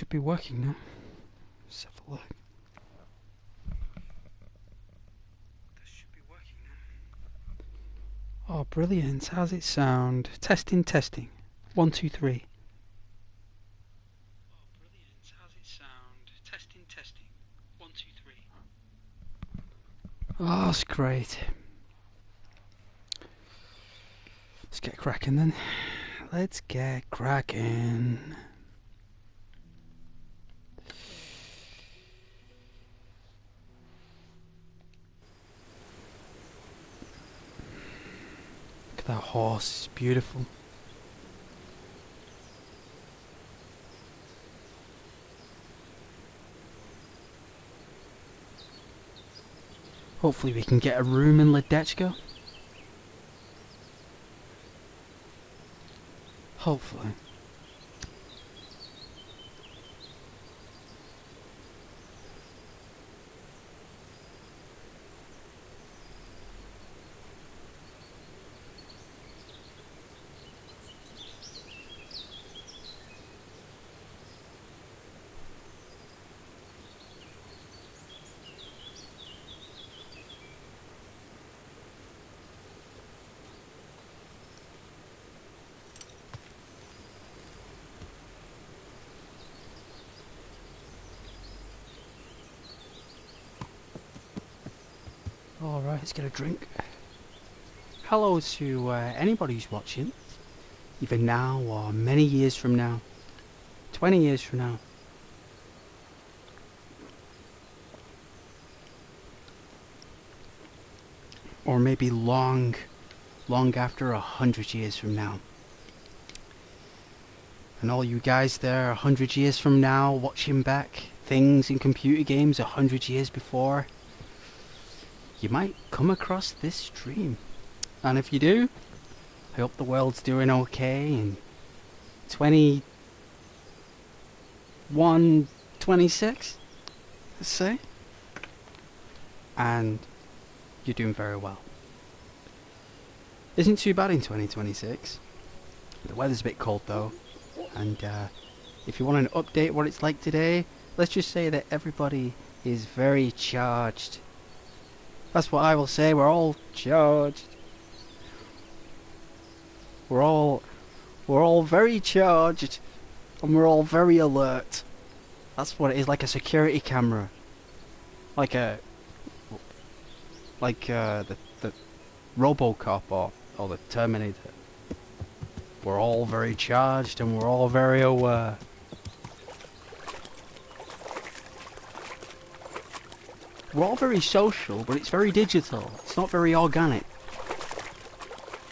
should be working now. Let's have a look. This should be working now. Oh, brilliant. How's it sound? Testing, testing. 1, 2, 3. Oh, brilliant. How's it sound? Testing, testing. 1, 2, 3. Oh, that's great. Let's get cracking then. Let's get cracking. Look at that horse, it's beautiful. Hopefully we can get a room in Ledechka. Hopefully. Alright, let's get a drink. Hello to anybody who's watching, either now or many years from now, 20 years from now. Or maybe long after 100 years from now. And all you guys there 100 years from now watching back things in computer games 100 years before, you might come across this stream. And if you do, I hope the world's doing okay in 2126, let's say. And you're doing very well. Isn't too bad in 2026. The weather's a bit cold though. And if you want an update what it's like today, let's just say that everybody is very charged. That's what I will say, we're all charged. We're all very charged, and we're all very alert. That's what it is, like a security camera. Like the RoboCop or the Terminator. We're all very charged and we're all very aware. We're all very social, but it's very digital. It's not very organic.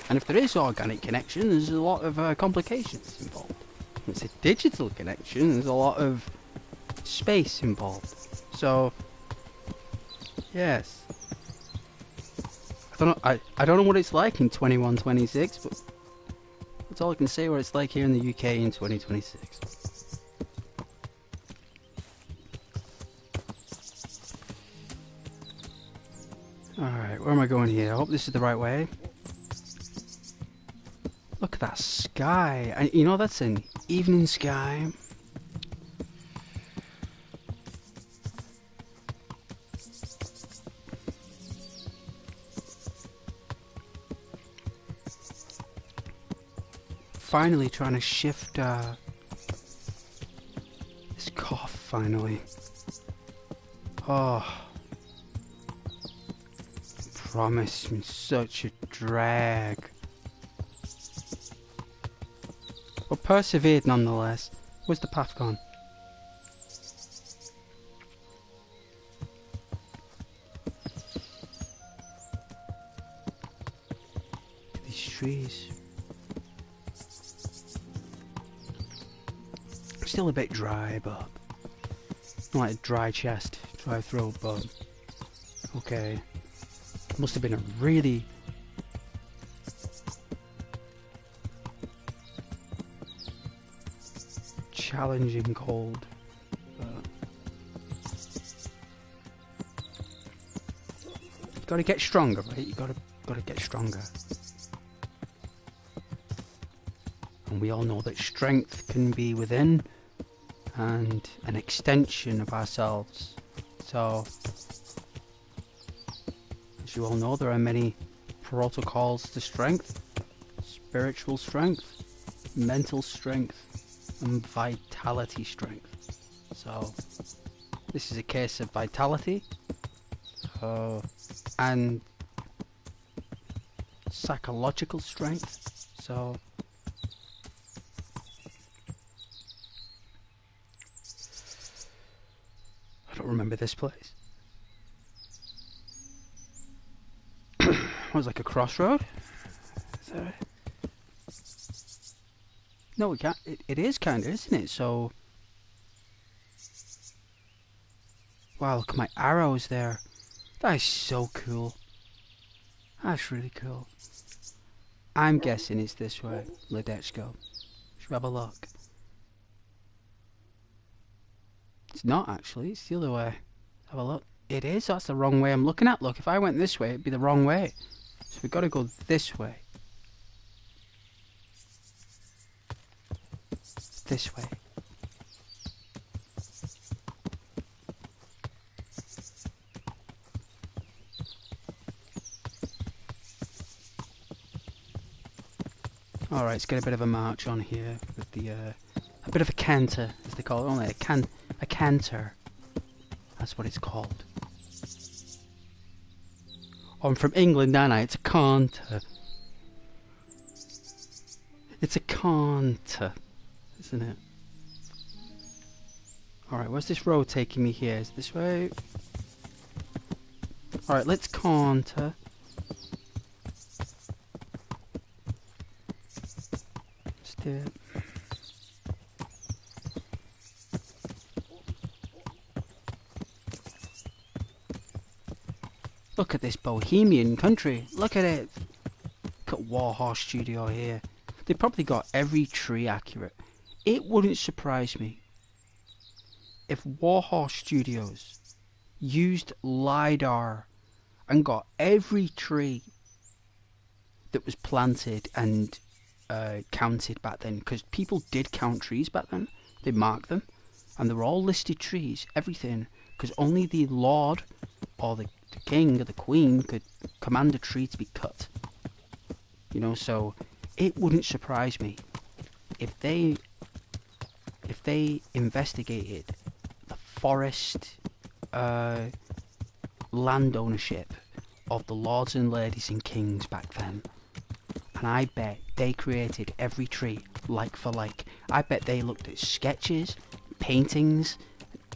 And if there is organic connection, there's a lot of complications involved. If it's a digital connection, there's a lot of space involved. So, yes. I don't know what it's like in 2126, but that's all I can say what it's like here in the UK in 2026. Alright, where am I going here? I hope this is the right way. Look at that sky. You know, that's an evening sky. Finally trying to shift this cough, finally. Oh. Promise, it's been such a drag. But persevered nonetheless. Where's the path gone? These trees. Still a bit dry, but not like a dry chest, dry throat, but okay. Must have been a really challenging cold. You've got to get stronger, right? You got to get stronger. And we all know that strength can be within, and an extension of ourselves. So, as you all know, there are many protocols to strength: spiritual strength, mental strength, and vitality strength. So, this is a case of vitality, and psychological strength. So, I don't remember this place. It was like a crossroad. Is that it? No, we can't. It is kind of, isn't it? So, wow, look at my arrows there. That is so cool. That's really cool. I'm guessing it's this way. Let's go. Should we have a look? It's not actually. It's the other way. Have a look. It is. That's the wrong way I'm looking at. Look, if I went this way, it'd be the wrong way. So we've got to go this way. This way. Alright, let's get a bit of a march on here with the, a bit of a canter, as they call it, only a canter. That's what it's called. Oh, I'm from England, aren't I? It's a canter. It's a canter, isn't it? Alright, where's this road taking me here? Is it this way? Alright, let's canter. Let's do it. Look at this Bohemian Country. Look at it. Look at Warhorse Studio here. They probably got every tree accurate. It wouldn't surprise me if Warhorse Studios used LiDAR and got every tree that was planted and counted back then, because people did count trees back then. They marked them, and they were all listed trees, everything, because only the Lord or the king or the queen could command a tree to be cut. You know, so it wouldn't surprise me if they investigated the forest land ownership of the lords and ladies and kings back then. And I bet they created every tree like for like. I bet they looked at sketches, paintings,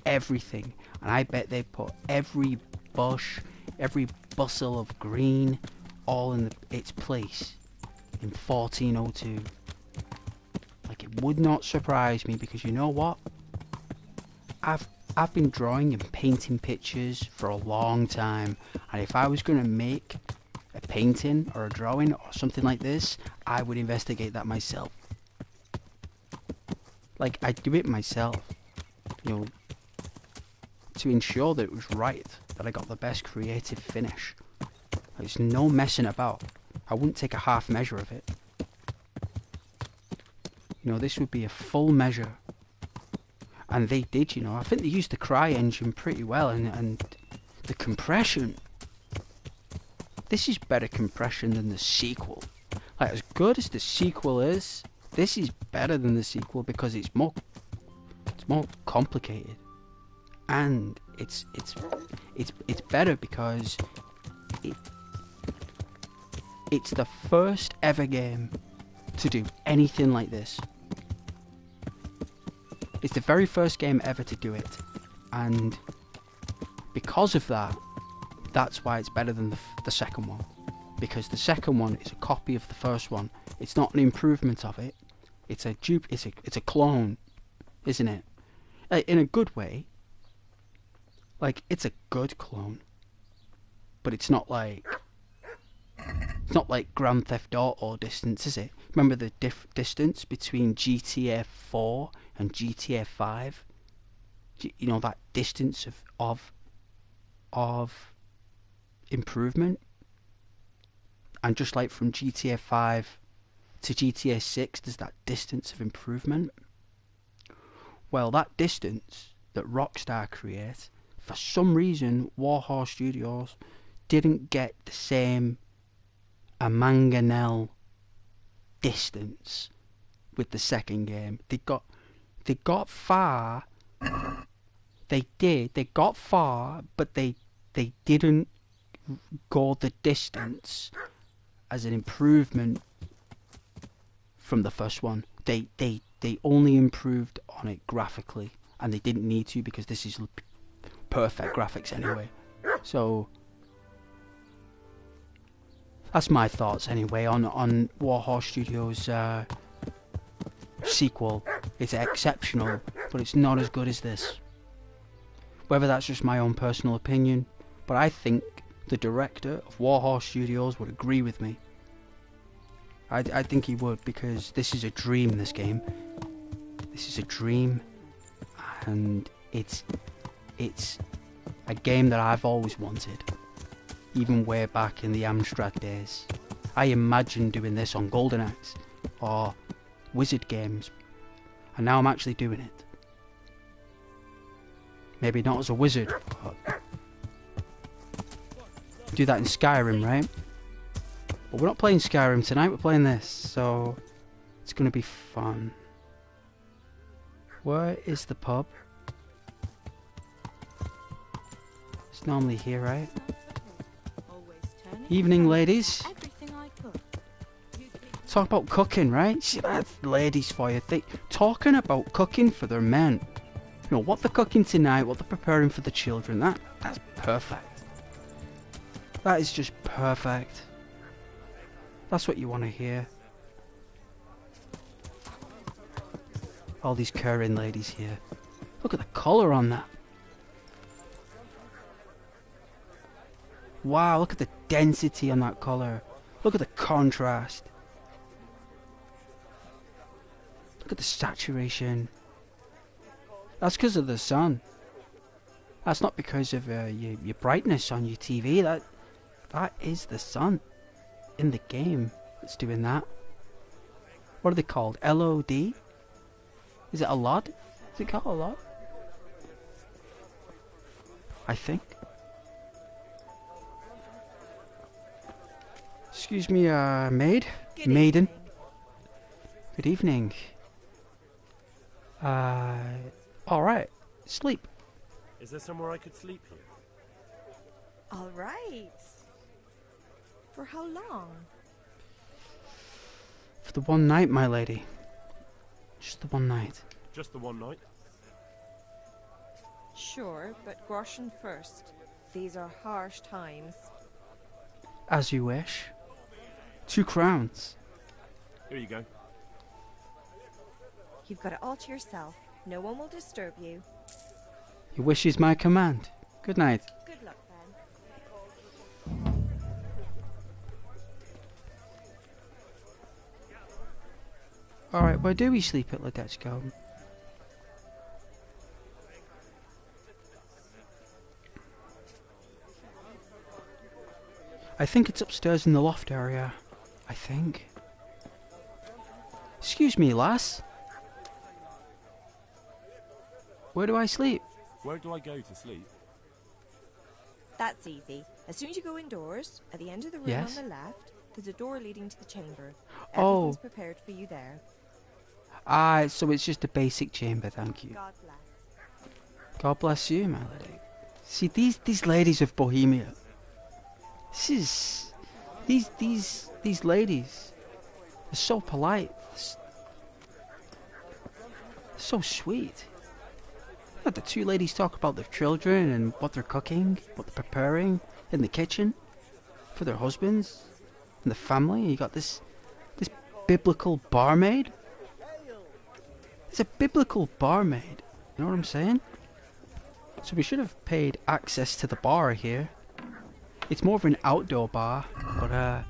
everything. And I bet they put every bush, every bustle of green, all in its place in 1402. Like, it would not surprise me, because you know what? I've been drawing and painting pictures for a long time, and if I was going to make a painting or a drawing or something like this, I would investigate that myself. Like, I'd do it myself, you know, to ensure that it was right, that I got the best creative finish. There's no messing about. I wouldn't take a half measure of it. You know, this would be a full measure. And they did, you know. I think they used the Cry engine pretty well, and the compression. This is better compression than the sequel. Like, as good as the sequel is, this is better than the sequel because it's more complicated. And it's better because it's the first ever game to do anything like this. It's the very first game ever to do it, and because of that, that's why it's better than the second one. Because the second one is a copy of the first one. It's not an improvement of it. It's a it's a clone, isn't it? In a good way. Like, it's a good clone, but it's not like Grand Theft Auto distance, is it? Remember the distance between GTA 4 and GTA 5? You know, that distance of improvement? And just like from GTA 5 to GTA 6, there's that distance of improvement. Well, that distance that Rockstar create, for some reason, Warhorse Studios didn't get the same a mangonel distance with the second game. They got far. They got far, but they didn't go the distance as an improvement from the first one. They only improved on it graphically, and they didn't need to because this is perfect graphics anyway. So that's my thoughts anyway on Warhorse Studios' sequel. It's exceptional, but it's not as good as this. Whether that's just my own personal opinion, but I think the director of Warhorse Studios would agree with me. I think he would, because this is a dream, this game. This is a dream, and it's a game that I've always wanted, even way back in the Amstrad days. I imagined doing this on Golden Axe or Wizard games, and now I'm actually doing it. Maybe not as a wizard, but do that in Skyrim, right? But we're not playing Skyrim tonight, we're playing this, so it's going to be fun. Where is the pub? It's normally here, right? Evening, ladies. Talk about cooking, right? See, that's ladies for you. They talking about cooking for their men. You know, what they're cooking tonight, what they're preparing for the children. That's perfect. That is just perfect. That's what you want to hear. All these currying ladies here. Look at the colour on that. Wow, look at the density on that colour. Look at the contrast. Look at the saturation. That's because of the sun. That's not because of your brightness on your TV. That is the sun in the game that's doing that. What are they called? LOD? Is it a LOD? Is it called a LOD? I think. Excuse me, maid? Maiden? Good evening. Alright. Sleep. Is there somewhere I could sleep here? All right. For how long? For the one night, my lady. Just the one night. Just the one night? Sure, but groschen first. These are harsh times. As you wish. 2 crowns. Here you go. You've got it all to yourself. No one will disturb you. Your wish is my command. Good night. Good luck, then. Alright, where do we sleep at Ledetchko? I think it's upstairs in the loft area. I think. Excuse me, lass. Where do I sleep? Where do I go to sleep? That's easy. As soon as you go indoors, at the end of the room Yes? on the left, there's a door leading to the chamber. Oh. Everything's prepared for you there. Ah, so it's just a basic chamber, thank you. God bless. God bless you, my lady. See, these ladies of Bohemia. These ladies are so polite. So sweet. Let the 2 ladies talk about their children and what they're cooking, what they're preparing in the kitchen for their husbands and the family. You got this biblical barmaid. It's a biblical barmaid. You know what I'm saying? So we should have paid access to the bar here. It's more of an outdoor bar, but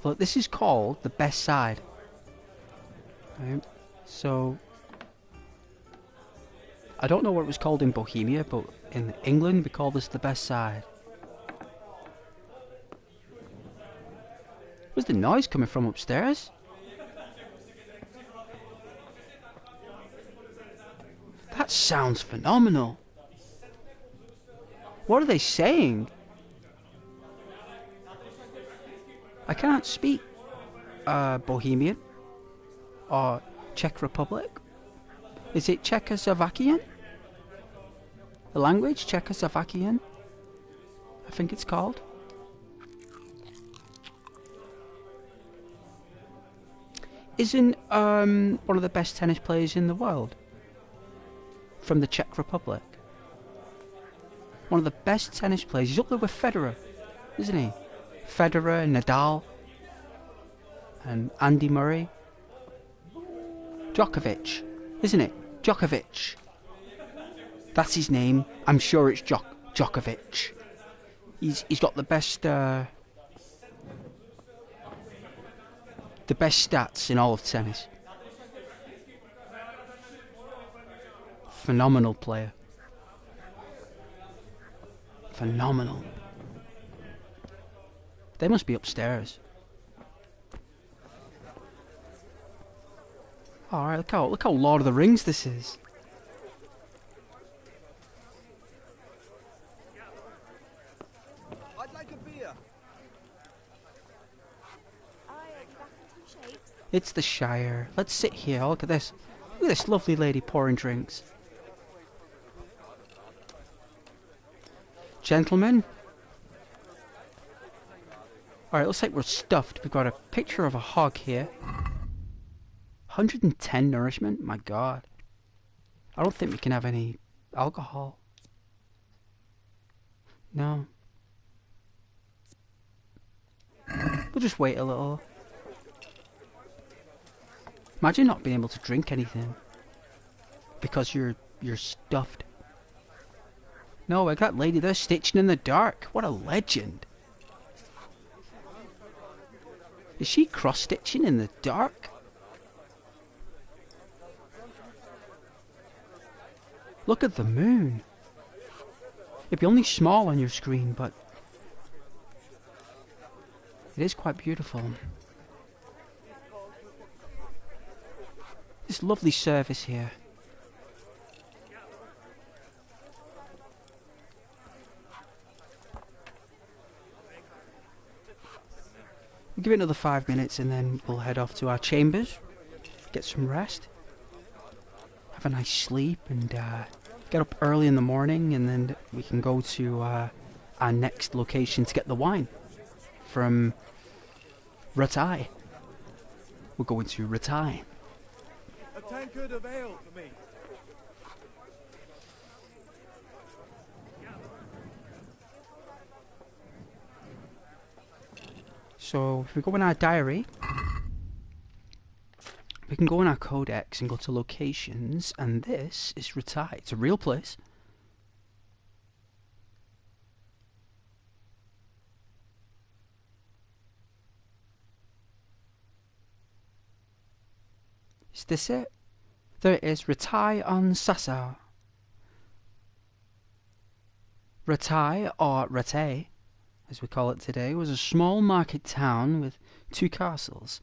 look, this is called the best side. Right? So I don't know what it was called in Bohemia, but in England we call this the best side. Where's the noise coming from upstairs? That sounds phenomenal. What are they saying? I can't speak Bohemian or Czech Republic. Is it Czechoslovakian? The language? Czechoslovakian? I think it's called. Isn't one of the best tennis players in the world from the Czech Republic? One of the best tennis players. He's up there with Federer, isn't he? Federer, Nadal, and Andy Murray. Djokovic, isn't it? Djokovic. That's his name. I'm sure it's Djokovic. He's got the best stats in all of tennis. Phenomenal player. Phenomenal. They must be upstairs. Alright, look how Lord of the Rings this is. I'd like a beer. It's the Shire. Let's sit here. Look at this. Look at this lovely lady pouring drinks. Gentlemen. Alright, looks like we're stuffed. We've got a picture of a hog here. 110 nourishment? My god. I don't think we can have any alcohol. No. We'll just wait a little. Imagine not being able to drink anything because you're stuffed. No, like that lady there stitching in the dark. What a legend. Is she cross-stitching in the dark? Look at the moon. It'd be only small on your screen, but it is quite beautiful. This lovely service here. We'll give it another 5 minutes and then we'll head off to our chambers, get some rest, have a nice sleep, and get up early in the morning, and then we can go to our next location to get the wine from Ratai. We're going to Ratai. A tankard of ale for me. So if we go in our diary, we can go in our codex and go to locations, and this is Ratai. It's a real place. Is this it? There it is, Ratai on Sasa. Ratai, or Ratai, as we call it today, was a small market town with two castles.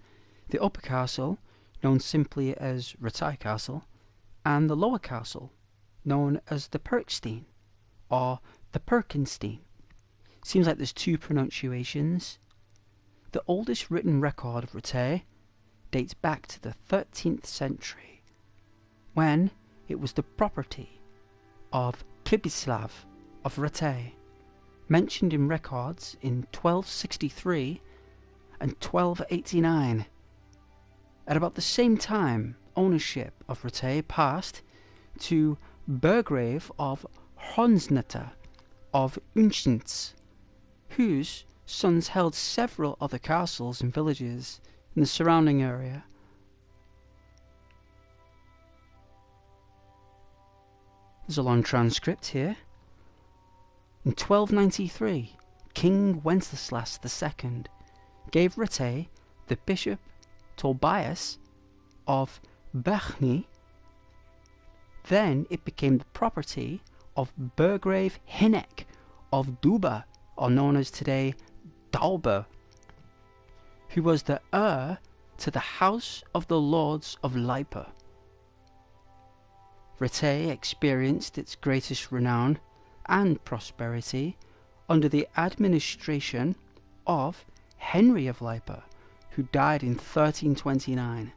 The upper castle, known simply as Ratai Castle, and the lower castle, known as the Perkstein, or the Perkenstein. Seems like there's two pronunciations. The oldest written record of Ratai dates back to the 13th century, when it was the property of Pribislav of Ratai, mentioned in records in 1263 and 1289. At about the same time, ownership of Ratai passed to Burgrave of Honsnata of Unschitz, whose sons held several other castles and villages in the surrounding area. There's a long transcript here. In 1293, King Wenceslas II gave Ratai the Bishop Tobias of Bechny. Then it became the property of Burgrave Hinek of Duba, or known as today Dalba, who was the heir to the House of the Lords of Lipa. Rattay experienced its greatest renown and prosperity under the administration of Henry of Lippe, who died in 1329.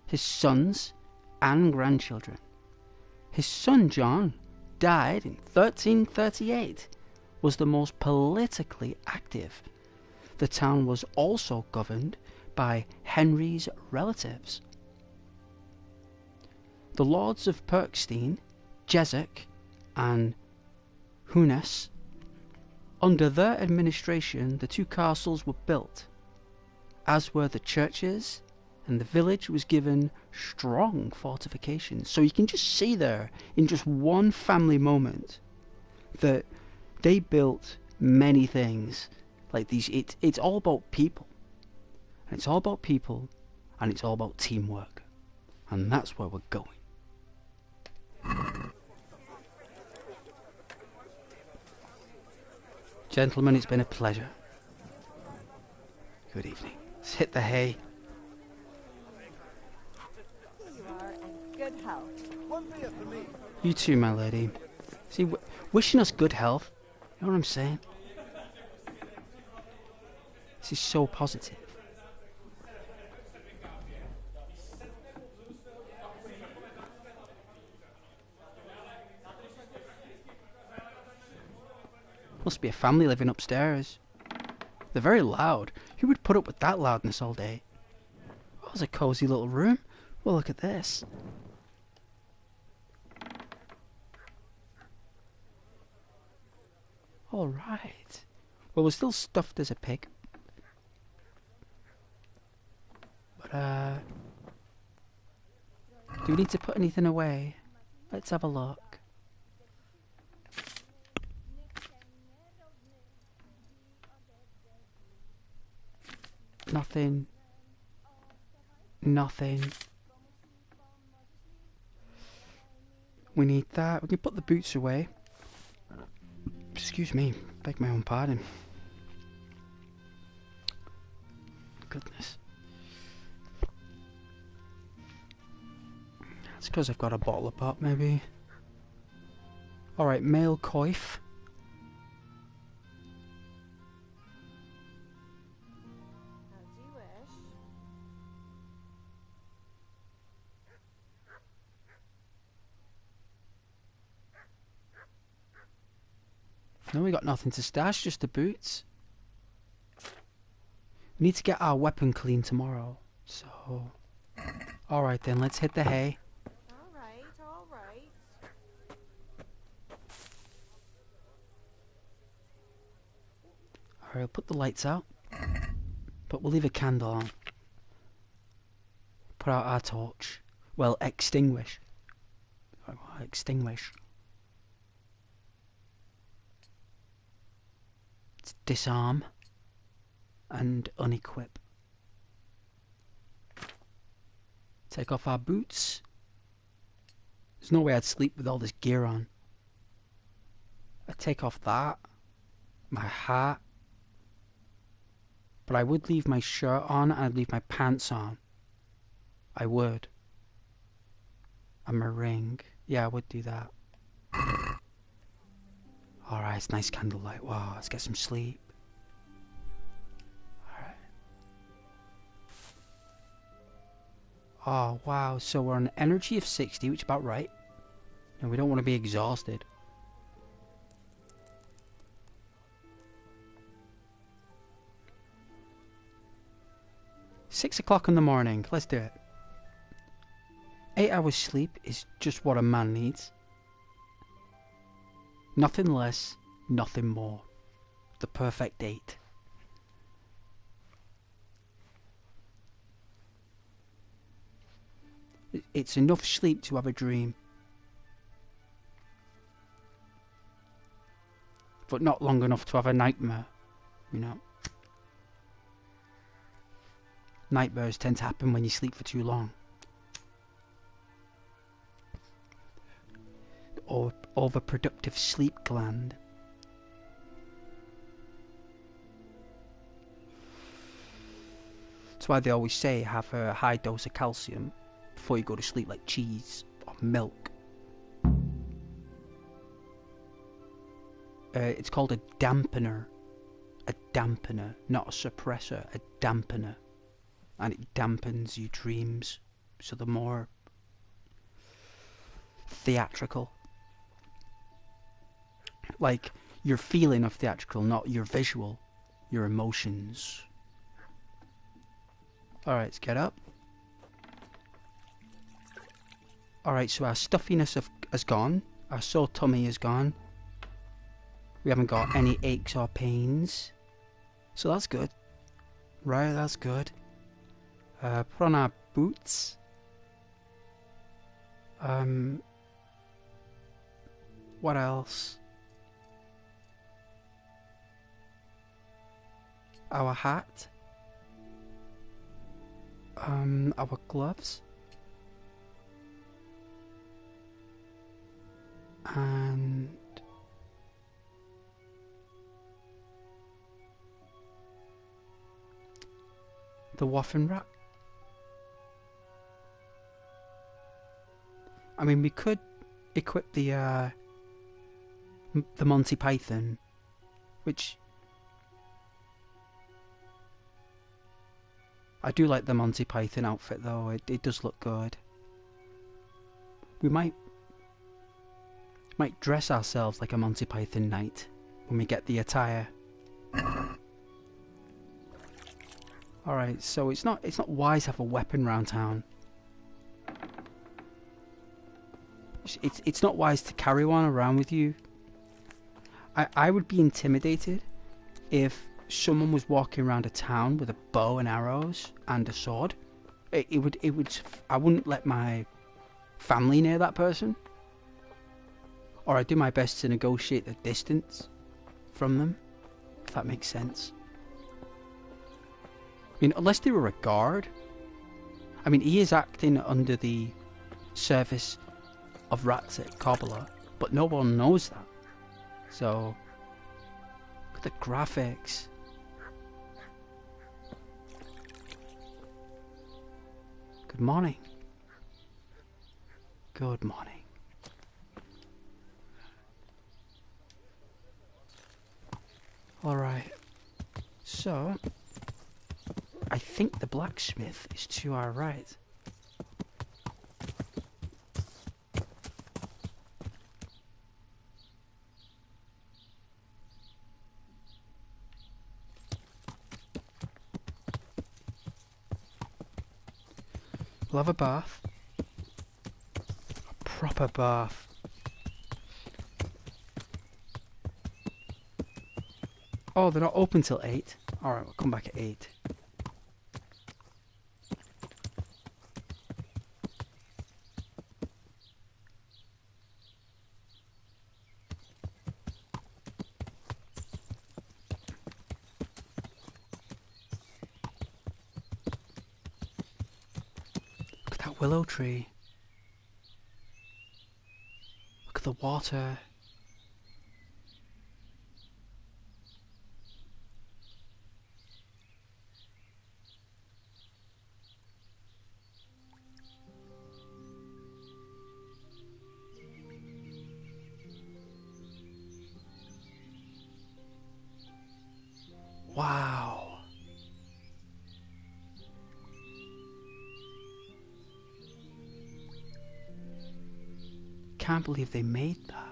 His sons and grandchildren. His son John died in 1338, was the most politically active. The town was also governed by Henry's relatives. The lords of Perkstein, Jesek, and Hunes, under their administration the two castles were built, as were the churches, and the village was given strong fortifications. So you can just see there, in just one family moment, that they built many things. Like these, it's all about people. And it's all about people, and it's all about teamwork. And that's where we're going. Gentlemen, it's been a pleasure. Good evening. Let's hit the hay. You are in good health. One beer for me. You too, my lady. See, wishing us good health. You know what I'm saying? This is so positive. Must be a family living upstairs. They're very loud. Who would put up with that loudness all day? Oh, it's a cosy little room. Well, look at this. All right. Well, we're still stuffed as a pig. But, do we need to put anything away? Let's have a look. Nothing. Nothing. We need that. We can put the boots away. Excuse me. Beg my own pardon. Goodness. It's because I've got a bottle of pop, maybe. Alright, male coif. As you wish. No, we got nothing to stash, just the boots. We need to get our weapon clean tomorrow, so... Alright then, let's hit the hay. Alright, alright. Alright, I'll put the lights out. But we'll leave a candle on. Put out our torch. Well, extinguish. Extinguish. Let's disarm. And unequip. Take off our boots. There's no way I'd sleep with all this gear on. I'd take off that. My hat. But I would leave my shirt on and I'd leave my pants on. I would. And my ring. Yeah, I would do that. Alright, it's nice candlelight. Wow, let's get some sleep. Alright. Oh, wow. So we're on an energy of 60, which is about right. And we don't want to be exhausted. Six o'clock in the morning. Let's do it. 8 hours sleep is just what a man needs. Nothing less, nothing more. The perfect date. It's enough sleep to have a dream. But not long enough to have a nightmare, you know. Nightmares tend to happen when you sleep for too long. Or overproductive sleep gland. That's why they always say have a high dose of calcium before you go to sleep, like cheese or milk. it's called a dampener. A dampener, not a suppressor, a dampener. And it dampens your dreams, so they're more theatrical. Like, your feeling of theatrical, not your visual, your emotions. Alright, let's get up. Alright, so our stuffiness has gone. Our sore tummy is gone. We haven't got any aches or pains. So that's good. Right, that's good. Put on our boots. What else? Our hat. Our gloves. And the waffen rack. I mean, we could equip the Monty Python, which I do like the Monty Python outfit though. It does look good. We might dress ourselves like a Monty Python knight when we get the attire. Alright, so it's not wise to have a weapon around town. It's not wise to carry one around with you. I would be intimidated if someone was walking around a town with a bow and arrows and a sword. It would I wouldn't let my family near that person. Or I do my best to negotiate the distance from them, if that makes sense. I mean, unless they were a guard. I mean, he is acting under the service of rats at Cobbler, but no one knows that. So, look at the graphics. Good morning. Good morning. Alright, so I think the blacksmith is to our right. We'll have a bath. A proper bath. Oh, they're not open till 8. Alright, we'll come back at 8. Look at that willow tree. Look at the water. Wow. Can't believe they made that.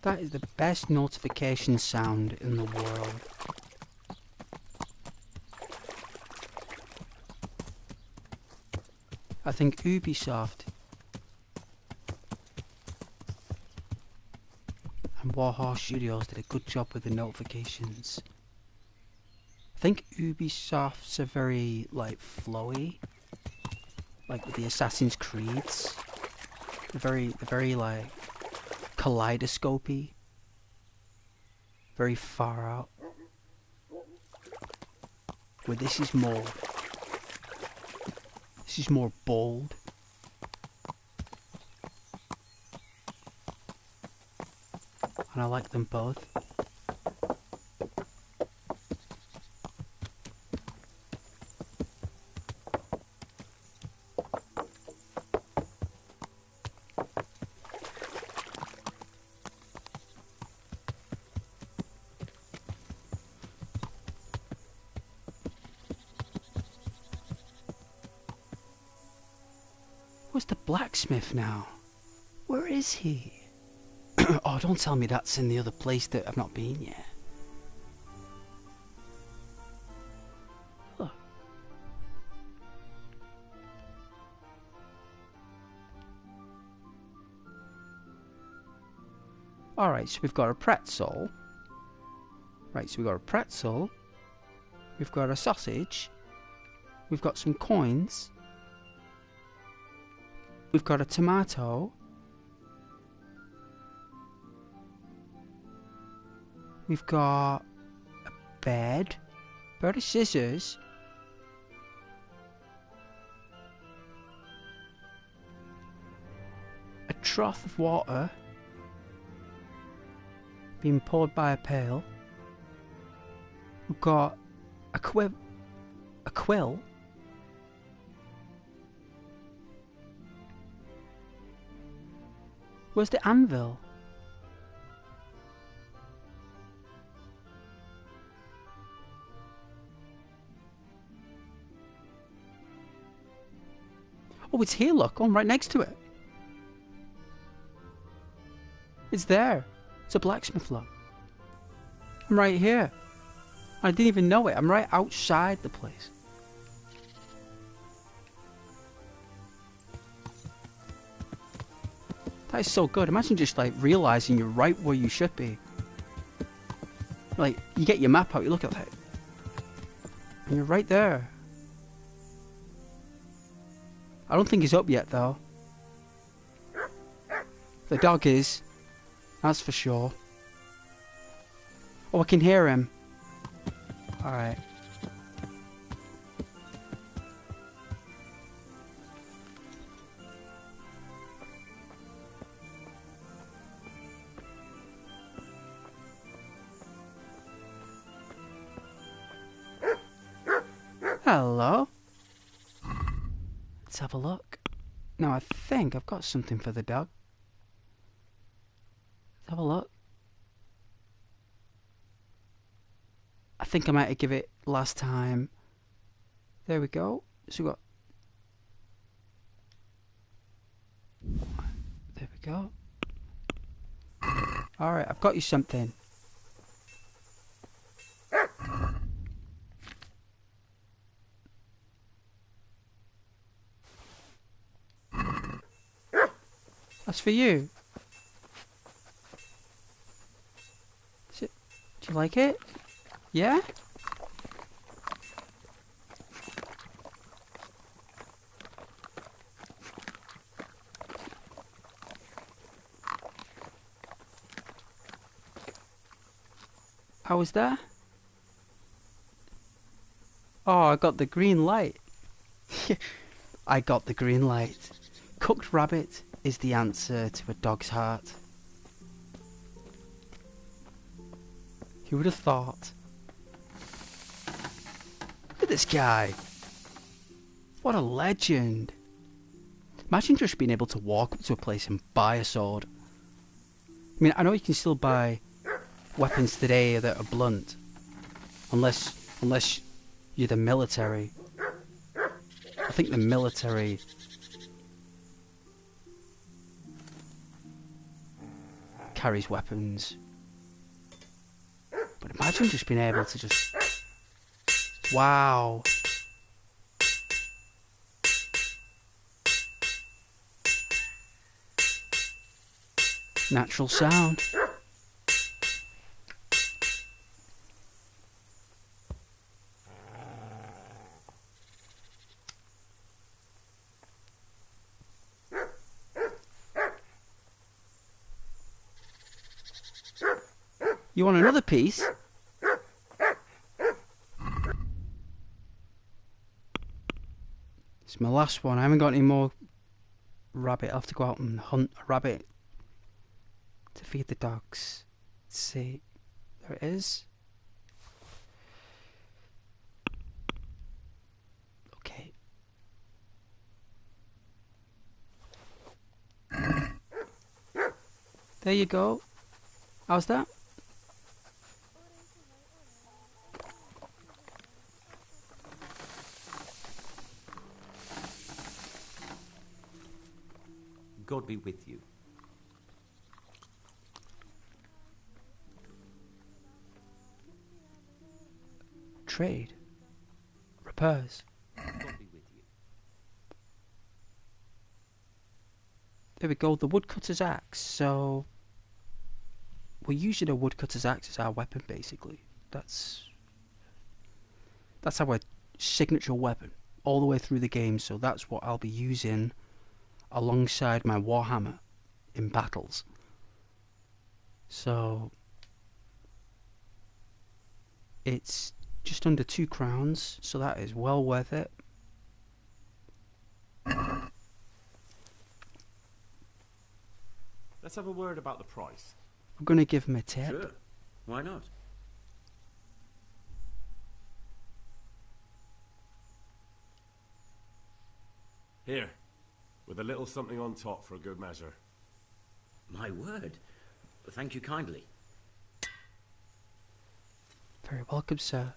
That is the best notification sound in the world. I think Ubisoft and Warhorse Studios did a good job with the notifications. I think Ubisoft's are very, like, flowy. Like with the Assassin's Creeds. They're very like kaleidoscopy, very far out. Where this is more bold. And I like them both. Where's the blacksmith now? Where is he? Oh, don't tell me that's in the other place that I've not been yet. Look. Alright, so we've got a pretzel. Right, so we've got a pretzel. We've got a sausage. We've got some coins. We've got a tomato. We've got a bed. A pair of scissors. A trough of water being poured by a pail. We've got a quill. Where's the anvil? Oh, it's here, look. Oh, I'm right next to it. It's there. It's a blacksmith, look. I'm right here. I didn't even know it. I'm right outside the place. That is so good. Imagine just like realizing you're right where you should be. Like, you get your map out, you look at it, and you're right there. I don't think he's up yet, though. The dog is. That's for sure. Oh, I can hear him. Alright. Hello. Let's have a look. Now I think I've got something for the dog. Let's have a look. I think I might have give it last time. There we go. So we got. There we go. Alright, I've got you something. That's for you. Do you like it? Yeah? How was that? Oh, I got the green light. I got the green light. Cooked rabbit is the answer to a dog's heart. Who would have thought? Look at this guy. What a legend. Imagine just being able to walk up to a place and buy a sword. I mean, I know you can still buy weapons today that are blunt. Unless you're the military. I think the military carries weapons. But imagine just being able to just... Wow. Natural sound. You want another piece? It's my last one. I haven't got any more rabbit. I'll have to go out and hunt a rabbit to feed the dogs. Let's see. There it is. Okay. There you go. How's that? God be with you. Trade. Repairs. God be with you. There we go, the woodcutter's axe. So we're using a woodcutter's axe as our weapon, basically. That's our signature weapon all the way through the game. So that's what I'll be using alongside my warhammer in battles. So it's just under 2 crowns, so that is well worth it. Let's have a word about the price. I'm gonna give him a tip. Sure. Why not? Here, with a little something on top for a good measure. My word. Thank you kindly. Very welcome, sir.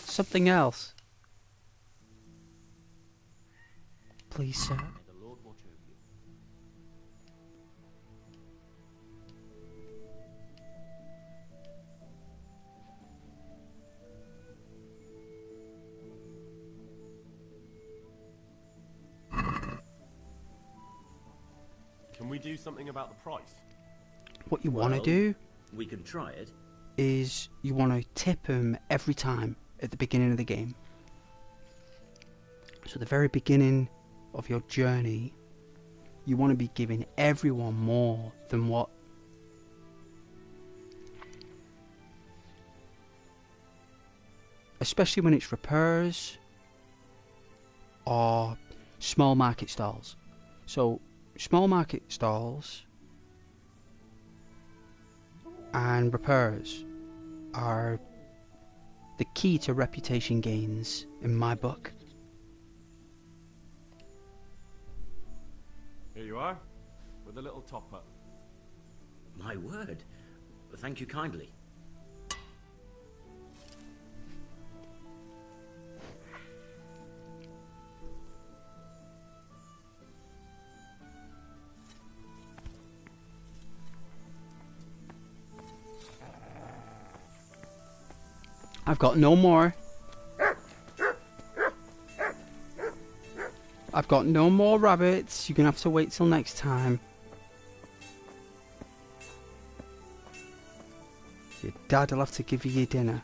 Something else. Please, sir. May the Lord watch over you. Can we do something about the price? What you want to Well, do We can try it. is you want to tip him every time at the beginning of the game. So the very beginning of your journey, you want to be giving everyone more than what especially when it's repairs or small market stalls. So small market stalls and repairs are the key to reputation gains in my book. Here you are, with a little top up. My word. Thank you kindly. I've got no more. I've got no more rabbits. You're gonna have to wait till next time. Your dad will have to give you your dinner.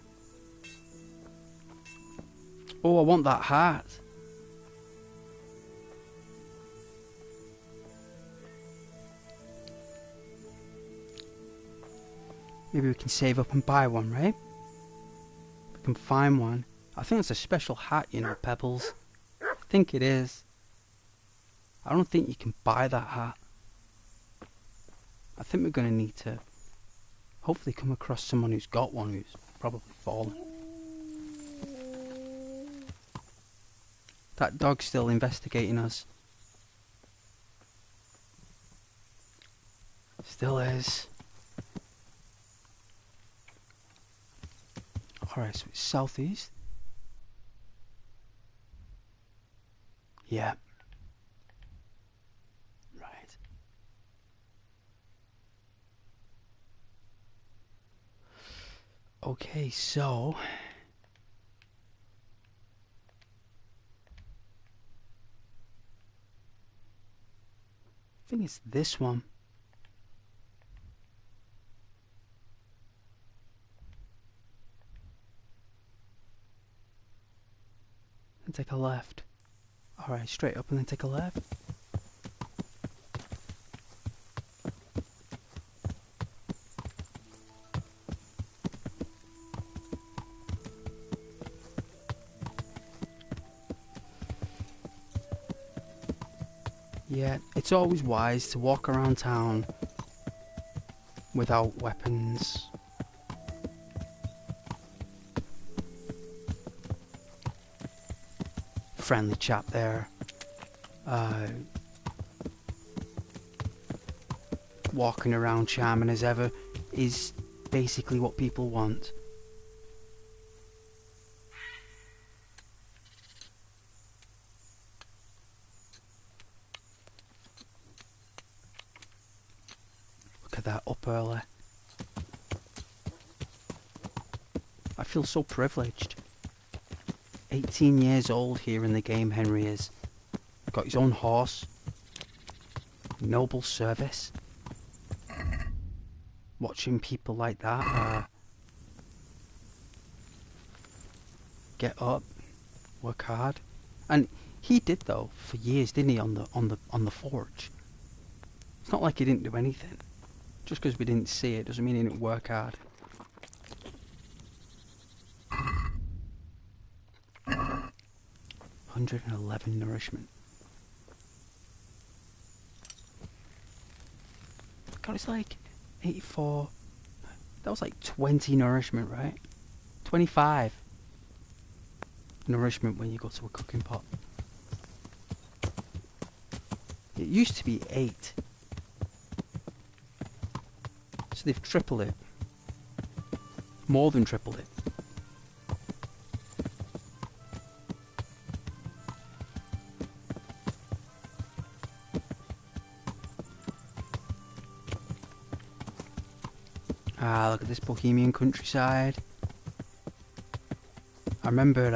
Oh, I want that hat. Maybe we can save up and buy one, right? We can find one. I think it's a special hat, you know, Pebbles. I think it is. I don't think you can buy that hat. I think we're going to need to hopefully come across someone who's got one, who's probably fallen. That dog's still investigating us. Still is. Alright, so it's southeast. Yeah. Right. Okay, so I think it's this one. And take a left. Alright, straight up and then take a left. Yeah, it's always wise to walk around town without weapons. Friendly chap there. Walking around charming as ever is basically what people want. Look at that, up early. I feel so privileged. 18 years old here in the game, Henry is. Got his own horse. Noble service. Watching people like that get up, work hard, and he did though for years, didn't he? On the forge. It's not like he didn't do anything. Just because we didn't see it doesn't mean he didn't work hard. $111 nourishment. God, it's like 84. That was like 20 nourishment, right? 25 nourishment when you go to a cooking pot. It used to be 8. So they've tripled it. More than tripled it. Ah, look at this Bohemian countryside. I remember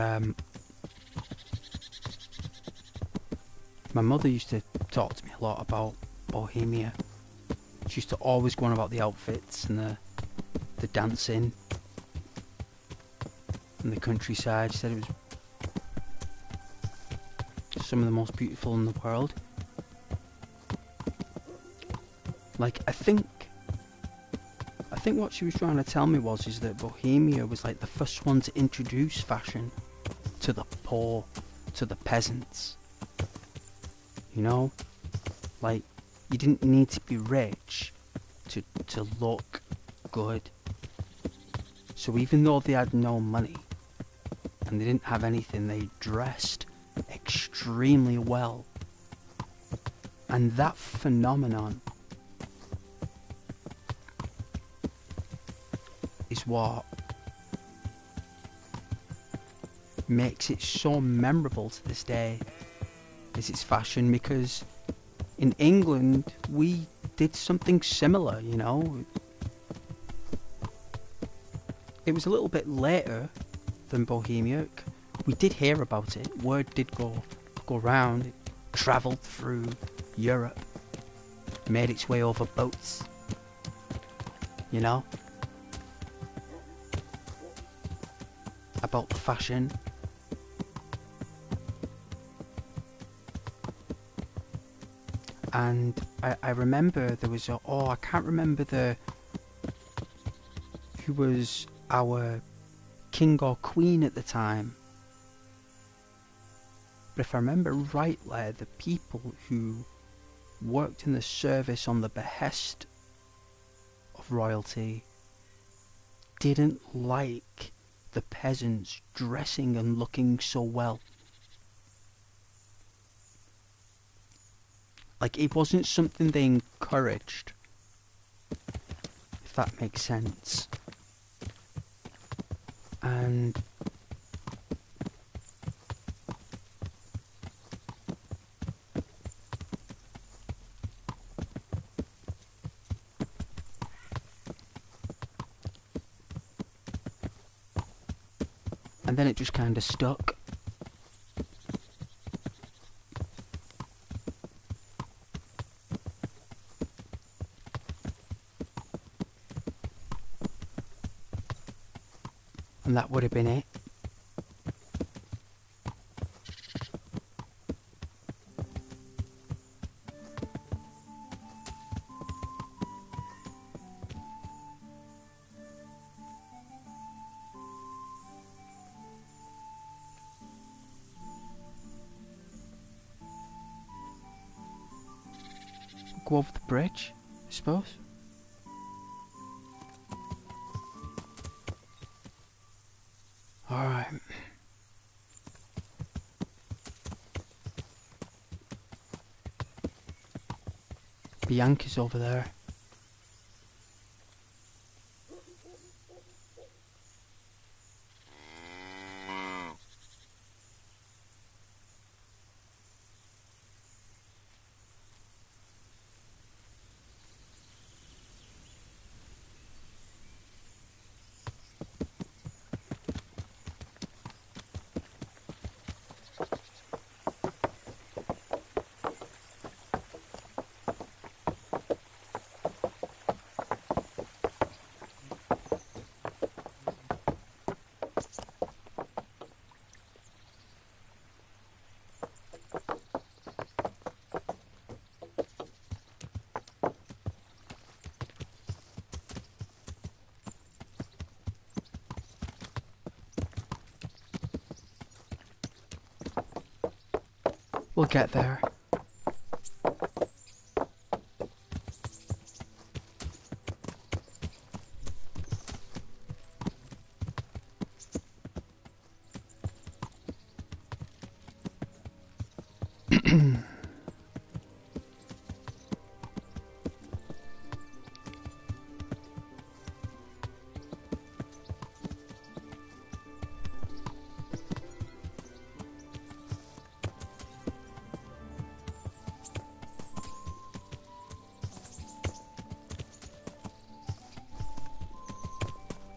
my mother used to talk to me a lot about Bohemia. She used to always go on about the outfits and the dancing and the countryside. She said it was some of the most beautiful in the world. Like, I think what she was trying to tell me is that Bohemia was like the first one to introduce fashion to the poor, to the peasants. You know? Like, you didn't need to be rich to look good. So even though they had no money and they didn't have anything, they dressed extremely well. And that phenomenon is what makes it so memorable to this day, is its fashion, because in England we did something similar, you know. It was a little bit later than Bohemia. We did hear about it. Word did go round. It travelled through Europe, made its way over boats, you know, about the fashion. And I remember there was I can't remember who was our king or queen at the time. But if I remember rightly, the people who worked in the service on the behest of royalty didn't like the peasants dressing and looking so well. Like, it wasn't something they encouraged, if that makes sense. And then it just kind of stuck. And that would have been it. go over the bridge, I suppose. Alright. Bianca's over there. We'll get there.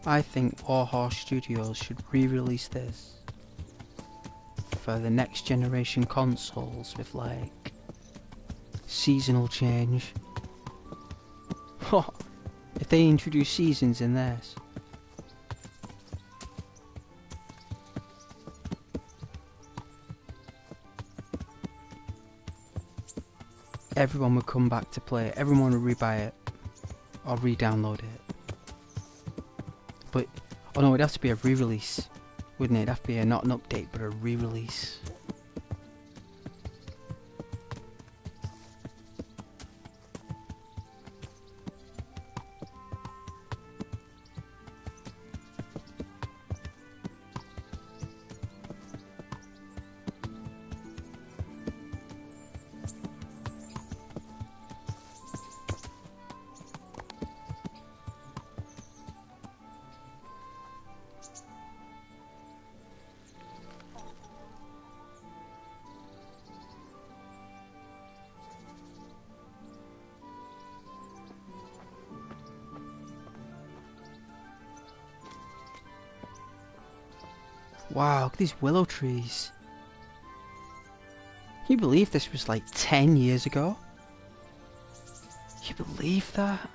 I think Warhorse Studios should re-release this for the next generation consoles with like seasonal change. If they introduce seasons in this. Everyone would come back to play it, everyone would rebuy it or re-download it. But, oh no, it'd have to be a re-release, wouldn't it? It'd have to be not an update, but a re-release. Wow, look at these willow trees. Can you believe this was like 10 years ago? Can you believe that?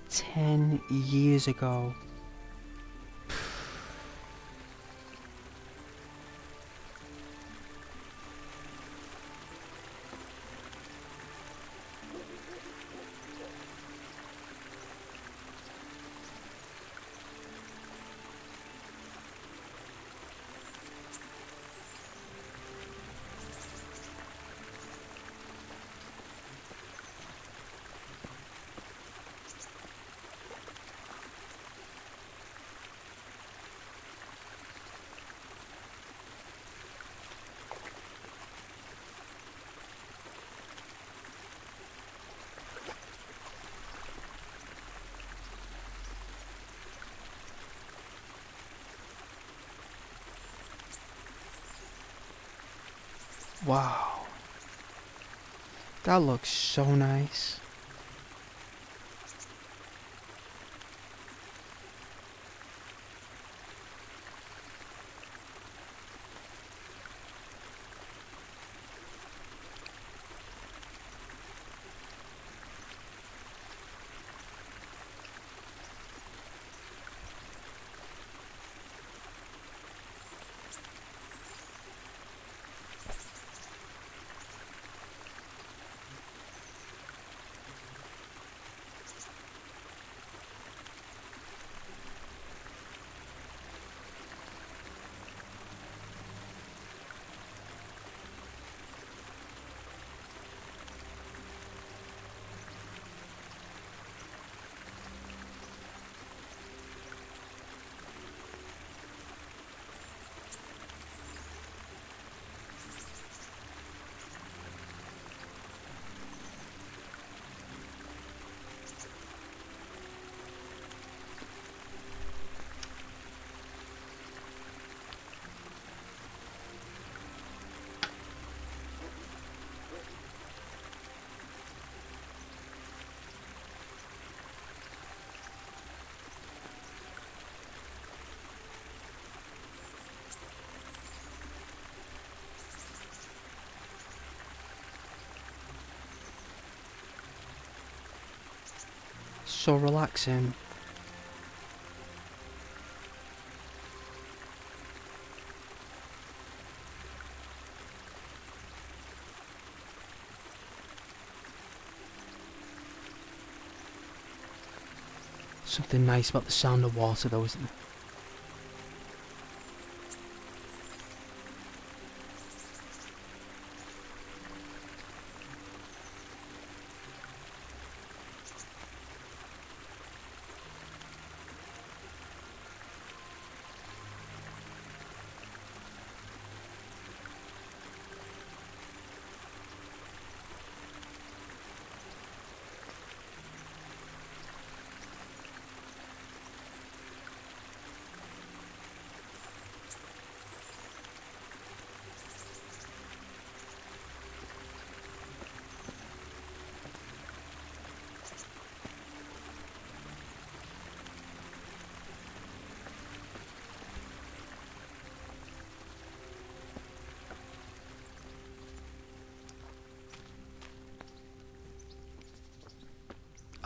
10 years ago. Wow. That looks so nice. so relaxing. Something nice about the sound of water though, isn't there?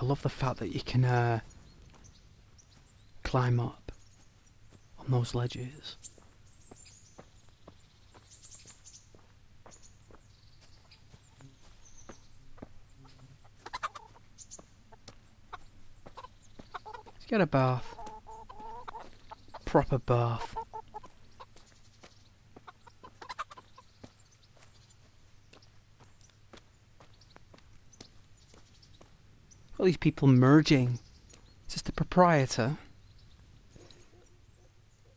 I love the fact that you can climb up on those ledges. Let's get a bath. Proper bath. All these people merging. Is this the proprietor?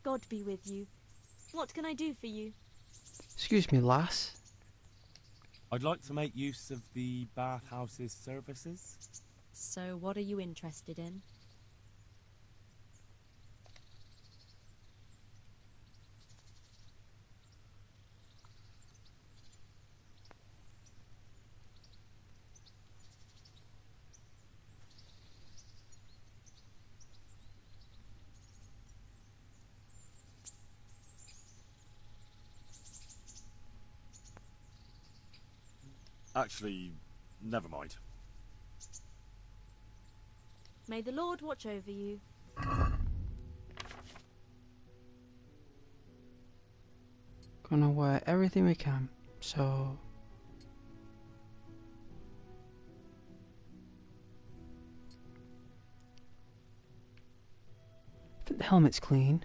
God be with you. What can I do for you? Excuse me, lass. I'd like to make use of the bathhouse's services. So what are you interested in? Actually, never mind. May the Lord watch over you. Gonna wear everything we can, so... I think the helmet's clean.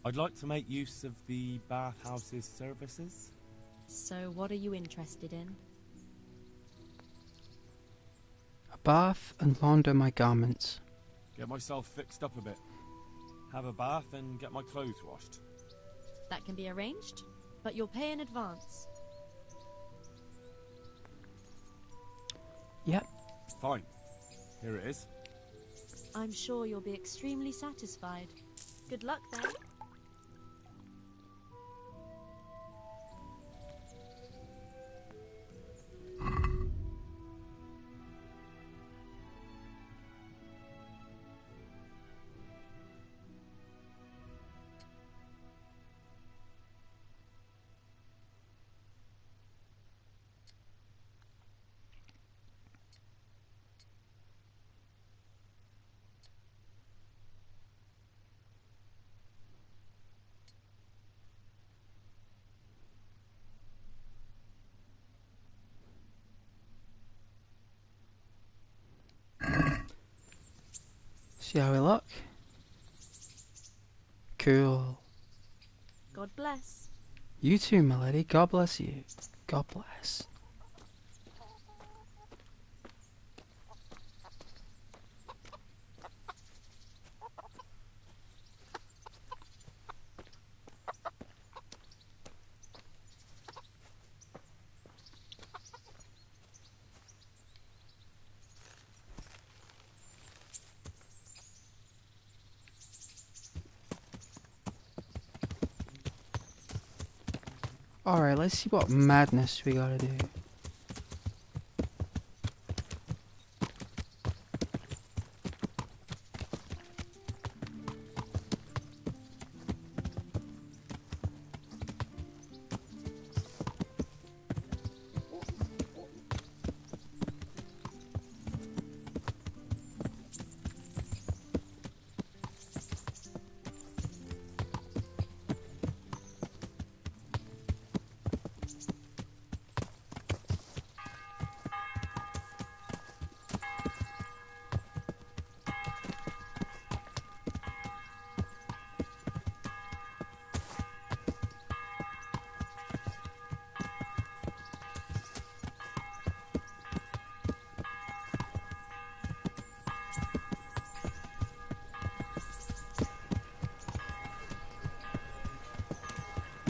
I'd like to make use of the bathhouse's services. So what are you interested in? A bath and launder my garments. Get myself fixed up a bit. Have a bath and get my clothes washed. That can be arranged, but you'll pay in advance. Yep. Fine. Here it is. I'm sure you'll be extremely satisfied. Good luck then. See how we look? Cool. God bless. You too, my lady. God bless you. God bless. Alright, let's see what madness we gotta do.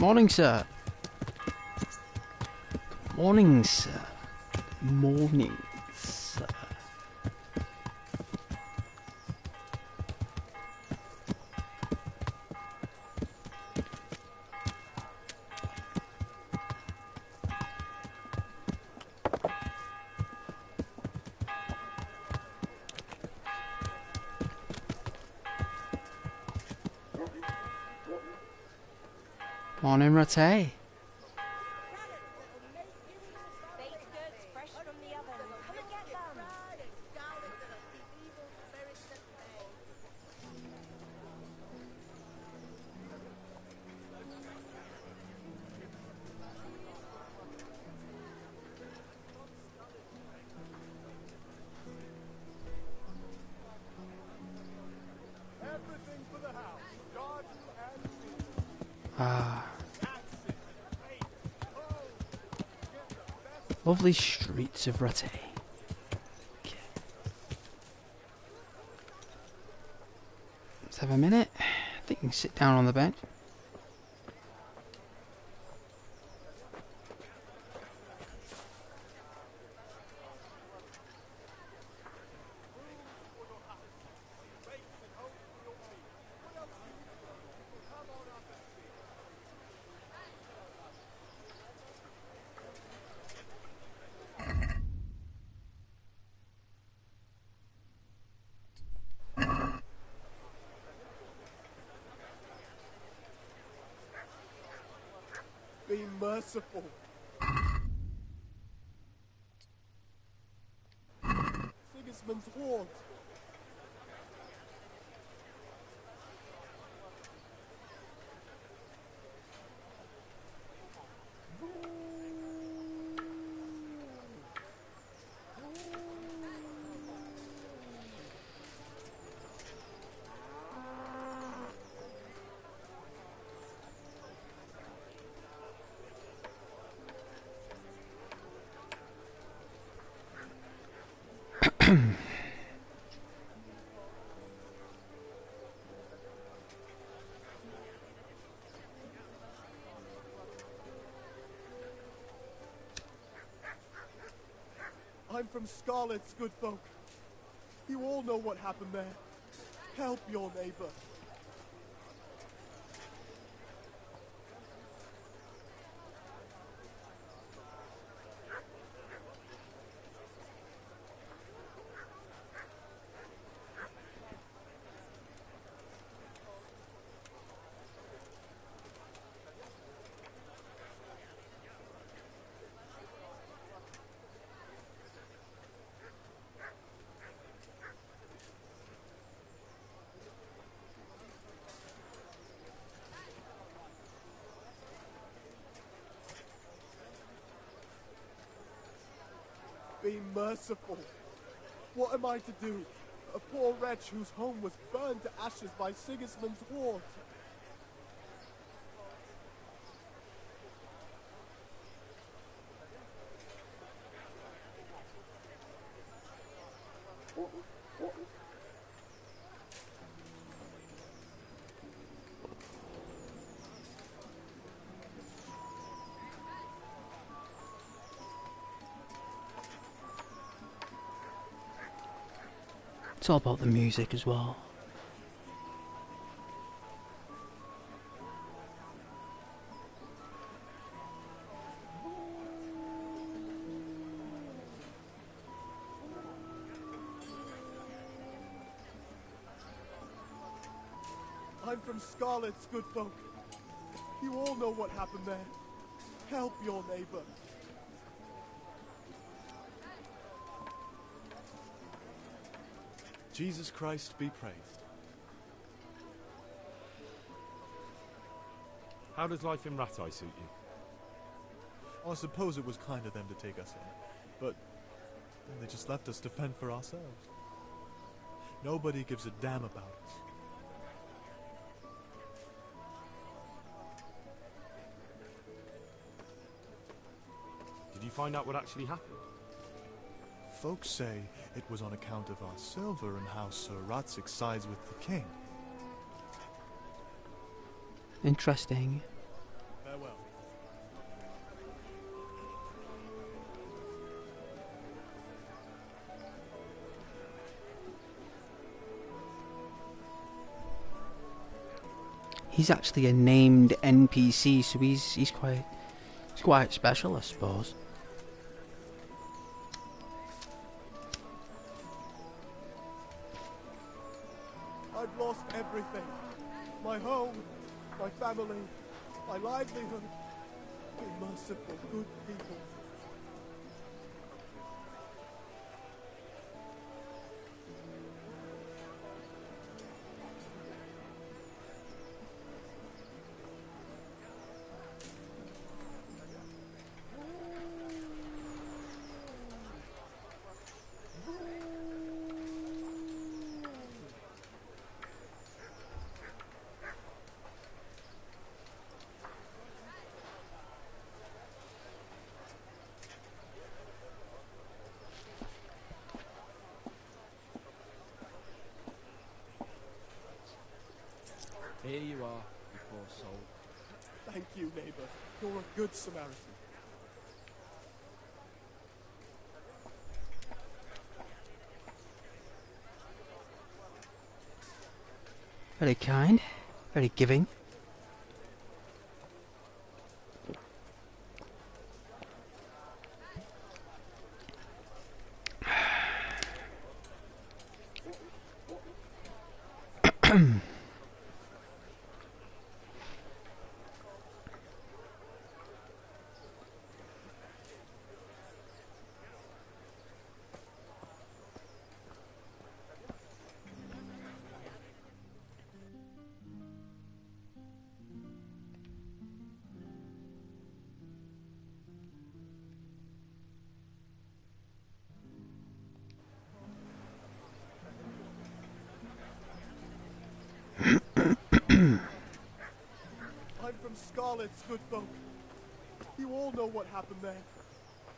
Morning, sir. Morning, sir. Morning, sir. Morning, Rattay. Baked goods fresh from the oven. Come and get them. Everything for the house. Garden and field. Ah, That's it. Hey, oh, get the best. lovely streets of Rattay. Okay. Let's have a minute. I think you can sit down on the bench. Be merciful. Sigismund's horde. I'm from Scarlet's good folk. You all know what happened there. Help your neighbor. Be merciful. What am I to do? A poor wretch whose home was burned to ashes by Sigismund's horde. It's all about the music as well. I'm from Scarlet's, good folk. You all know what happened there. Help your neighbor. Jesus Christ be praised. How does life in Rattay suit you? I suppose it was kind of them to take us in, but then they just left us to fend for ourselves. Nobody gives a damn about us. Did you find out what actually happened? Folks say it was on account of our silver and how Sir Ratzik sides with the king. Interesting. Farewell. He's actually a named NPC, so he's quite special, I suppose. I've lost everything. My home, my family, my livelihood. Be merciful, good people. Here you are, you poor soul. Thank you, neighbor. You're a good Samaritan. Very kind, very giving. I'm from Scarlet's, good folk. You all know what happened there.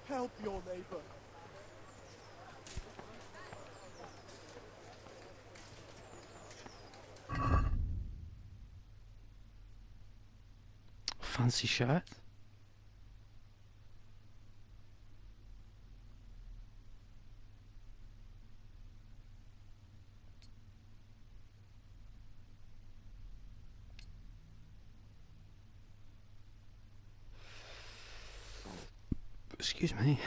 Help your neighbor. Fancy shirt. Excuse me.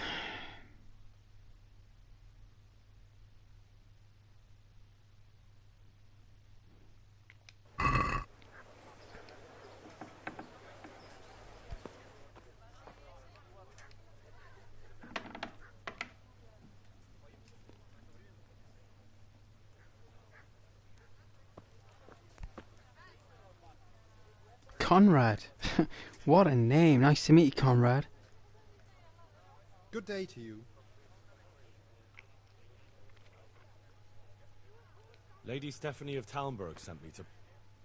Conrad. What a name. Nice to meet you, Conrad. Good day to you. Lady Stephanie of Talmberg sent me to...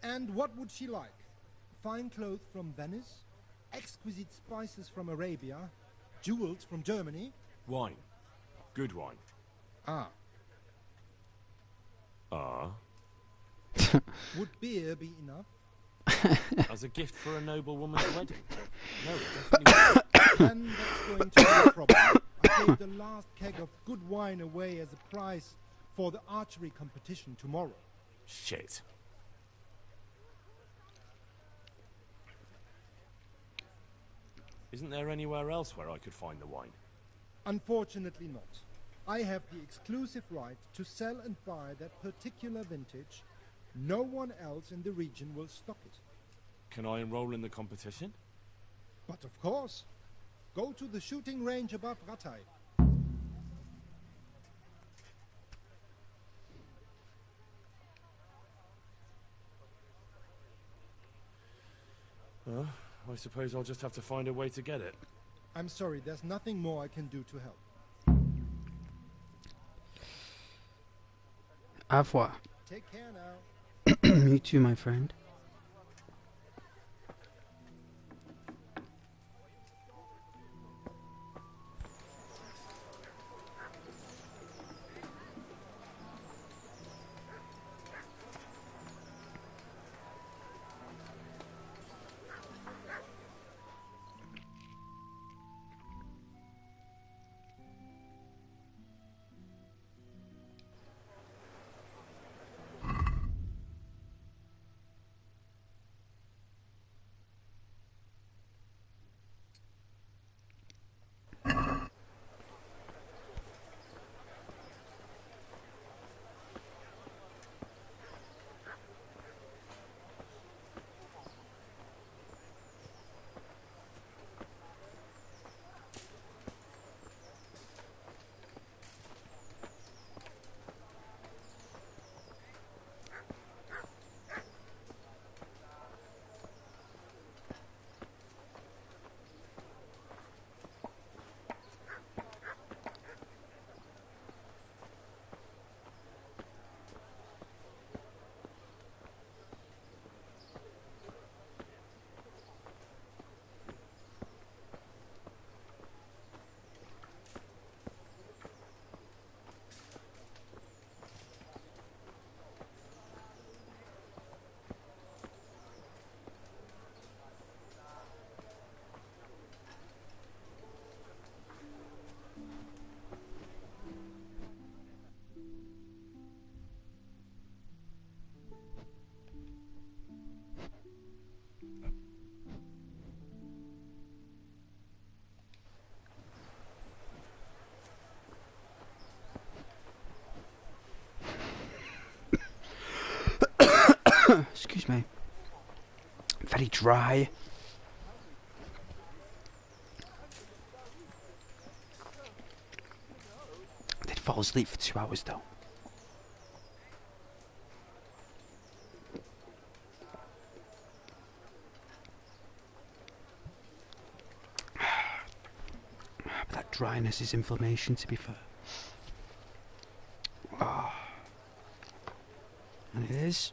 And what would she like? Fine clothes from Venice, exquisite spices from Arabia, jewels from Germany. Wine. Good wine. Ah. Ah. Would beer be enough? As a gift for a noble woman's wedding? No, it definitely won't. Then that's going to be a problem. I gave the last keg of good wine away as a prize for the archery competition tomorrow. Shit. Isn't there anywhere else where I could find the wine? Unfortunately not. I have the exclusive right to sell and buy that particular vintage No one else in the region will stop it. Can I enroll in the competition? But of course, go to the shooting range above Rattay. I suppose I'll just have to find a way to get it. I'm sorry, there's nothing more I can do to help. Au revoir. Take care now. You too, my friend. Excuse me. Very dry. I did fall asleep for 2 hours though. But that dryness is inflammation, to be fair. Ah. And it is.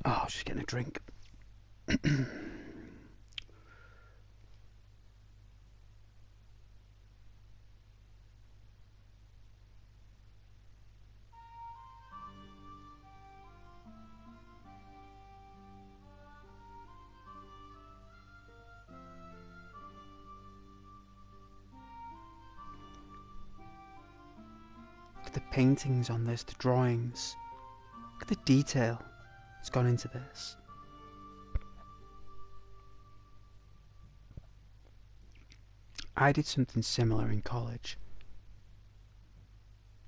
I was just getting a drink. Look at the paintings on this, the drawings. Look at the detail that's gone into this. I did something similar in college.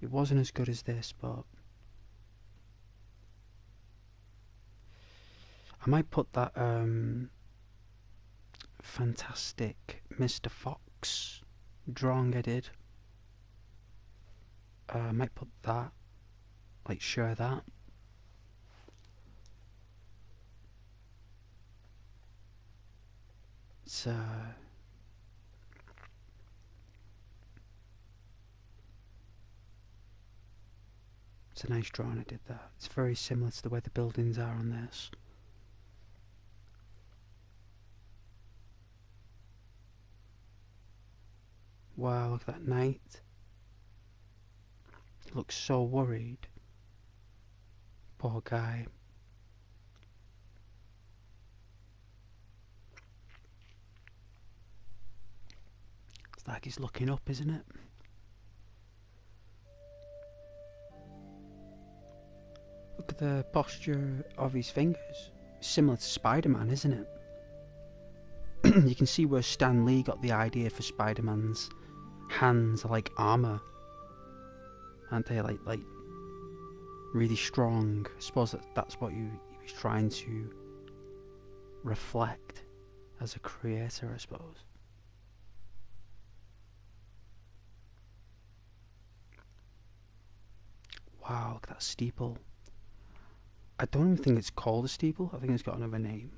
It wasn't as good as this, but I might put that fantastic Mr. Fox drawing I did. I might put that, like share that. It's it's a nice drawing I did that. It's very similar to the way the buildings are on this. Wow, look at that knight. He looks so worried. Poor guy. It's like he's looking up, isn't it? Look at the posture of his fingers. Similar to Spider-Man, isn't it? You can see where Stan Lee got the idea for Spider-Man's hands are like armour. Aren't they? Like really strong. I suppose that's what he was trying to reflect as a creator, I suppose. Wow, look at that steeple. I don't even think it's called a steeple. I think it's got another name.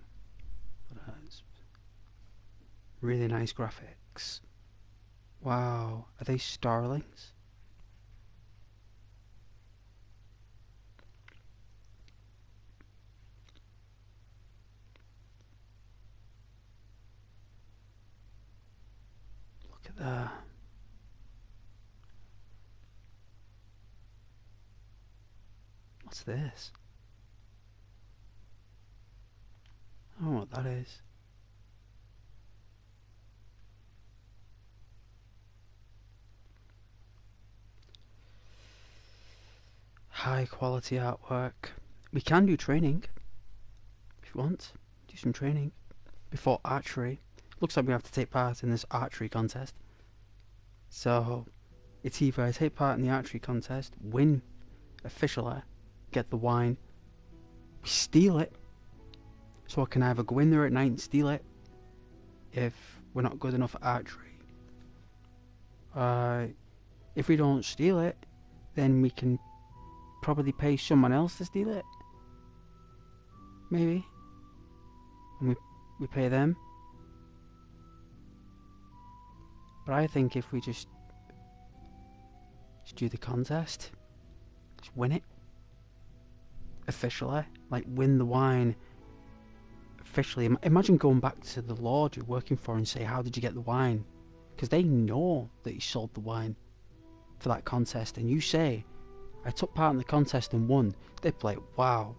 But, it's really nice graphics. Wow, are they starlings? Look at that. What's this? I don't know what that is. High quality artwork. We can do training if you want. Do some training before archery. Looks like we have to take part in this archery contest. So it's either I take part in the archery contest, win officially, get the wine, we steal it. So I can either go in there at night and steal it if we're not good enough at archery. If we don't steal it, then we can probably pay someone else to steal it. Maybe. And we pay them. But I think if we just do the contest, just win it officially, like win the wine officially. Imagine going back to the lord you're working for and say, how did you get the wine? Because they know that you sold the wine for that contest, and you say, I took part in the contest and won. They'd be like, wow,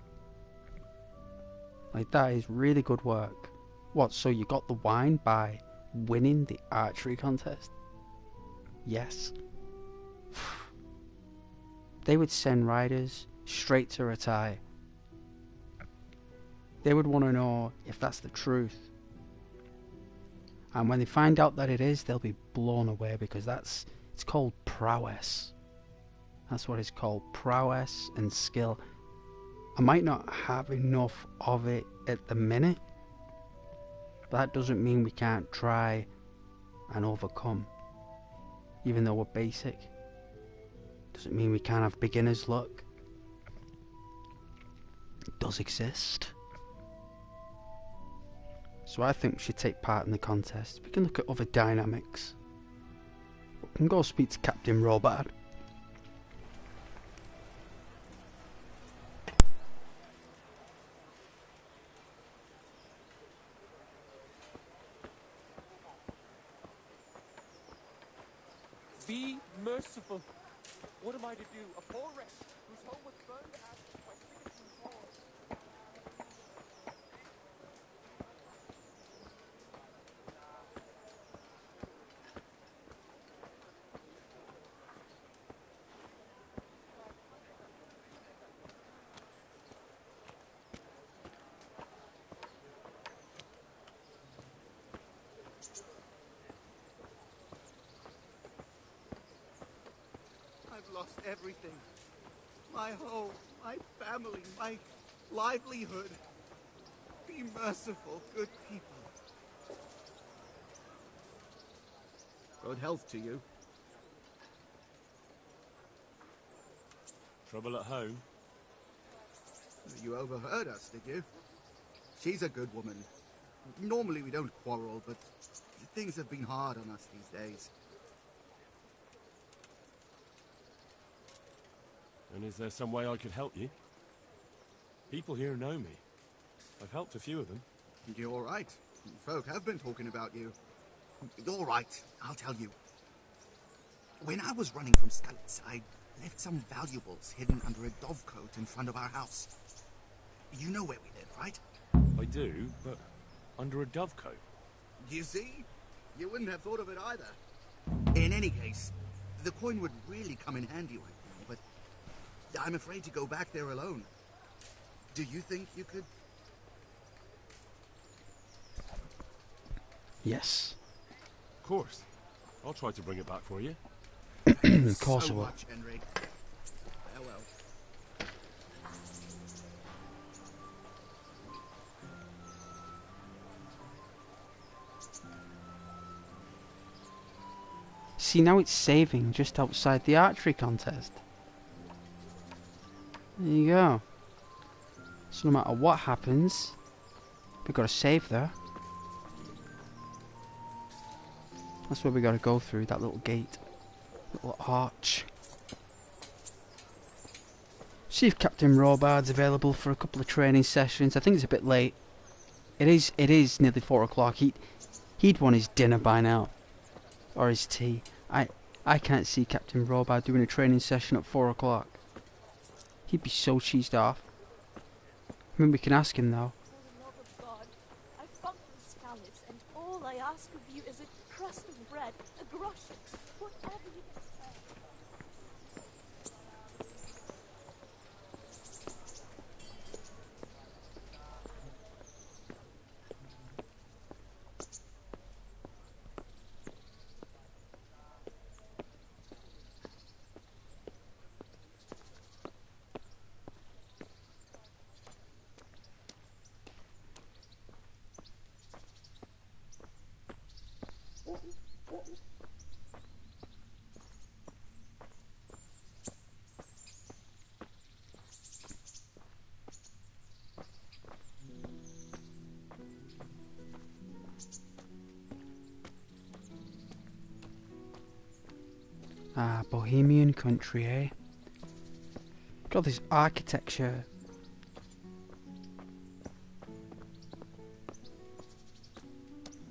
like that is really good work. What, so you got the wine by winning the archery contest? Yes. They would send riders straight to retire. They would want to know if that's the truth. And when they find out that it is, they'll be blown away, because it's called prowess. That's what it's called, prowess and skill. I might not have enough of it at the minute, but that doesn't mean we can't try and overcome. Even though we're basic, doesn't mean we can't have beginner's luck. It does exist. So I think we should take part in the contest. We can look at other dynamics. We can go speak to Captain Robard. Be merciful. What am I to do? A poor wretch whose home was burned to ashes by Sigismund's horn. I've lost everything. My home, my family, my livelihood. Be merciful, good people. Good health to you. Trouble at home? You overheard us, did you? She's a good woman. Normally we don't quarrel, but things have been hard on us these days. And is there some way I could help you? People here know me. I've helped a few of them. You're all right. Folk have been talking about you. All right, I'll tell you. When I was running from scouts, I left some valuables hidden under a dovecote in front of our house. You know where we live, right? I do, but under a dovecote. You see? You wouldn't have thought of it either. In any case, the coin would really come in handy right now, but I'm afraid to go back there alone. Do you think you could? Yes. Of course. I'll try to bring it back for you. Of course so I will. much, Henry. Farewell. See, now it's saving just outside the archery contest. There you go. So no matter what happens, we've got to save there. That's where we got to go through, that little gate. Little arch. See if Captain Robard's available for a couple of training sessions. I think it's a bit late. It is nearly 4 o'clock. He'd want his dinner by now. Or his tea. I can't see Captain Robard doing a training session at 4 o'clock. He'd be so cheesed off. I mean, we can ask him though. For the love of God, I've come from Scallis, and all I ask of you is a crust of bread, a groschen, whatever you can spare. Ah, Bohemian Country, eh? Got this architecture.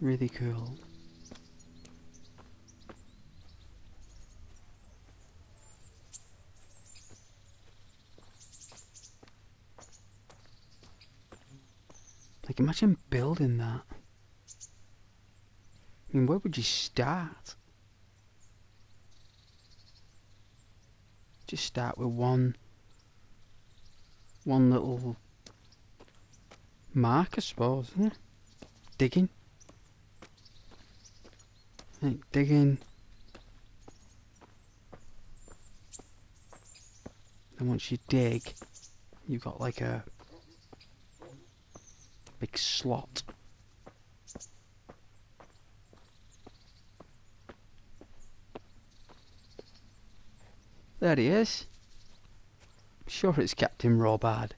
Really cool. Like, imagine building that. I mean, where would you start? Just start with one little mark, I suppose, isn't it? Digging. Like, digging. And once you dig, you've got like a big slot. There he is. I'm sure it's Captain Robard.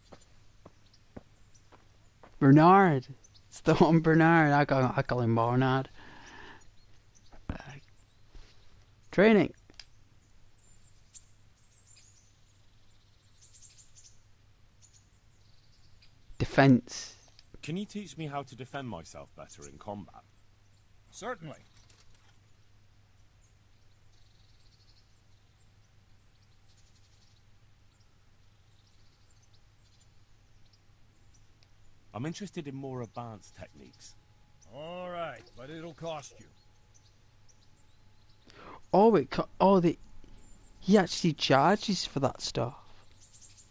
Bernard. It's the one Bernard. I call him Bernard. Training. Defense. Can you teach me how to defend myself better in combat? Certainly. I'm interested in more advanced techniques. All right, but it'll cost you. Oh, he actually charges for that stuff.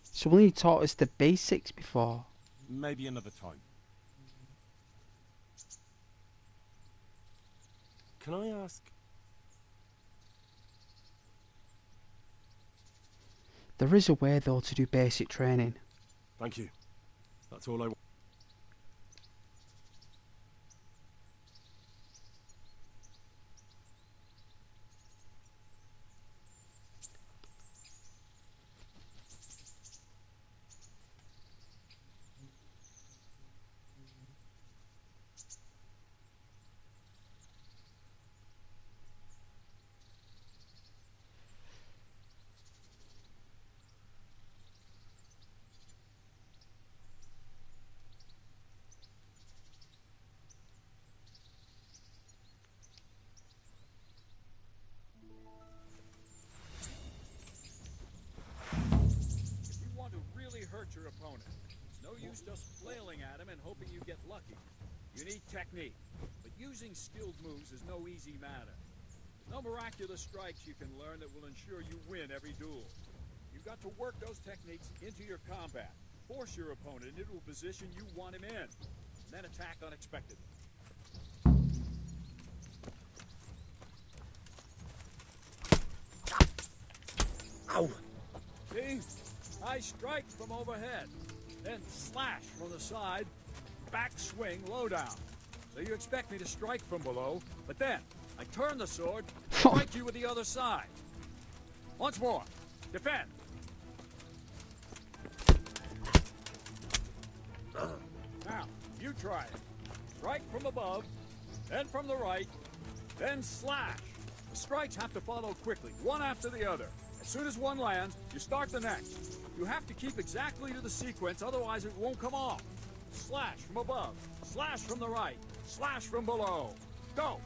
So when he taught us the basics before. Maybe another time. Can I ask? There is a way though to do basic training. Thank you. That's all I want. Your opponent. It's no use just flailing at him and hoping you get lucky. You need technique, but using skilled moves is no easy matter. There's no miraculous strikes you can learn that will ensure you win every duel. You've got to work those techniques into your combat, force your opponent into a position you want him in, and then attack unexpectedly. Ow! See? I strike from overhead, then slash from the side, back swing low down. So you expect me to strike from below, but then I turn the sword, strike you with the other side. Once more, defend. Now, you try it. Strike from above, then from the right, then slash. The strikes have to follow quickly, one after the other. As soon as one lands, you start the next. You have to keep exactly to the sequence, otherwise it won't come off. Slash from above, slash from the right, slash from below. Go!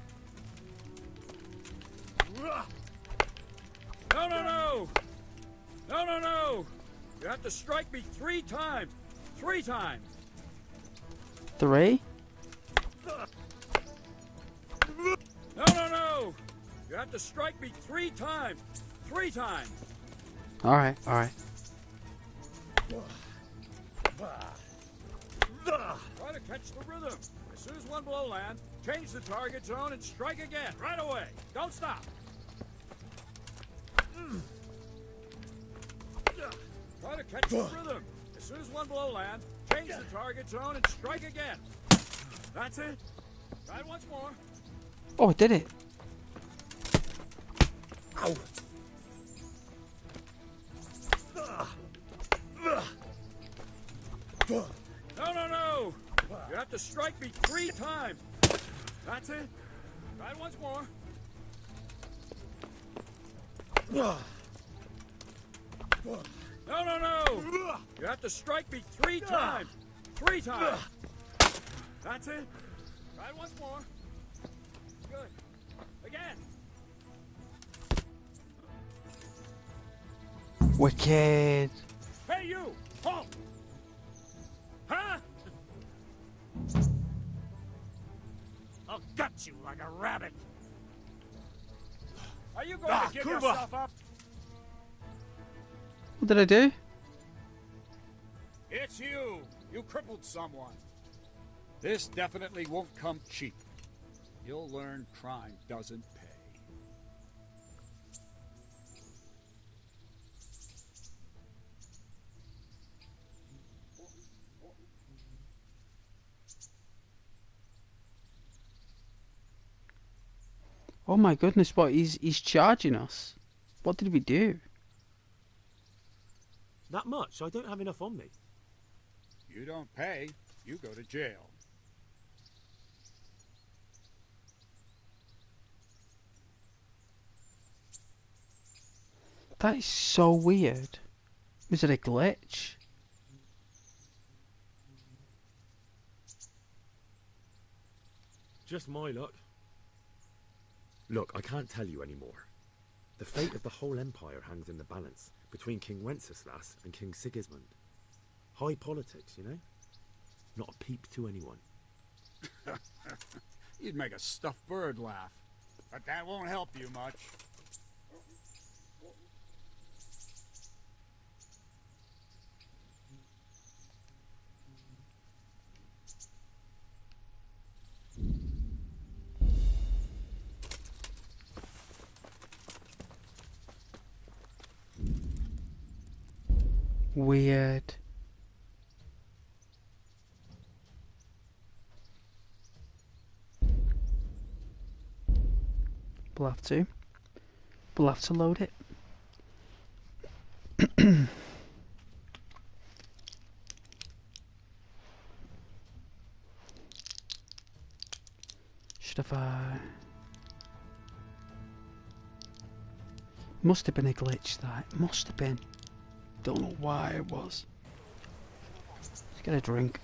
No, no, no! No, no, no! You have to strike me 3 times. 3 times. 3? No, no, no! You have to strike me 3 times. 3 times. Alright, alright. Try to catch the rhythm. As soon as one blow lands, change the target zone and strike again, right away. Don't stop. Try to catch the rhythm. As soon as one blow lands, change the target zone and strike again. That's it. Try it once more. Oh, I did it. Ow! No, no, no! You have to strike me 3 times. That's it. Try it once more. No, no, no! You have to strike me 3 times. 3 times. That's it. Try it once more. Good. Again. Wicked. Hey, you! Halt! Huh? I'll gut you like a rabbit. Are you going to give yourself up? What did I do? It's you! You crippled someone. This definitely won't come cheap. You'll learn crime doesn't pay. Oh my goodness, what? He's charging us. What did we do? That much? I don't have enough on me. You don't pay, you go to jail. That is so weird. Was it a glitch? Just my luck. Look, I can't tell you anymore. The fate of the whole empire hangs in the balance between King Wenceslas and King Sigismund. High politics, you know? Not a peep to anyone. You'd make a stuffed bird laugh. But that won't help you much. Weird. We'll have to. We'll have to load it. Should have must have been a glitch, that. Must have been. Don't know why it was. Let's get a drink.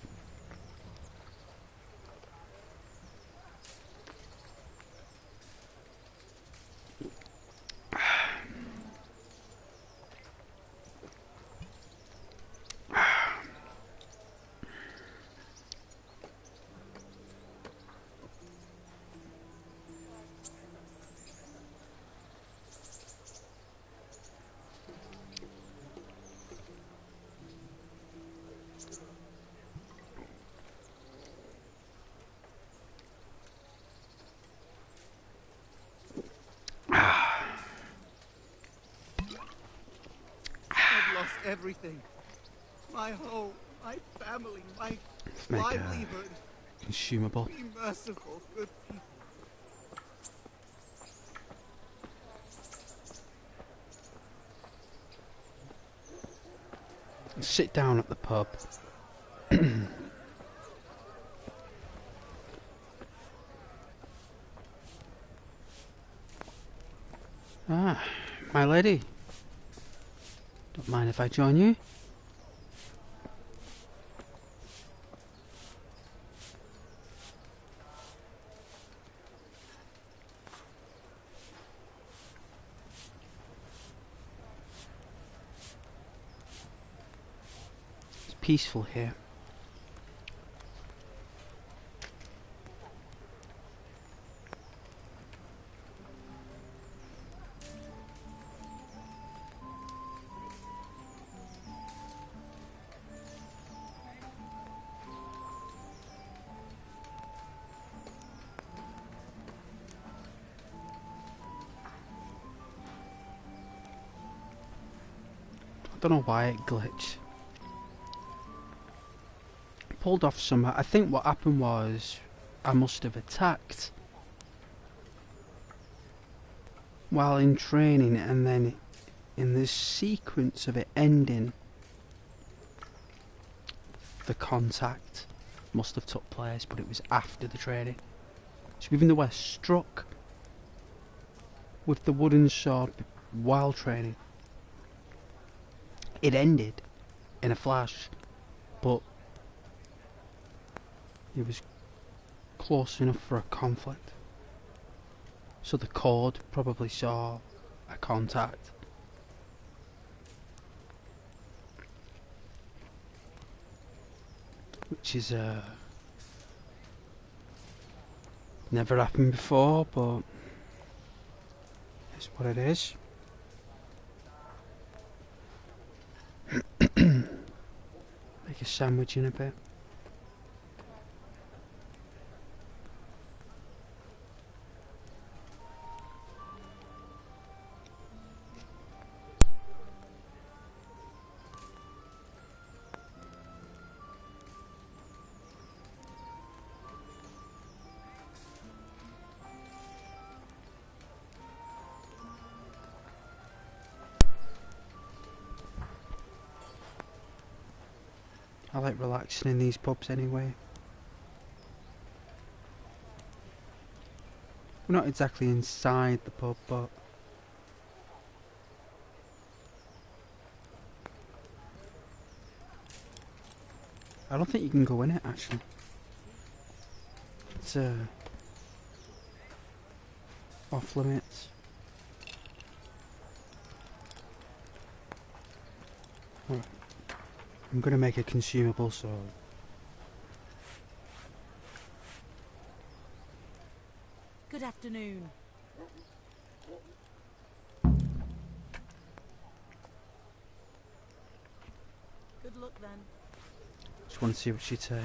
I've lost everything. My home, my family, my Let's make livelihood. a consumable. Be merciful, good people. Sit down at the pub. Ah, my lady. Don't mind if I join you? It's peaceful here. I don't know why it glitched. Pulled off somehow. I think what happened was I must have attacked while in training, and then in the sequence of it ending, the contact must have took place, but it was after the training. So even though I struck with the wooden sword while training, it ended in a flash, but it was close enough for a conflict. So the cord probably saw a contact. Which is never happened before, but it's what it is. Make a sandwich in a bit. I like relaxing in these pubs anyway. We're not exactly inside the pub, but I don't think you can go in it actually. It's off limits. Right. I'm gonna make a consumable, so Good afternoon. Good luck then. Just want to see what she'd say.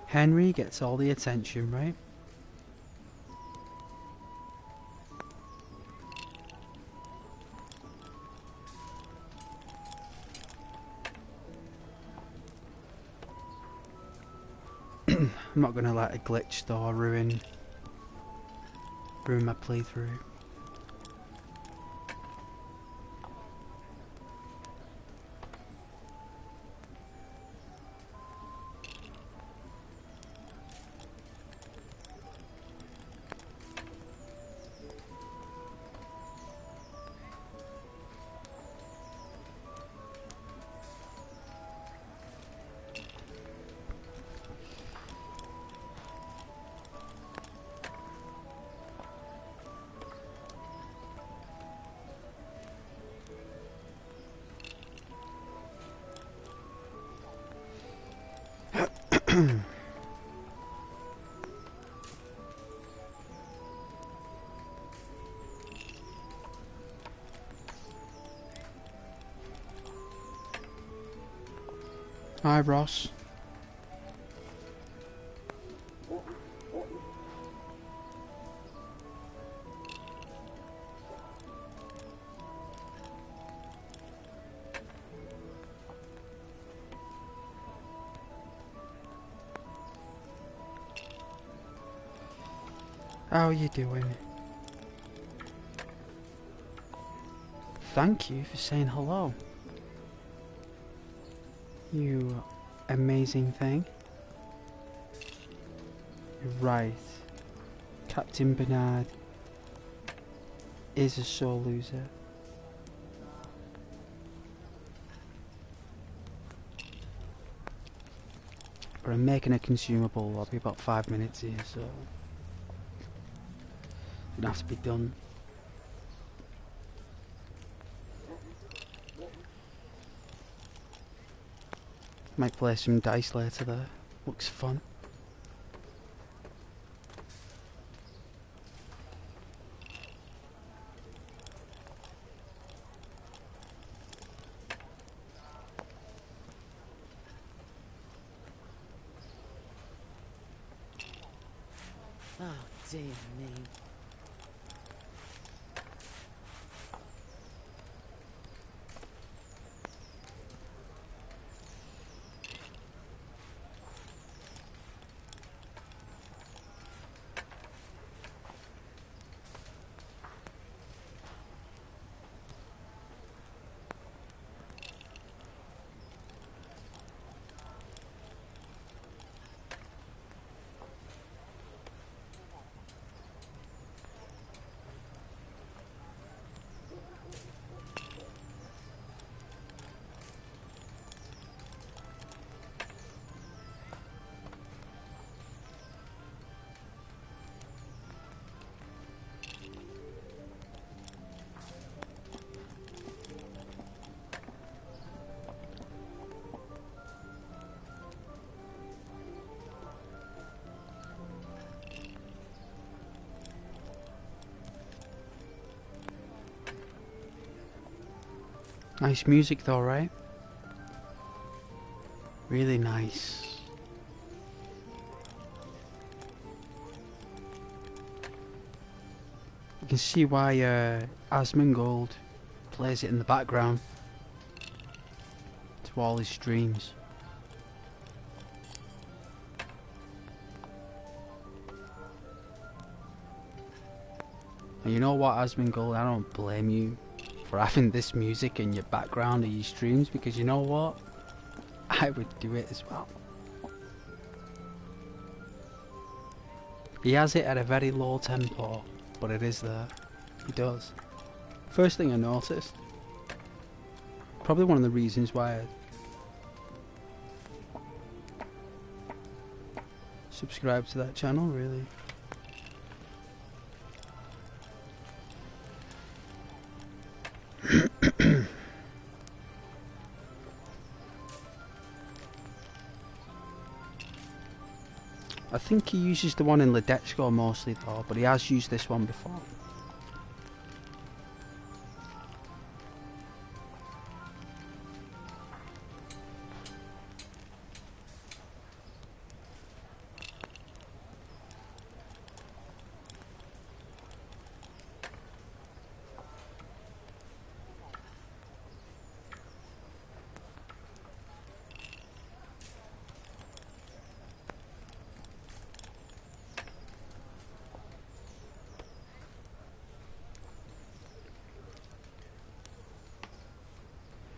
Henry gets all the attention, right? I'm not gonna let a glitch or ruin my playthrough. Hi, Ross. How are you doing? Thank you for saying hello. You amazing thing. You're right. Captain Bernard is a sore loser. But I'm making a consumable. I'll be about 5 minutes here, so it has to be done. Might play some dice later there. Looks fun. Oh, dear me. Nice music though, right? Really nice. You can see why Asmongold plays it in the background to all his streams. And you know what, Asmongold, I don't blame you for having this music in your background of your streams, because you know what? I would do it as well. He has it at a very low tempo, but it is there. He does. First thing I noticed. Probably one of the reasons why I subscribed to that channel, really. I think he uses the one in Ledetchko mostly though, but he has used this one before.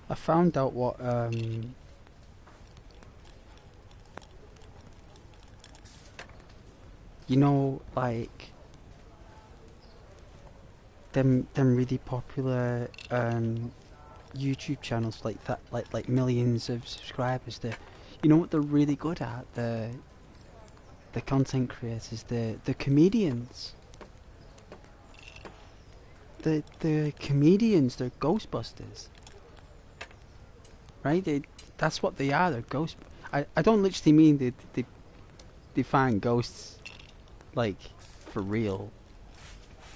I found out what you know, like them really popular YouTube channels like that, like millions of subscribers. You know what they're really good at? The content creators, the comedians. The comedians, they're Ghostbusters. Right? That's what they are. They're ghosts. I don't literally mean they find ghosts, like, for real.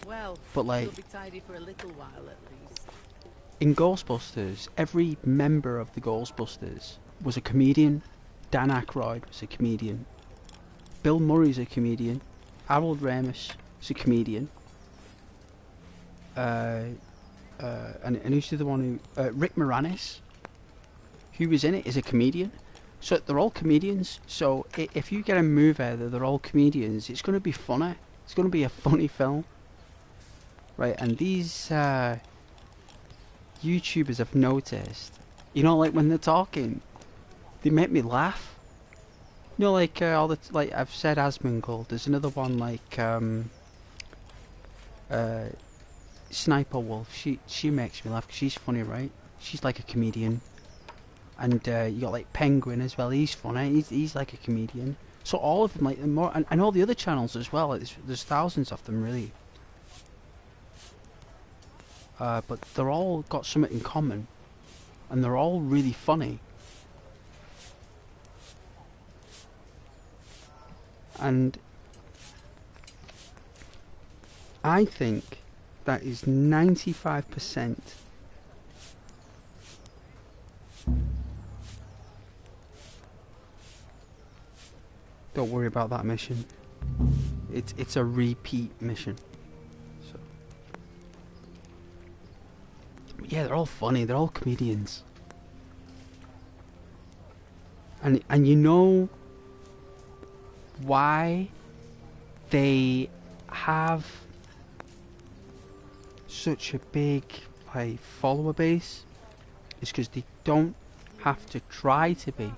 Well, but like, you'll be tidy for a little while at least. In Ghostbusters, every member of the Ghostbusters was a comedian. Dan Aykroyd was a comedian. Bill Murray's a comedian. Harold Ramis is a comedian. And who's the other one who... Rick Moranis, who was in it, is a comedian. So they're all comedians. So if you get a movie that they're all comedians, it's going to be funny. It's going to be a funny film. Right, and these YouTubers I've noticed, you know, like when they're talking, they make me laugh. You know, like all the like I've said Asmongold. There's another one like Sniper Wolf. She makes me laugh 'cause she's funny, right? She's like a comedian. And you got like Penguin as well. He's funny. He's like a comedian. So all of them, like more, and all the other channels as well. There's thousands of them really. But they're all got something in common, and they're all really funny. And I think that is 95%. Don't worry about that mission. It's a repeat mission. So yeah, they're all funny. They're all comedians. And you know why they have such a big like follower base? It's because they don't have to try to be.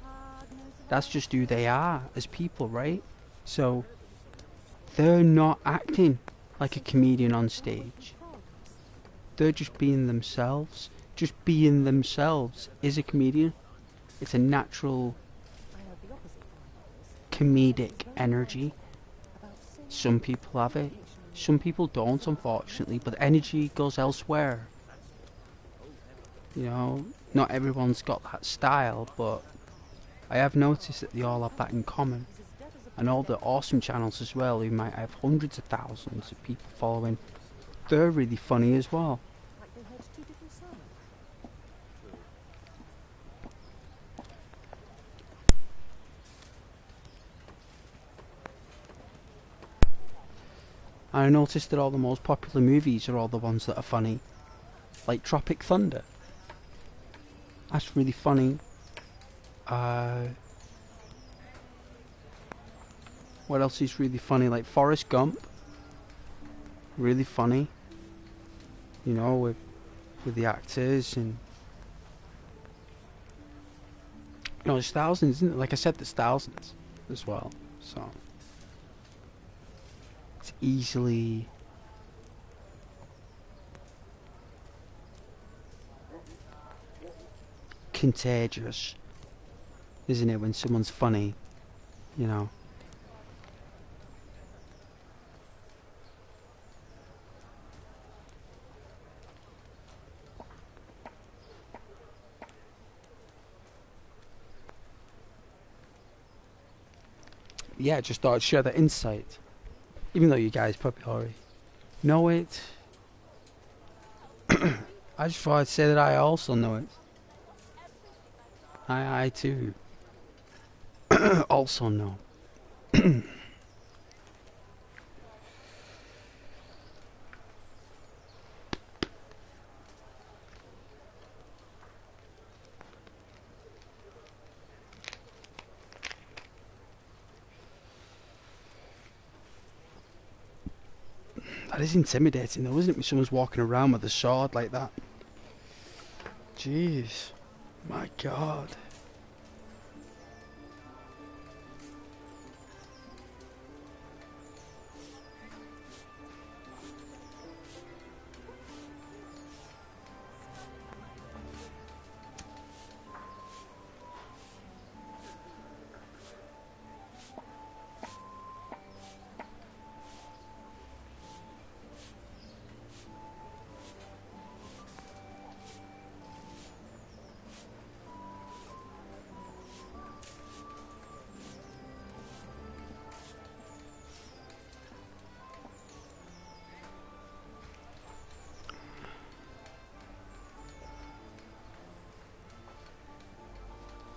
That's just who they are as people, right? So they're not acting like a comedian on stage. They're just being themselves. Just being themselves is a comedian. It's a natural comedic energy. Some people have it. Some people don't, unfortunately. But the energy goes elsewhere. You know, not everyone's got that style, but I have noticed that they all have that in common. And all the awesome channels as well, who might have hundreds of thousands of people following, they're really funny as well. I noticed that all the most popular movies are all the ones that are funny. Like Tropic Thunder. That's really funny. What else is really funny? Like Forrest Gump. Really funny. You know, with the actors and... You know, there's thousands, isn't it? Like I said, there's thousands as well. So... It's easily contagious, isn't it, when someone's funny, you know? Yeah, just thought I'd share that insight. Even though you guys probably already know it. I just thought I'd say that I also know it. I too also know. That is intimidating though, isn't it, when someone's walking around with a sword like that? Jeez. My god.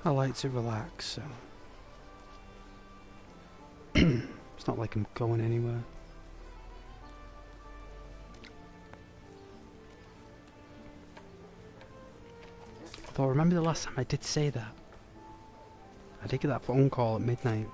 I like to relax, so it's not like I'm going anywhere. Although I remember the last time I did say that. I did get that phone call at midnight.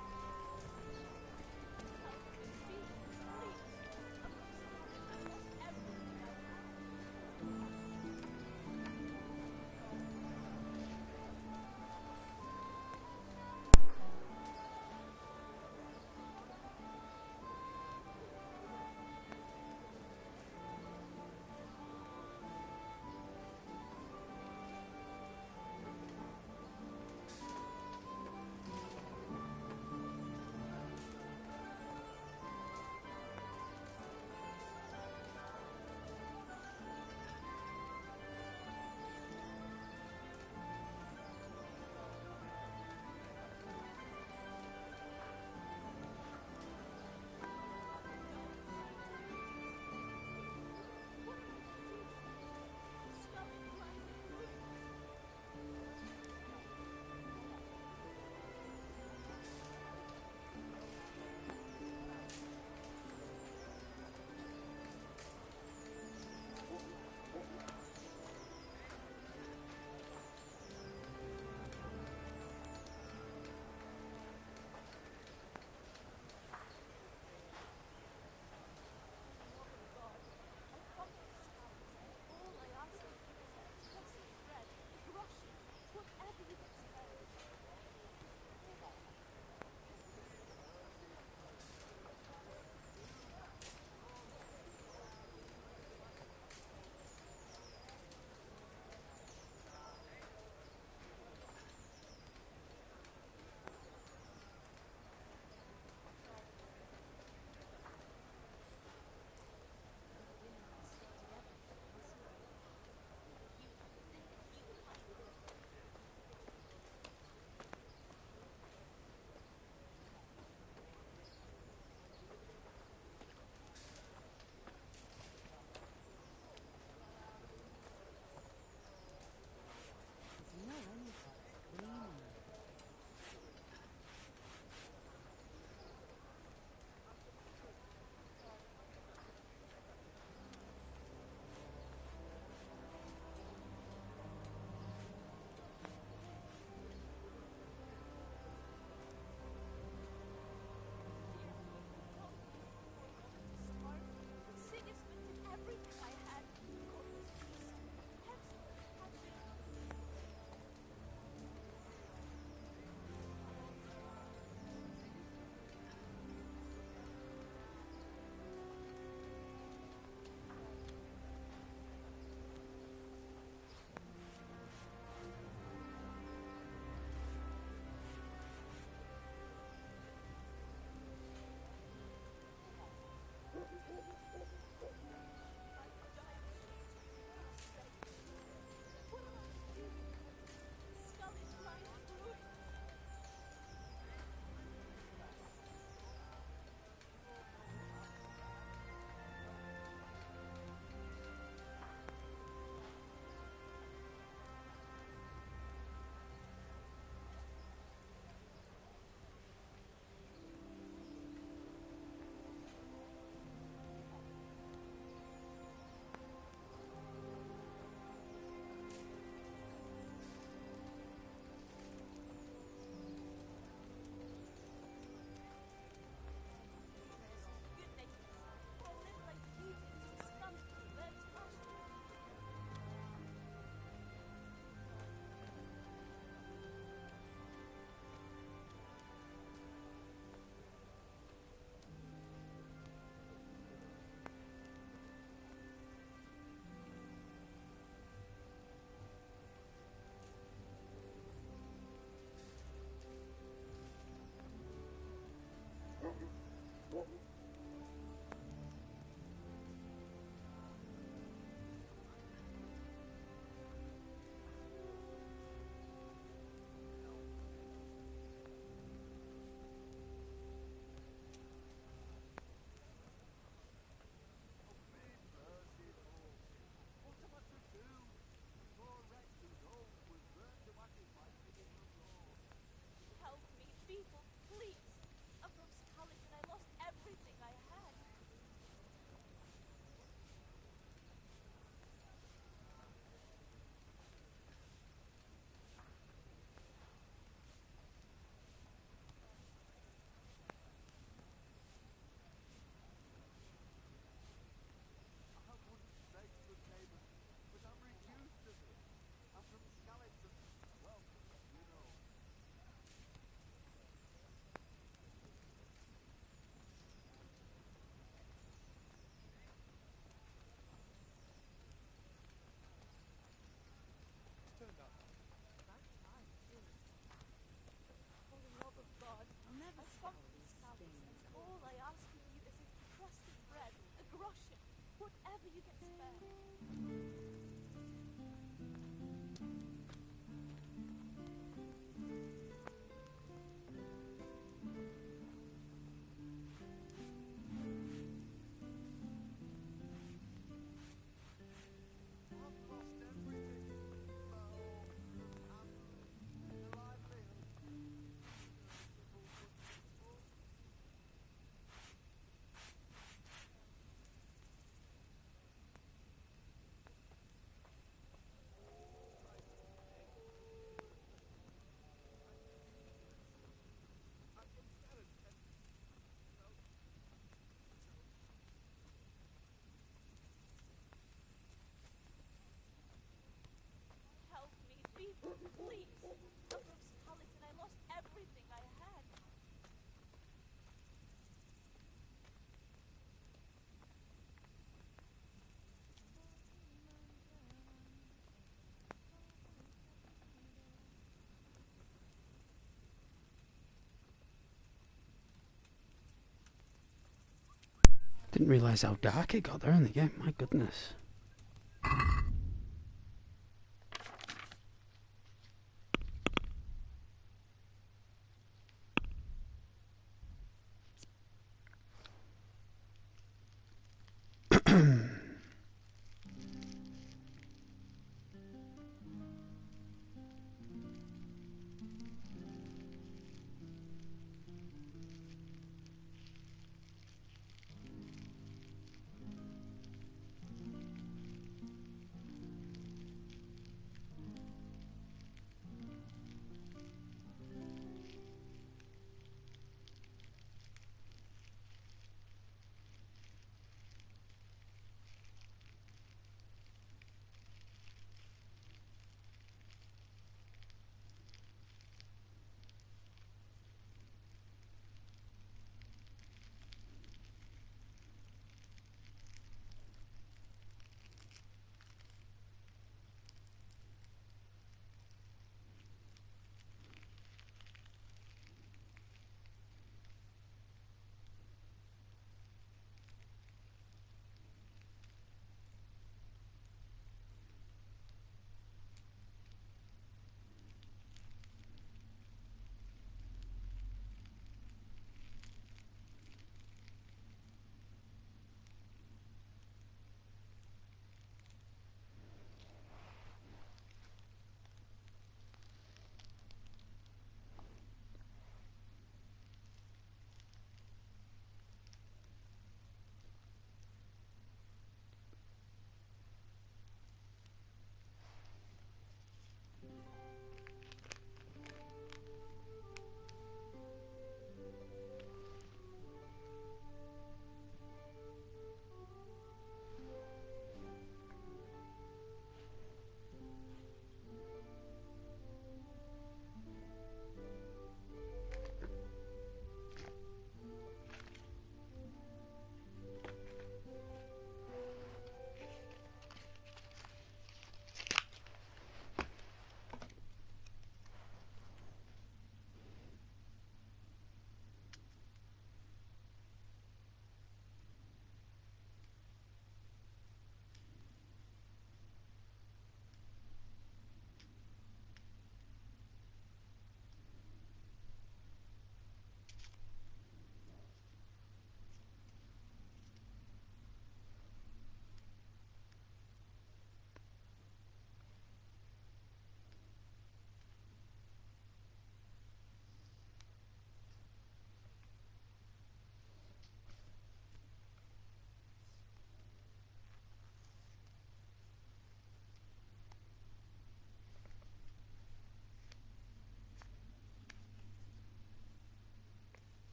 Please. I'm from Scarlet and I lost everything I had. Didn't realise how dark it got there in the game, my goodness.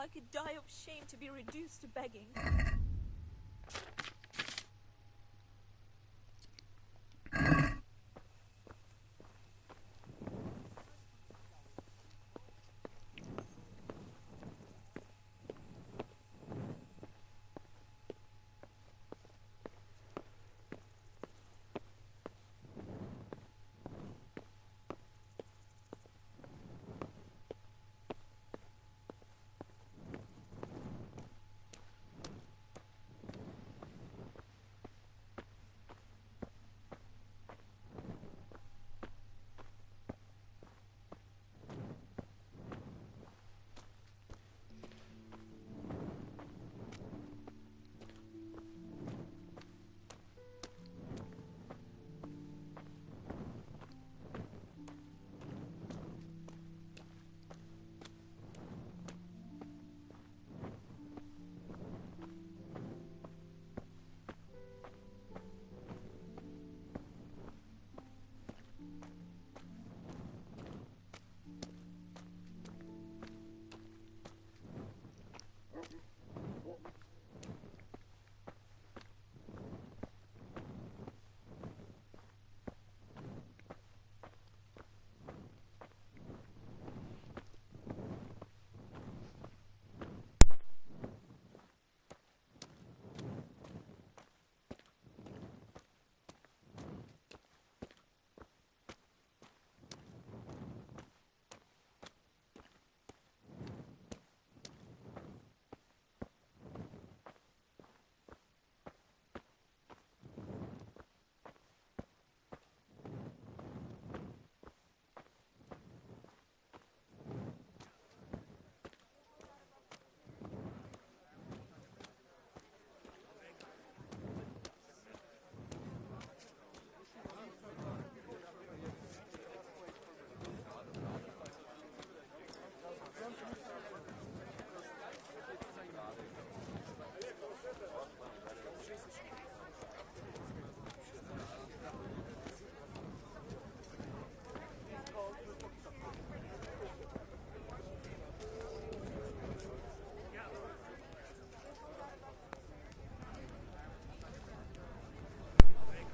I could die of shame to be reduced to begging.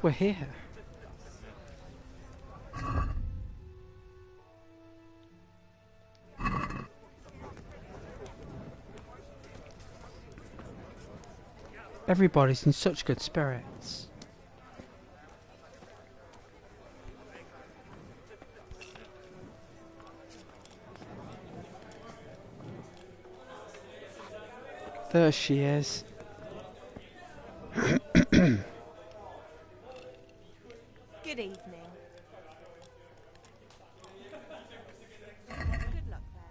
We're here. Everybody's in such good spirits. There she is. Good evening. Good luck then.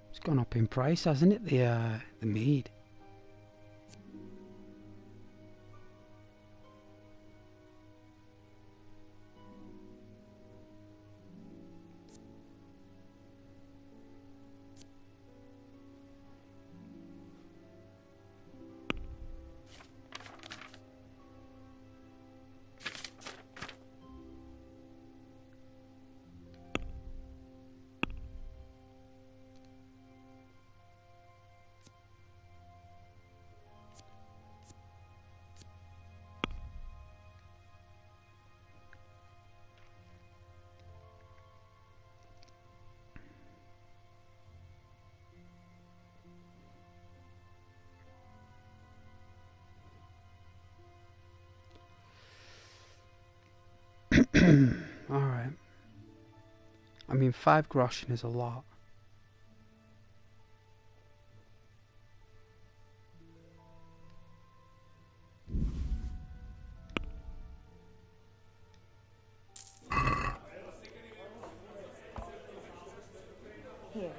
It's gone up in price, hasn't it? The mead. Alright. I mean, 5 groschen is a lot. Here.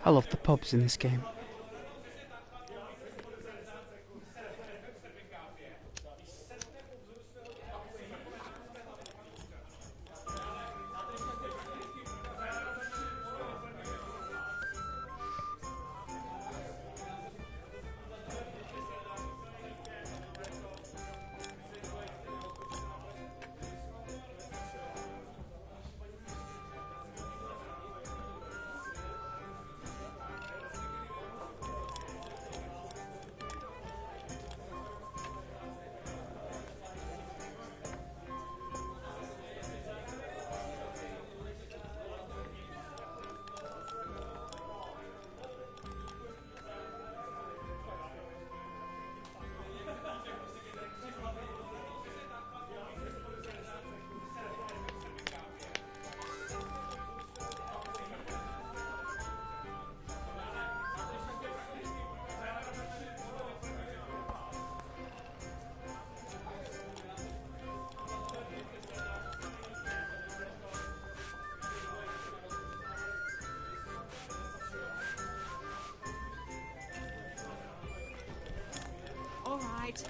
I love the pubs in this game.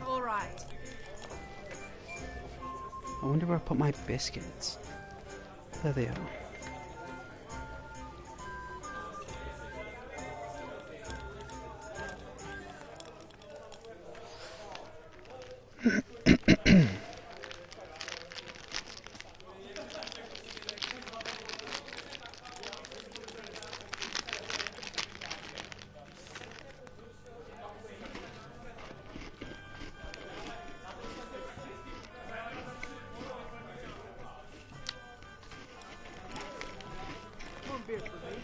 All right. I wonder where I put my biscuits. There they are. One beer for me.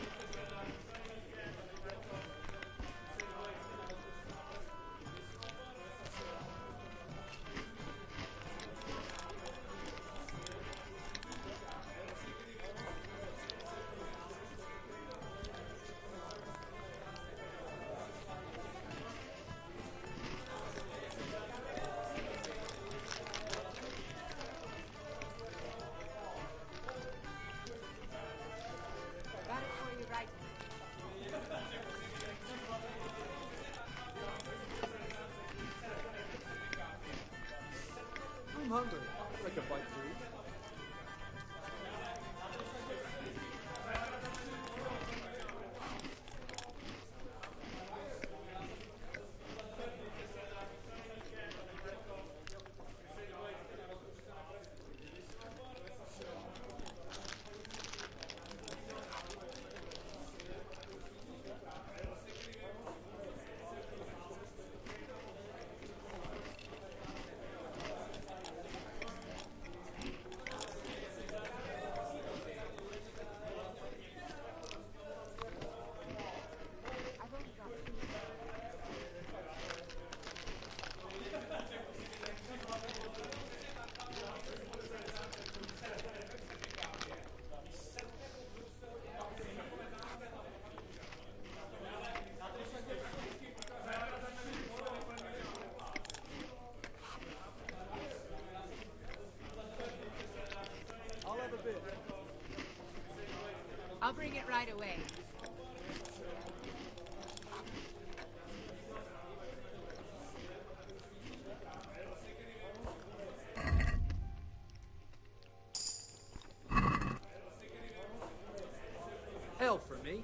I'll bring it right away. Hell for me.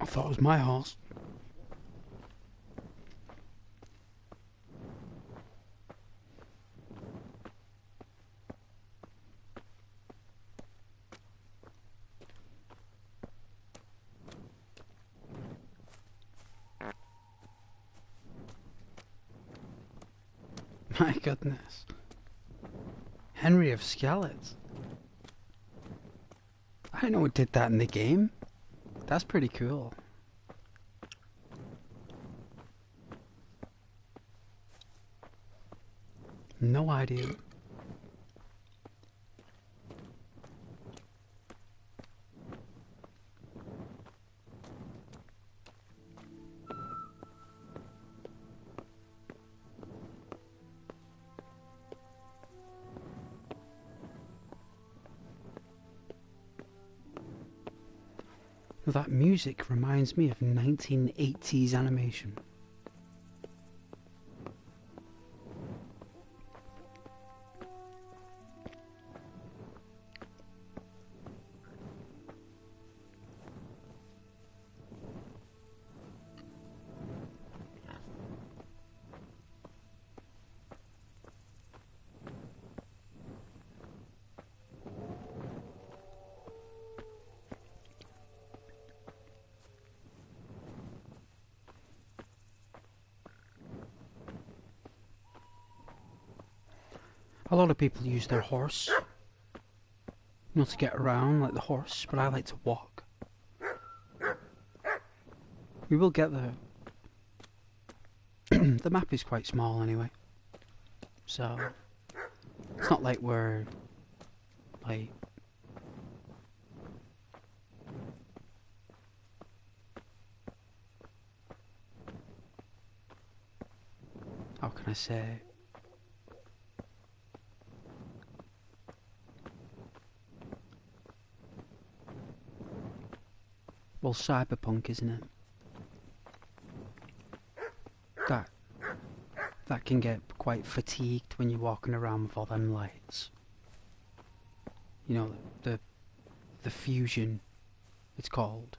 I thought it was my horse. My goodness. Henry of Skalitz. I didn't know it did that in the game. That's pretty cool. No idea. That music reminds me of 1980s animation. A lot of people use their horse, you know, to get around like the horse, but I like to walk. We will get there. The map is quite small anyway, so it's not like we're like how can I say? Well, cyberpunk, isn't it? That can get quite fatigued when you're walking around with all them lights. You know, the fusion, it's called.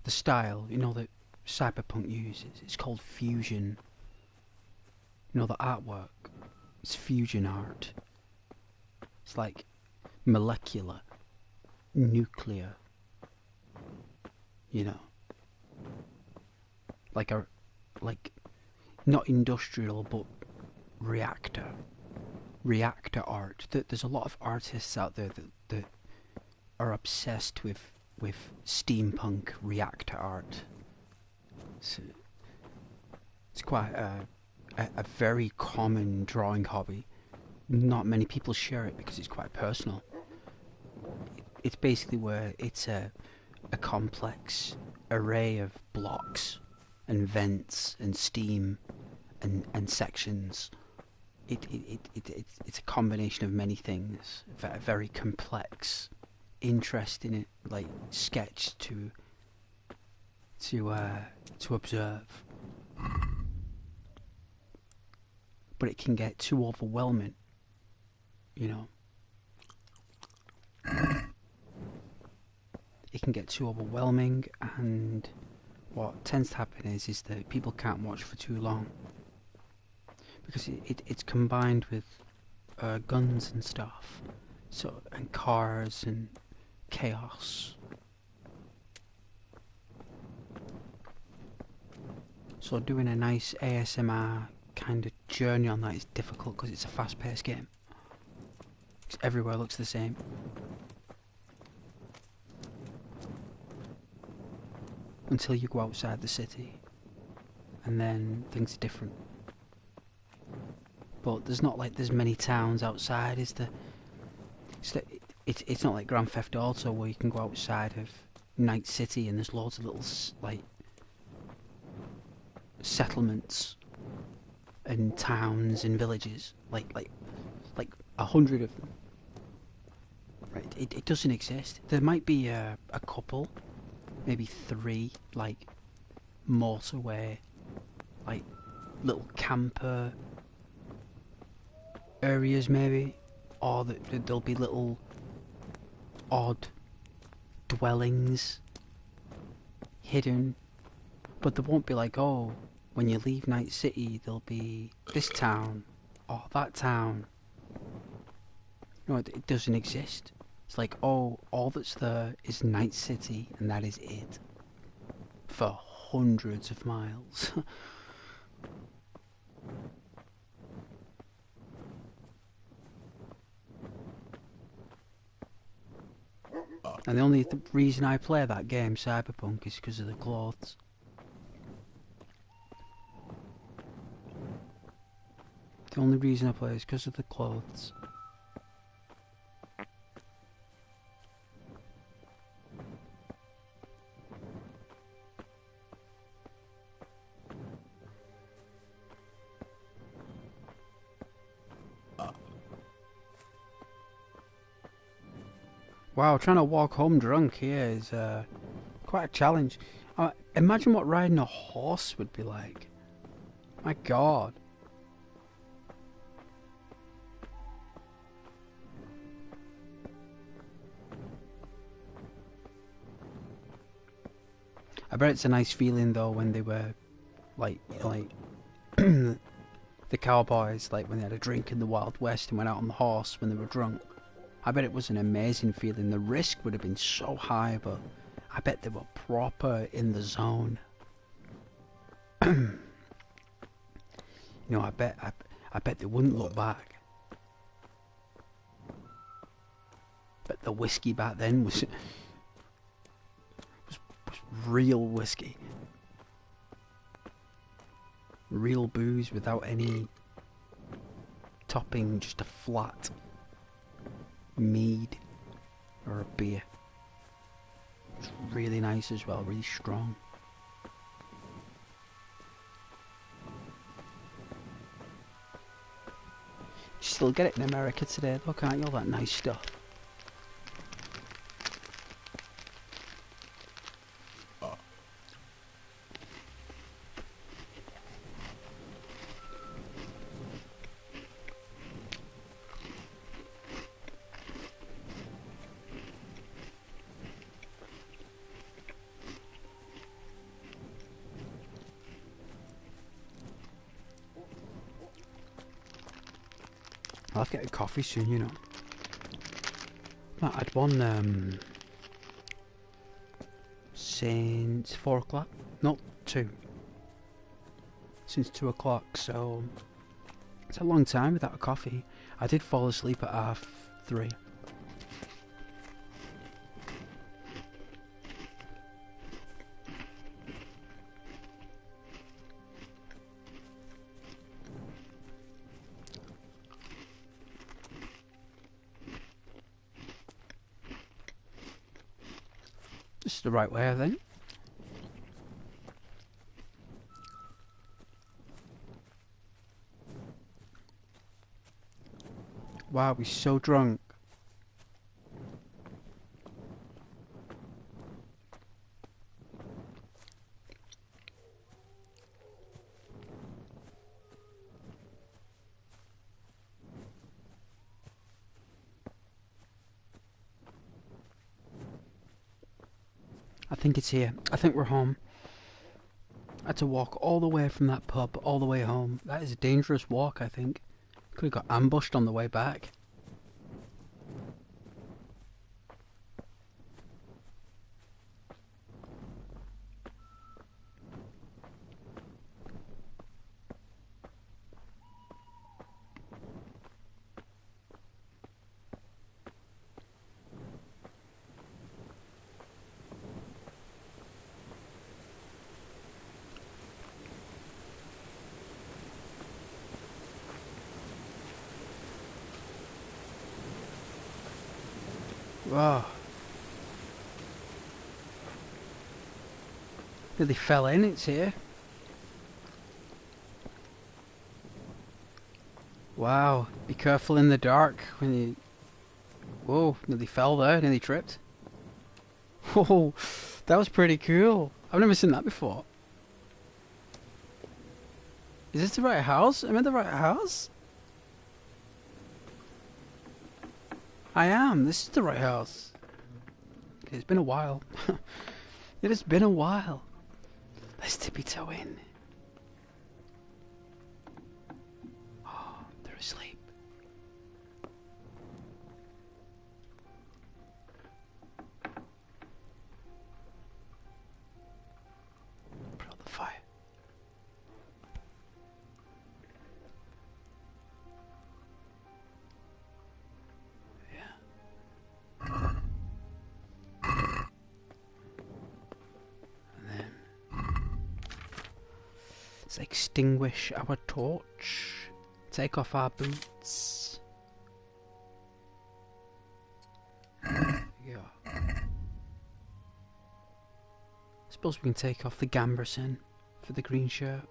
The style, you know, that cyberpunk uses. It's called fusion. You know, the artwork. It's fusion art. It's like molecular, nuclear. you know, like not industrial but reactor art. There's a lot of artists out there that are obsessed with steampunk reactor art. So it's quite a very common drawing hobby. Not many people share it because it's quite personal. It's basically where it's a complex array of blocks and vents and steam and sections. It's a combination of many things. Very complex, interesting, like sketch to observe. But it can get too overwhelming, you know. It can get too overwhelming, and what tends to happen is that people can't watch for too long because it's combined with guns and stuff, so, and cars and chaos. So doing a nice ASMR kind of journey on that is difficult because it's a fast-paced game. Everywhere looks the same. Until you go outside the city, and then things are different. But there's not like there's many towns outside, is there? It's not like Grand Theft Auto where you can go outside of Night City and there's loads of little like settlements and towns and villages, like 100 of them. Right? It doesn't exist. There might be a couple, maybe 3, like motorway, like little camper areas maybe, or there'll be little odd dwellings hidden, but there won't be like, oh, when you leave Night City there'll be this town or that town. No, it doesn't exist. It's like, oh, all that's there is Night City and that is it for hundreds of miles. And the only reason I play that game, Cyberpunk, is because of the clothes. The only reason I play is because of the clothes. Wow, trying to walk home drunk here is quite a challenge. Imagine what riding a horse would be like. My God. I bet it's a nice feeling though when they were like the cowboys, like when they had a drink in the Wild West and went out on the horse when they were drunk. I bet it was an amazing feeling. The risk would have been so high, but I bet they were proper in the zone. You know, I bet they wouldn't look back. But the whiskey back then was real whiskey. Real booze without any topping, just a flat mead or a beer. It's really nice as well, really strong. You still get it in America today though, can't you? All that nice stuff. I'll have to get a coffee soon, you know. I had one since 4 o'clock. Not 2. Since 2 o'clock, so it's a long time without a coffee. I did fall asleep at 3:30. This is the right way, I think. Wow, we're so drunk. I think it's here. I think we're home. I had to walk all the way from that pub all the way home. That is a dangerous walk, I think. Could have got ambushed on the way back. Wow. Nearly fell in, it's here. Wow, be careful in the dark when you... Whoa, nearly fell there, nearly tripped. Whoa, that was pretty cool. I've never seen that before. Is this the right house? Am I in the right house? I am. This is the right house. Okay, it's been a while. It has been a while. Let's tippy toe in. Oh, they're asleep. Put out the fire. Let's extinguish our torch. Take off our boots. Yeah. Suppose we can take off the gamberson for the green shirt.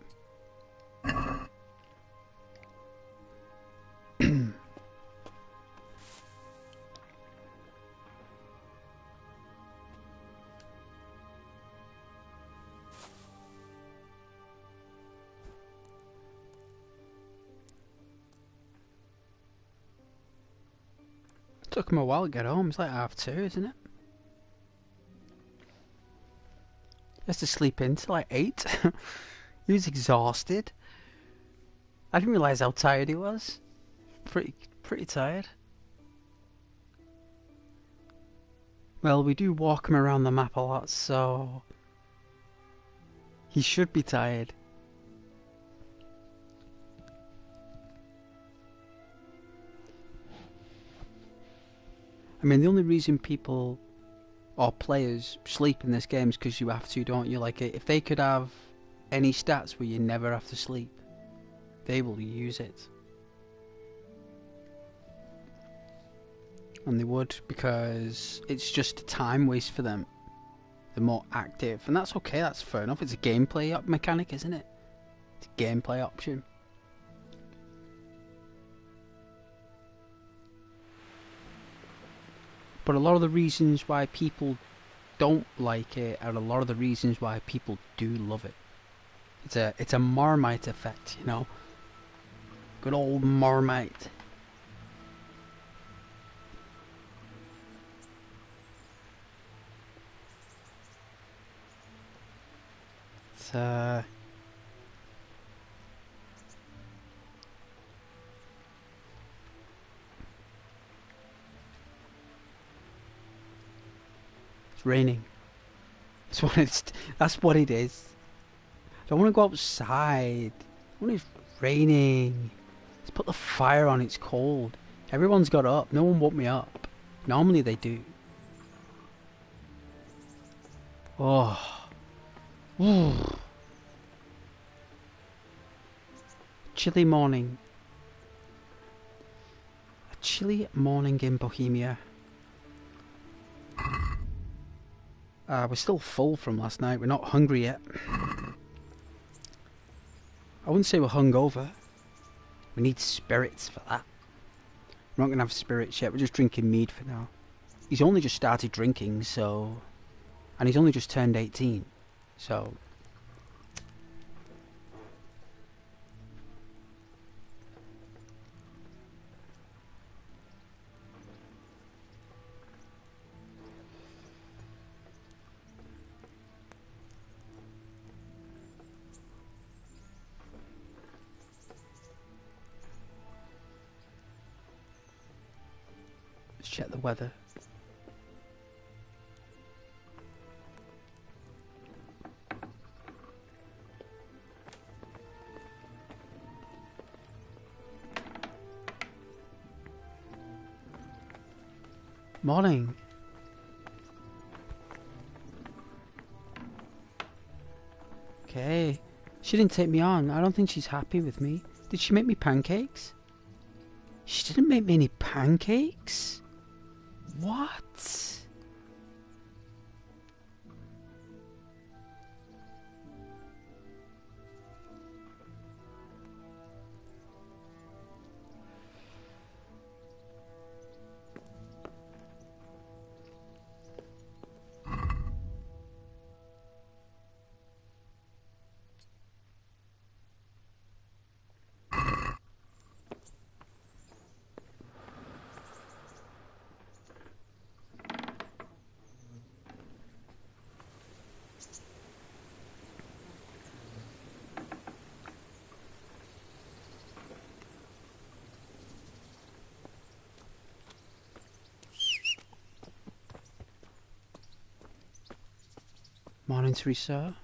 Took him a while to get home. It's like 2:30, isn't it? He has to sleep in till like 8. He was exhausted. I didn't realise how tired he was. Pretty tired. Well, we do walk him around the map a lot, so he should be tired. I mean, the only reason people or players sleep in this game is because you have to, don't you? Like, if they could have any stats where you never have to sleep, they will use it. And they would, because it's just a time waste for them. They're more active, and that's okay, that's fair enough. It's a gameplay mechanic, isn't it? It's a gameplay option. But a lot of the reasons why people don't like it are a lot of the reasons why people do love it. It's a Marmite effect, you know? Good old Marmite. It's raining. That's what it is. I don't want to go outside. When it's raining. Let's put the fire on, it's cold. Everyone's got up. No one woke me up. Normally they do. Oh. Ooh. Chilly morning. A chilly morning in Bohemia. We're still full from last night. We're not hungry yet. I wouldn't say we're hungover. We need spirits for that. We're not going to have spirits yet. We're just drinking mead for now. He's only just started drinking, so... And he's only just turned 18. So... Let's check the weather. Morning. Okay. She didn't take me on. I don't think she's happy with me. Did she make me pancakes? She didn't make me any pancakes? What? Morning, Teresa.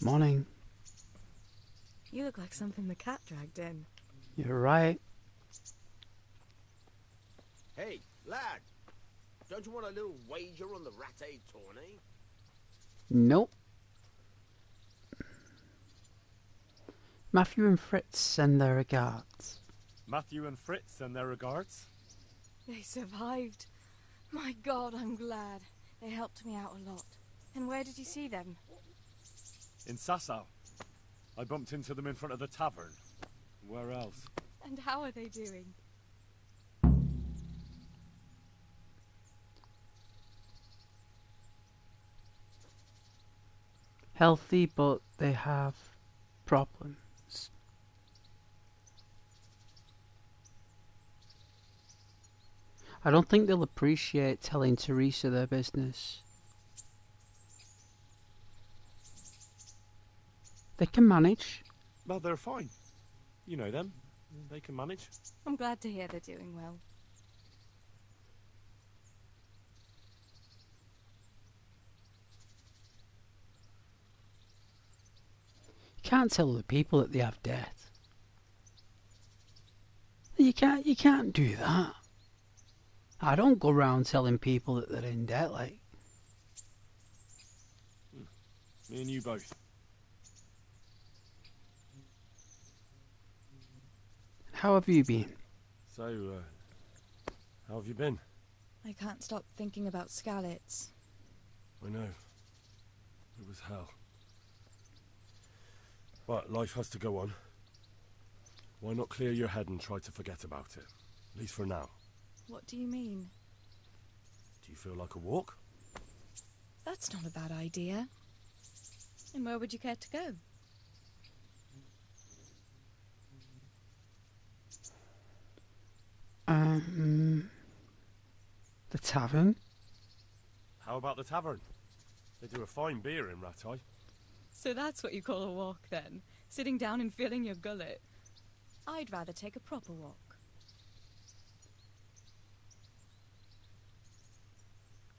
Morning. You look like something the cat dragged in. You're right. Hey, lad. Don't you want a little wager on the ratte tourney? Nope. Matthew and Fritz send their regards. Matthew and Fritz send their regards. They survived. My God, I'm glad. They helped me out a lot. And where did you see them? In Sasau. I bumped into them in front of the tavern. Where else? And how are they doing? Healthy, but they have problems. I don't think they'll appreciate telling Teresa their business. They can manage. Well, they're fine. You know them. They can manage. I'm glad to hear they're doing well. You can't tell the people that they have debt. You can't do that. I don't go around telling people that they're in debt, like. Me and you both. How have you been? So, how have you been? I can't stop thinking about Skalitz. I know. It was hell. But life has to go on. Why not clear your head and try to forget about it? At least for now. What do you mean? Do you feel like a walk? That's not a bad idea. And where would you care to go? The tavern? How about the tavern? They do a fine beer in Rattay. So that's what you call a walk, then? Sitting down and filling your gullet? I'd rather take a proper walk.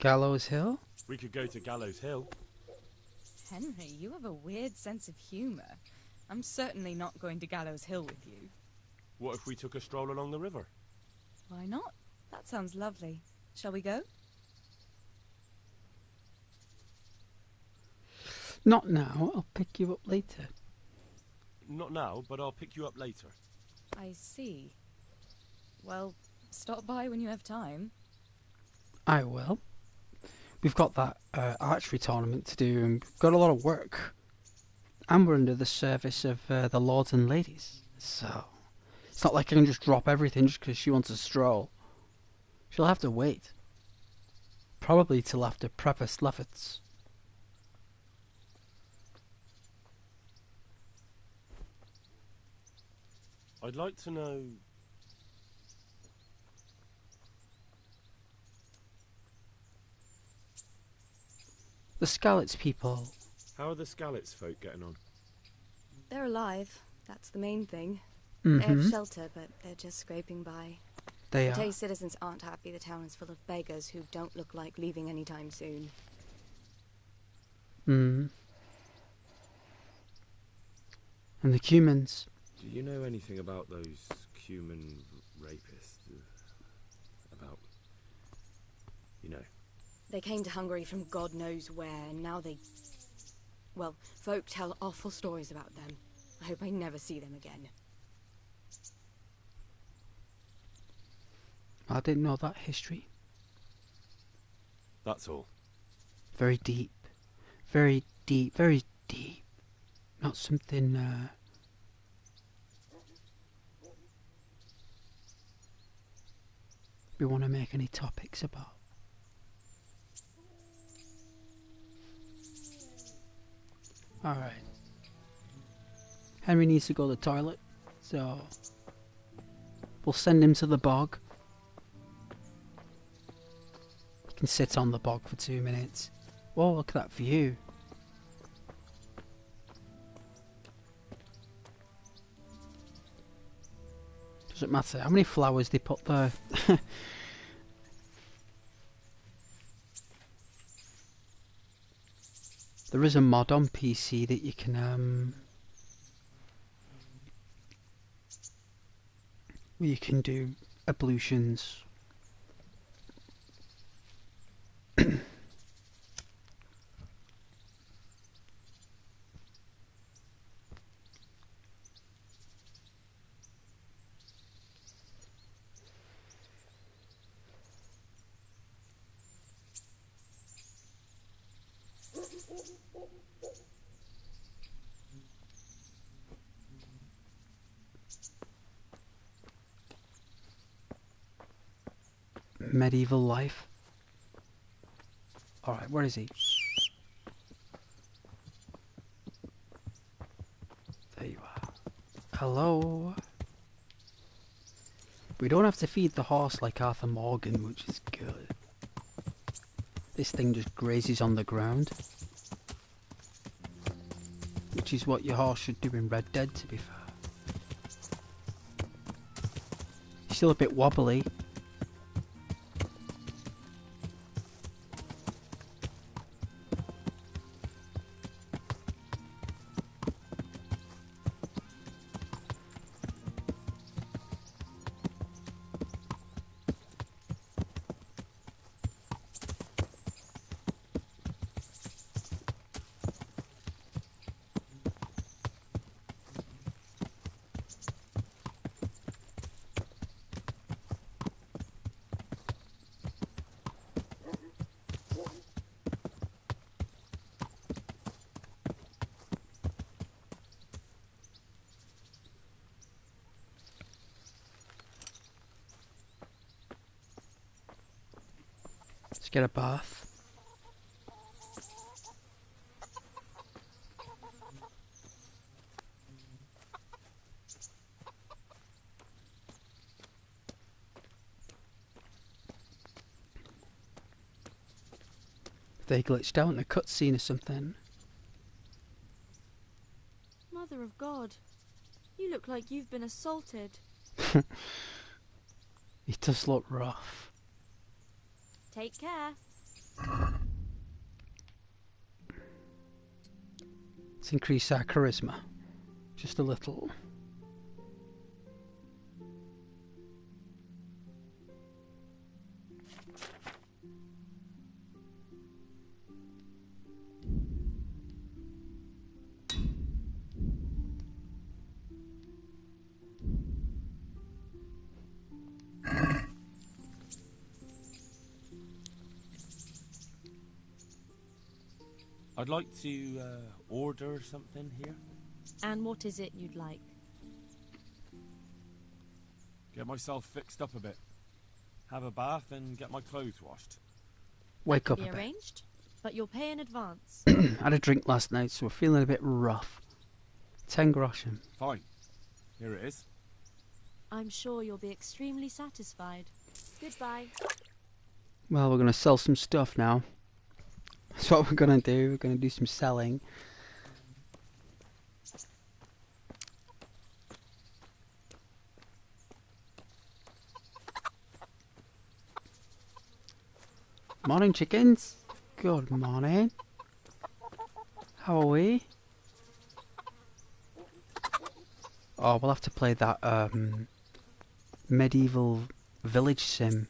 Gallows Hill? We could go to Gallows Hill. Henry, you have a weird sense of humour. I'm certainly not going to Gallows Hill with you. What if we took a stroll along the river? Why not? That sounds lovely. Shall we go? Not now. I'll pick you up later. Not now, but I'll pick you up later. I see. Well, stop by when you have time. I will. We've got that archery tournament to do, and we've got a lot of work. And we're under the service of the lords and ladies, so it's not like I can just drop everything just because she wants a stroll. She'll have to wait. Probably till after Preface Lefferts. I'd like to know... The Skalitz people. How are the Skalitz folk getting on? They're alive. That's the main thing. Mm-hmm. They have shelter, but they're just scraping by. They The are. citizens aren't happy. The town is full of beggars who don't look like leaving anytime soon. Hmm. And the Cumans. Do you know anything about those Cuman rapists? About... you know... They came to Hungary from God knows where, and now they... Well, folk tell awful stories about them. I hope I never see them again. I didn't know that history. That's all. Very deep. Very deep. Very deep. Not something, we want to make any topics about. Alright. Henry needs to go to the toilet, so we'll send him to the bog. He can sit on the bog for 2 minutes. Whoa, look at that view. Doesn't matter how many flowers they put there. There is a mod on PC that you can where you can do ablutions. Medieval life. Alright, where is he? There you are. Hello. We don't have to feed the horse like Arthur Morgan, which is good. This thing just grazes on the ground. Which is what your horse should do in Red Dead, to be fair. He's still a bit wobbly. Let's get a bath. They glitched out in a cutscene or something. Mother of God, you look like you've been assaulted. He does look rough. Take care. Let's increase our charisma. Just a little. I'd like to order something here. And what is it you'd like? Get myself fixed up a bit. Have a bath and get my clothes washed. Wake up Be a bit. arranged, but you'll pay in advance. I had a drink last night, so we're feeling a bit rough. 10 groschen. Fine. Here it is. I'm sure you'll be extremely satisfied. Goodbye. Well, we're going to sell some stuff now. That's what we're going to do. We're going to do some selling. Morning, chickens. Good morning. How are we? Oh, we'll have to play that medieval village sim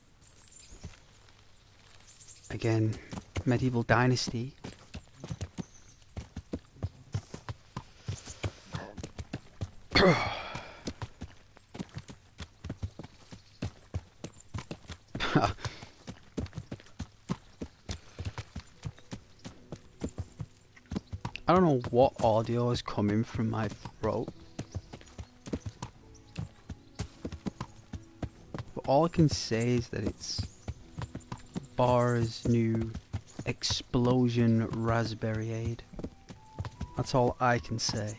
again. Medieval Dynasty. I don't know what audio is coming from my throat, but all I can say is that it's Bar's new Explosion Raspberry Aid. That's all I can say.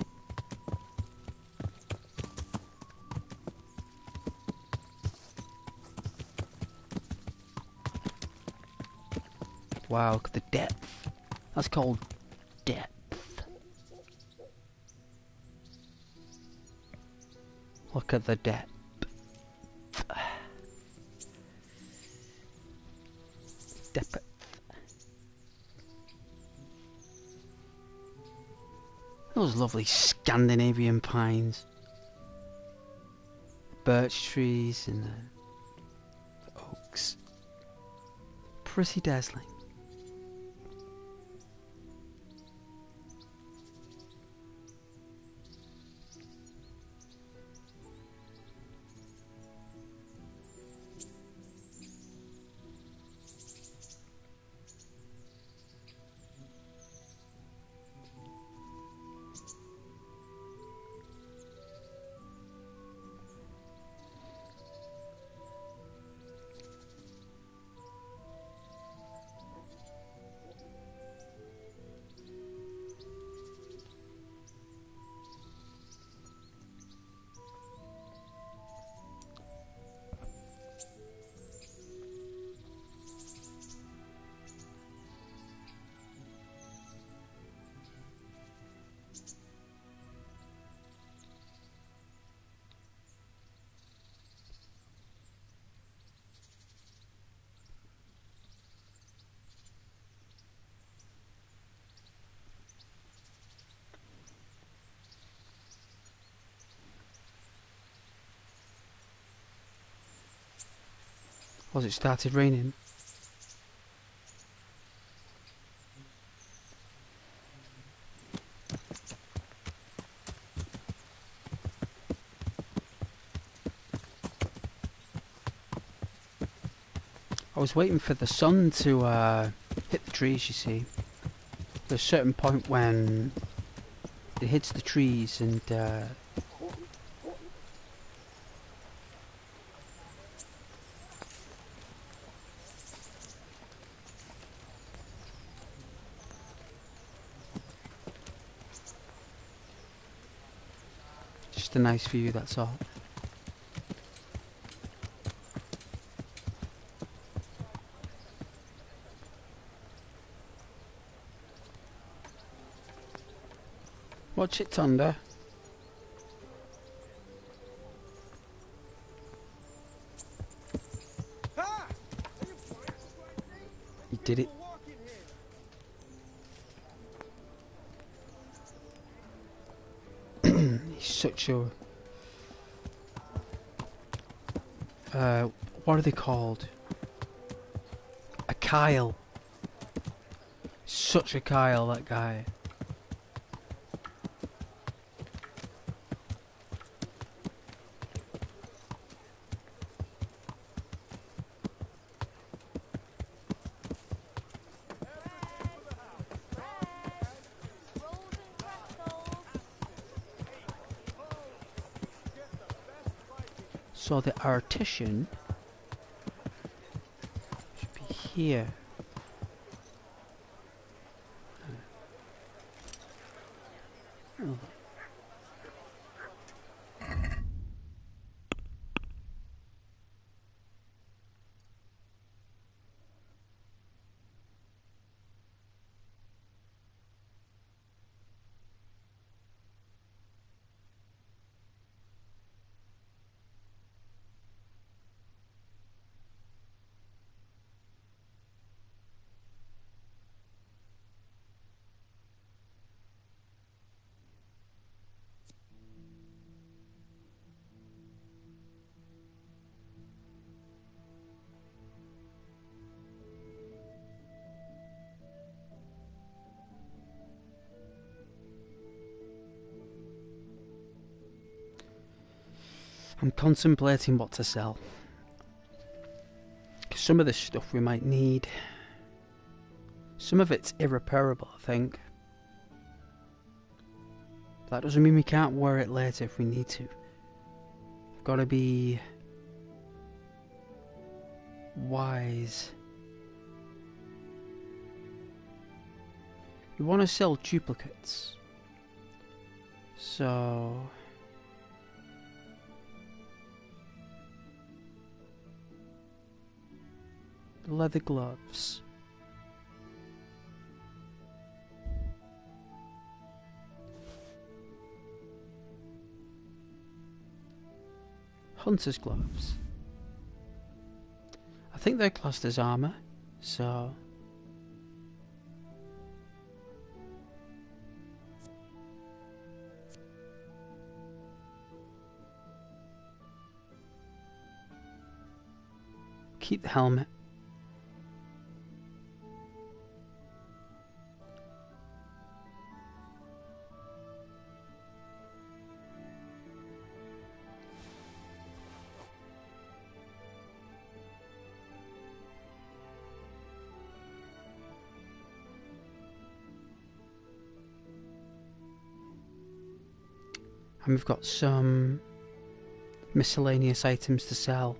Wow, look at the depth. That's called depth. Look at the depth. Depth. Those lovely Scandinavian pines. Birch trees and the oaks. Pretty dazzling. Was it started raining? I was waiting for the sun to hit the trees, you see. There's a certain point when it hits the trees and just a nice view, that's all. Watch it, Thunder. You did it. such a... what are they called? A Kyle. Such a Kyle, that guy. So the artisan should be here. Oh. I'm contemplating what to sell. 'Cause some of this stuff we might need. Some of it's irreparable, I think. That doesn't mean we can't wear it later if we need to. We've got to be wise. We want to sell duplicates. So... leather gloves. Hunter's gloves. I think they're classed as armor, so... keep the helmet. And we've got some miscellaneous items to sell.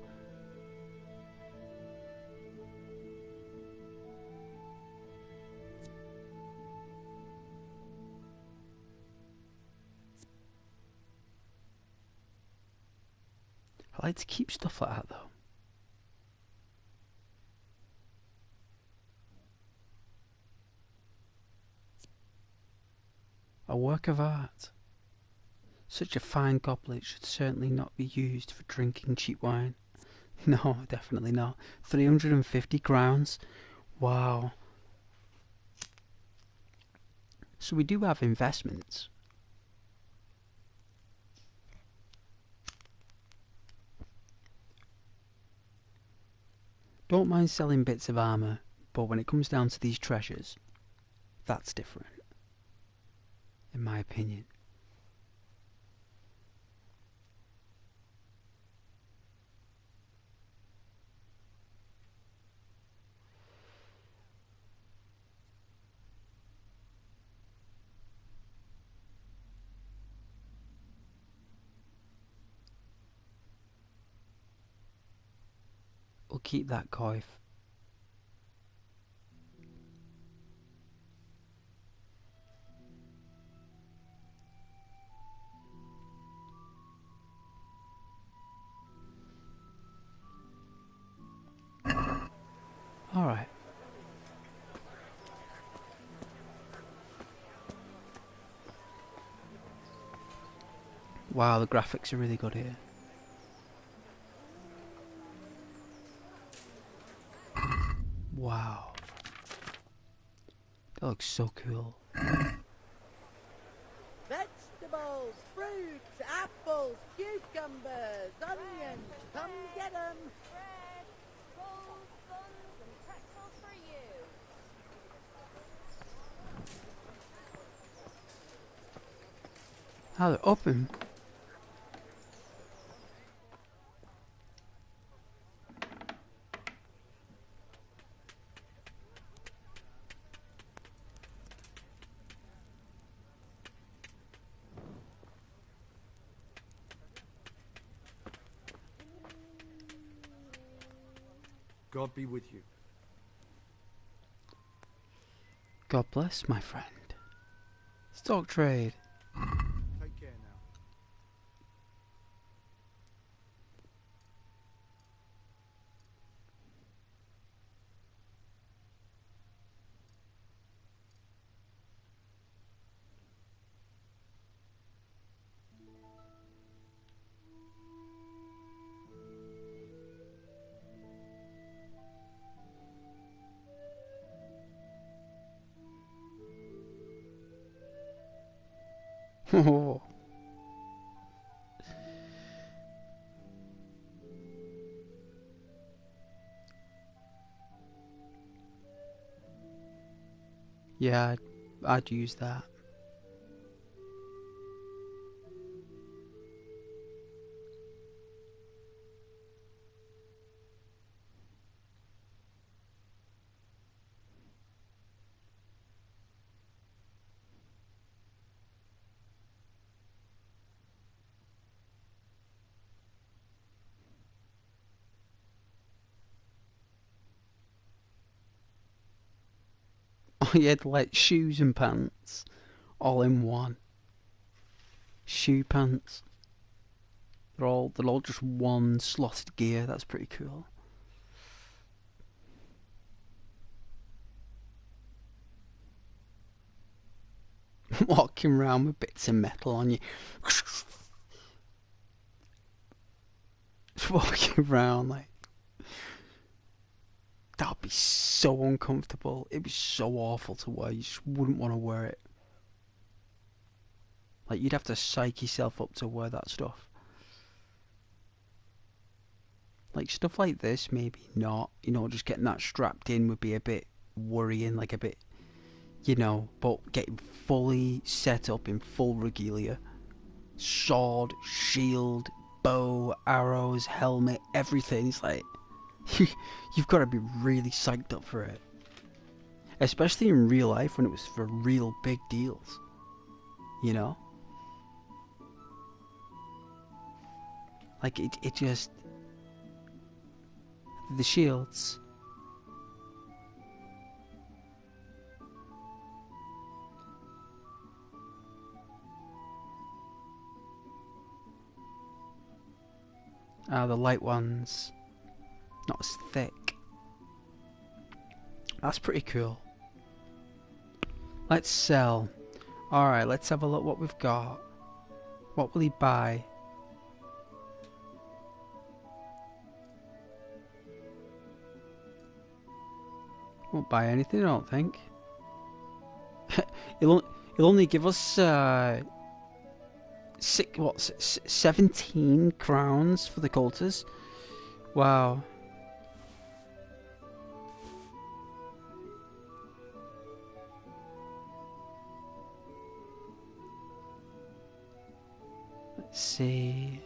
I like to keep stuff like that though. A work of art. Such a fine goblet should certainly not be used for drinking cheap wine. No, definitely not. 350 crowns? Wow. So we do have investments. Don't mind selling bits of armour, but when it comes down to these treasures, that's different. In my opinion. We'll keep that coif. Alright. Wow, the graphics are really good here. Wow. That looks so cool. Vegetables, fruits, apples. cucumbers, onions, come get 'em. Bread, rolls, buns, and pretzels for you. How they're open. God be with you. God bless, my friend. Stock trade. Take care now. Oh. Yeah, I'd use that. Oh, you had like shoes and pants all in one. Shoe pants. They're all just one slotted gear. That's pretty cool. Walking around with bits of metal on you. Just walking around like that'd be so uncomfortable. It'd be so awful to wear. You just wouldn't want to wear it. Like you'd have to psych yourself up to wear that stuff. Like stuff like this, maybe not. You know, just getting that strapped in would be a bit worrying, like a bit, you know. But getting fully set up in full regalia, sword, shield, bow, arrows, helmet, everything. It's like you've got to be really psyched up for it. Especially in real life when it was for real big deals. You know? Like it just... The shields. The light ones. Not as thick. That's pretty cool. Let's sell. Alright, let's have a look what we've got. What will he buy? Won't buy anything, I don't think. he'll only give us 17 crowns for the cultists. Wow. Let's see.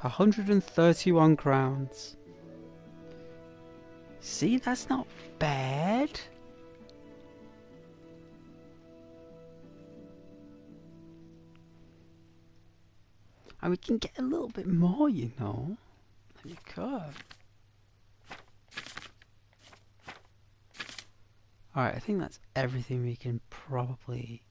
£131 crowns. See, that's not bad. And we can get a little bit more, you know. You could. Alright, I think that's everything we can probably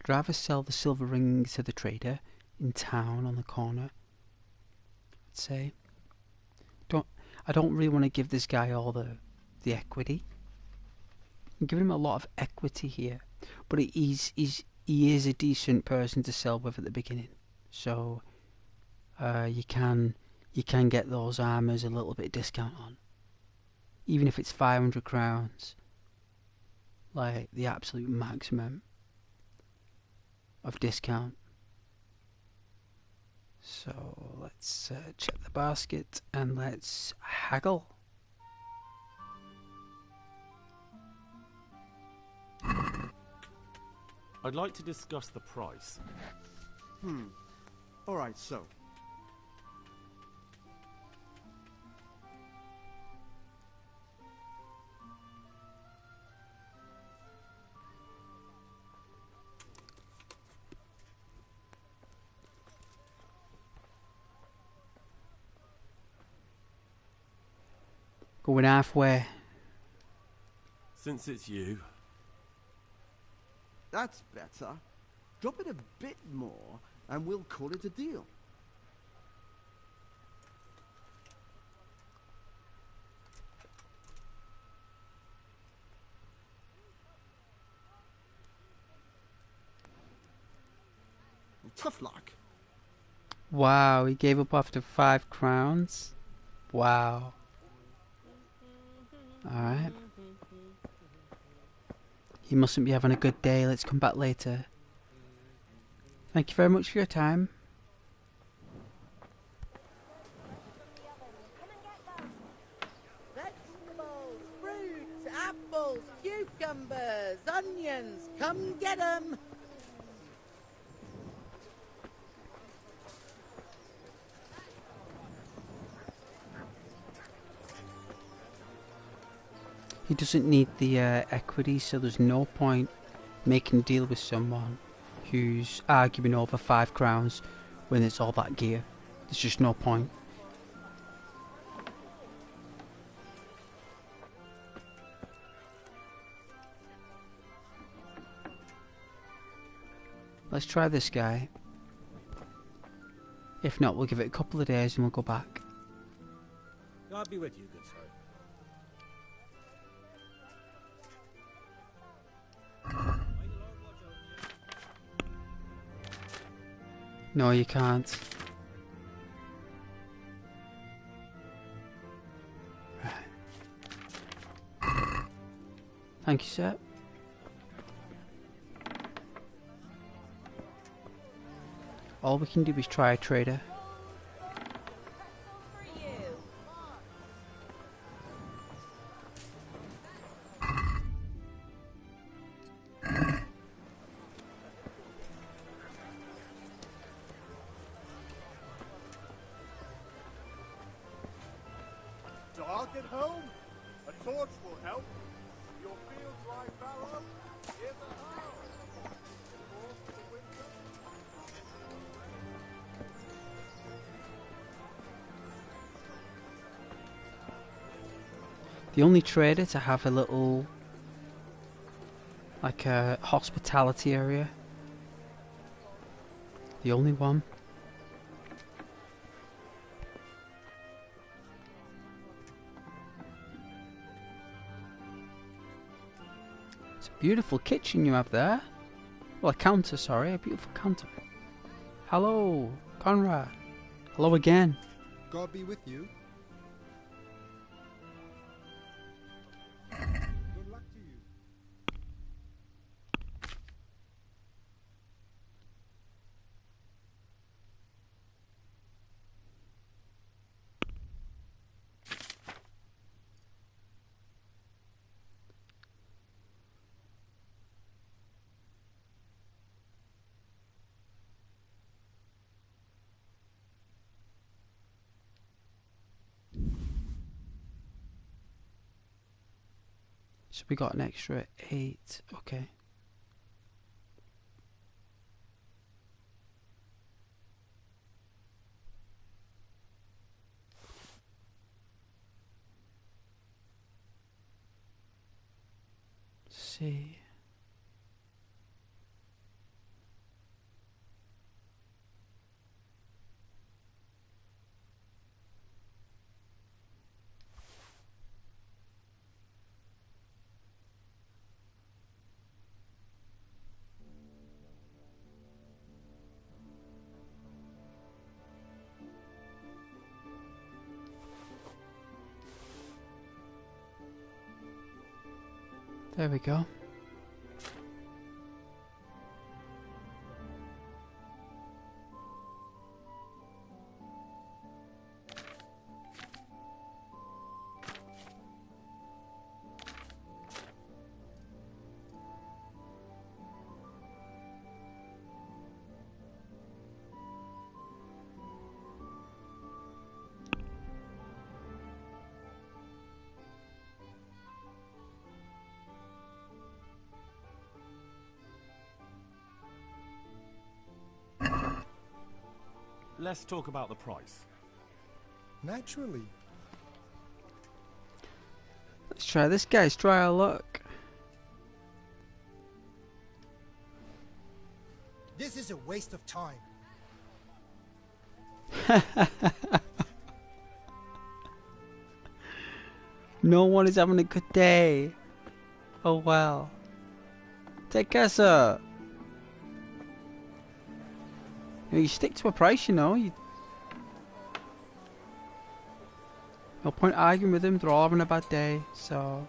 I'd rather sell the silver ring to the trader in town on the corner. I'd say. I don't really want to give this guy all the equity. I'm giving him a lot of equity here, but he is a decent person to sell with at the beginning. So you can get those armors a little bit discount on, even if it's 500 crowns, like the absolute maximum of discount. So let's check the basket and let's haggle. I'd like to discuss the price. Alright, so. Going halfway. Since it's you. That's better. Drop it a bit more, and we'll call it a deal. Tough luck. Wow, he gave up after 5 crowns. Wow. Alright. He mustn't be having a good day. Let's come back later. Thank you very much for your time. Vegetables, fruits, apples, cucumbers, onions. Come get 'em. He doesn't need the equity, so there's no point making a deal with someone who's arguing over 5 crowns when it's all that gear. There's just no point. Let's try this guy. If not, we'll give it a couple of days and we'll go back. God be with you, good sir. No, you can't. Right. Thank you, sir. All we can do is try a trader. Dark at home? A torch will help. Your fields lie fallow? Give a hoe. Forth to winter? The only trader to have a little, like a hospitality area. The only one. It's a beautiful kitchen you have there. Well, a counter, sorry, a beautiful counter. Hello, Conrad. Hello again. God be with you. Good luck to you. So we got an extra 8. Okay. See. There we go. Let's talk about the price. Naturally. Let's try this guy's try our luck. This is a waste of time. No one is having a good day. Oh well. Take care, sir. You stick to a price, you know. No point arguing with them. They're all having a bad day, so.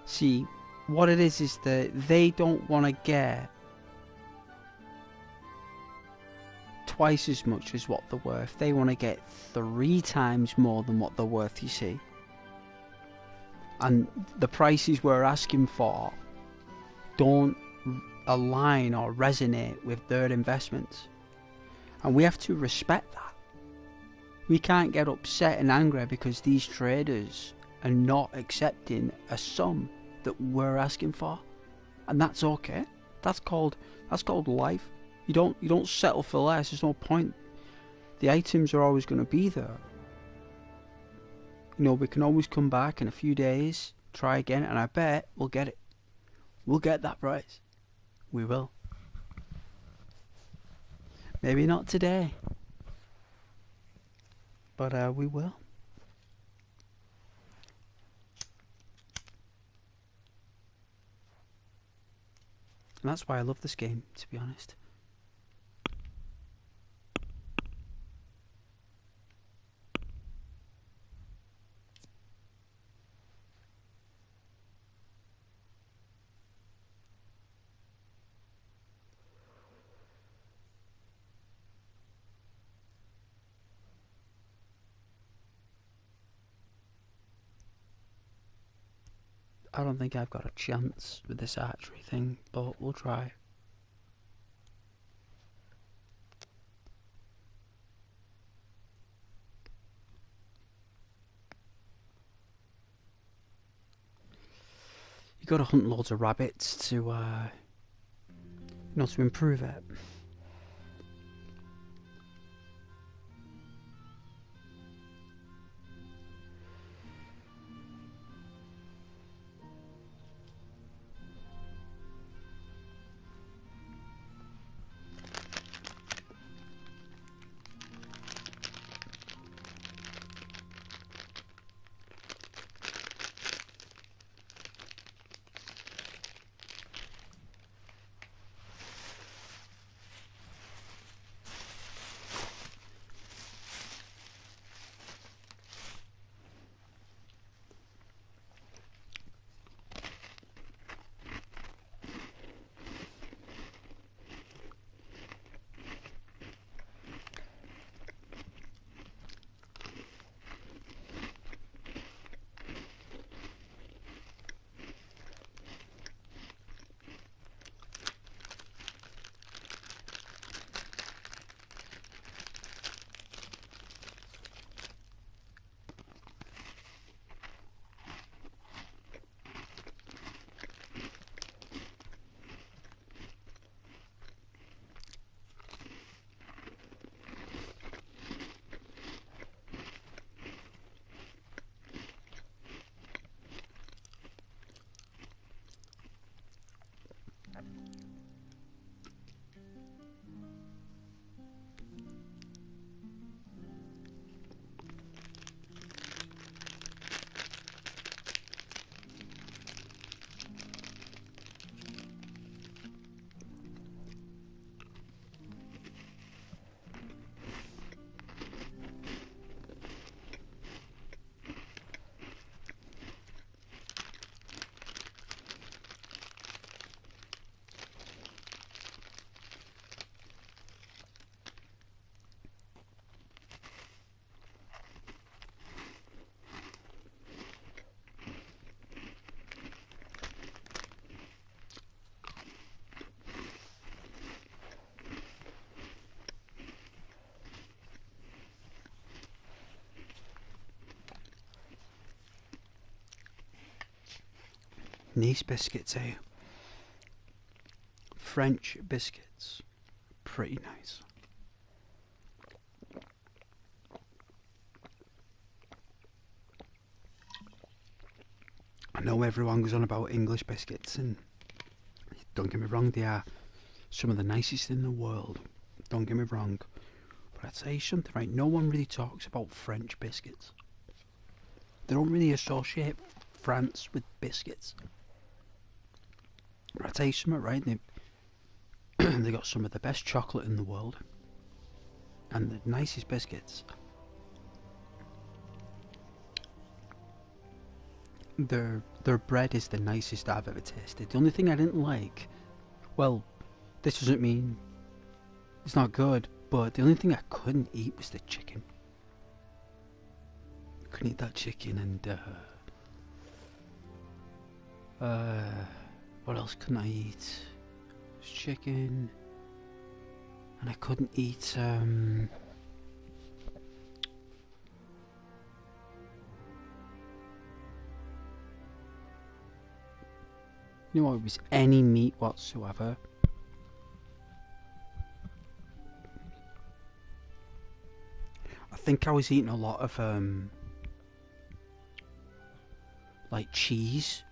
See, what it is that they don't want to get twice as much as what they're worth. They want to get 3 times more than what they're worth, you see. And the prices we're asking for don't align or resonate with their investments. And we have to respect that. We can't get upset and angry because these traders are not accepting a sum that we're asking for. And that's okay. That's called life. You don't settle for less. There's no point. The items are always going to be there. You know, we can always come back in a few days, try again, and I bet we'll get it. We'll get that price. We will. Maybe not today, but we will. And that's why I love this game, to be honest. I don't think I've got a chance with this archery thing, but we'll try. You got to hunt loads of rabbits to, to improve it. Nice biscuits, eh? French biscuits. Pretty nice. I know everyone goes on about English biscuits, and don't get me wrong, they are some of the nicest in the world. Don't get me wrong. But I'd say something, right? No one really talks about French biscuits. They don't really associate France with biscuits. But I'd say something, right? They got some of the best chocolate in the world. And the nicest biscuits. Their bread is the nicest I've ever tasted. The only thing I didn't like, well, this doesn't mean it's not good, but the only thing I couldn't eat was the chicken. I couldn't eat that chicken, and what else couldn't I eat? It was chicken, and I couldn't eat you know what, it was any meat whatsoever. I think I was eating a lot of like cheese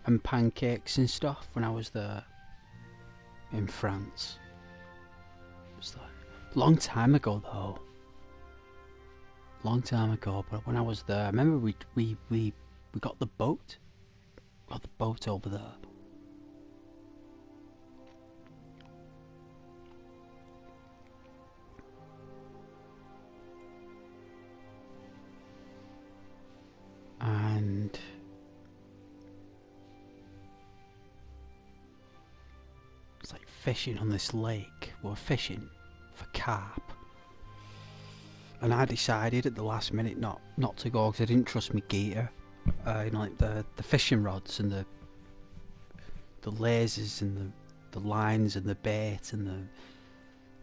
and pancakes and stuff when I was there in France. It was like a long time ago though. Long time ago, but when I was there, I remember we got the boat. Got the boat over there. And it's like fishing on this lake. We were fishing for carp. And I decided at the last minute not to go because I didn't trust my gator. You know, like the fishing rods and the lasers and the lines and the bait and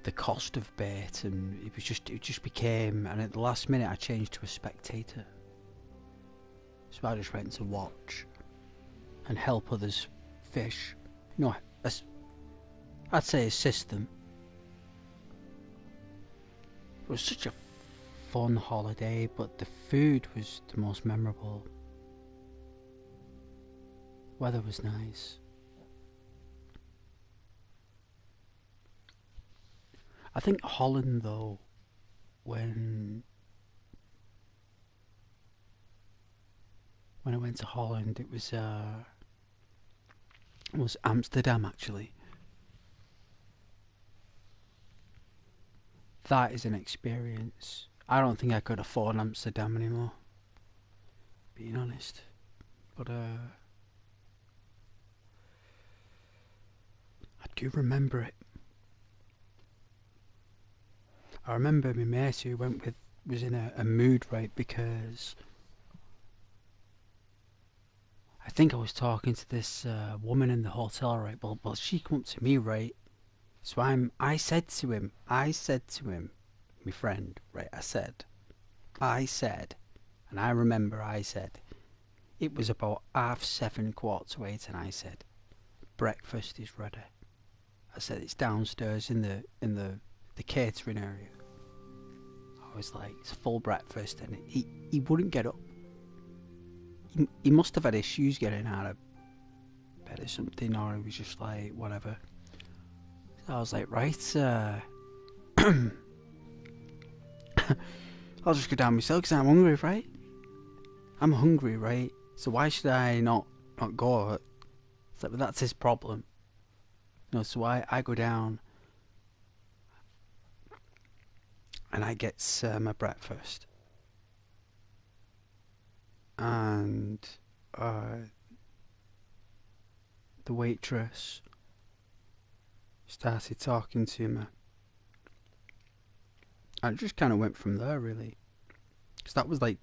the cost of bait, and it just became. And at the last minute, I changed to a spectator. So I just went to watch and help others fish. No, I'd say assist them. It was such a fun holiday, but the food was the most memorable. Weather was nice. I think Holland though, when I went to Holland, it was Amsterdam actually. That is an experience. I don't think I could afford Amsterdam anymore, being honest. But I do remember it. I remember my mate who went with was in a mood, right, because I think I was talking to this woman in the hotel, right. Well, she came up to me, right. So I said to him, my friend, right. I said, and I remember I said, it was about 7:30, 7:45, and I said, breakfast is ready. I said it's downstairs in the catering area. I was like, it's full breakfast, and he wouldn't get up. He must have had issues getting out of bed or something, or he was just like, whatever. So I was like, right, I'll just go down myself because I'm hungry, right? I'm hungry, right? So why should I not go? It's like, but that's his problem. No, so I go down and I get my breakfast, and the waitress started talking to me. I just kind of went from there, really, because that was like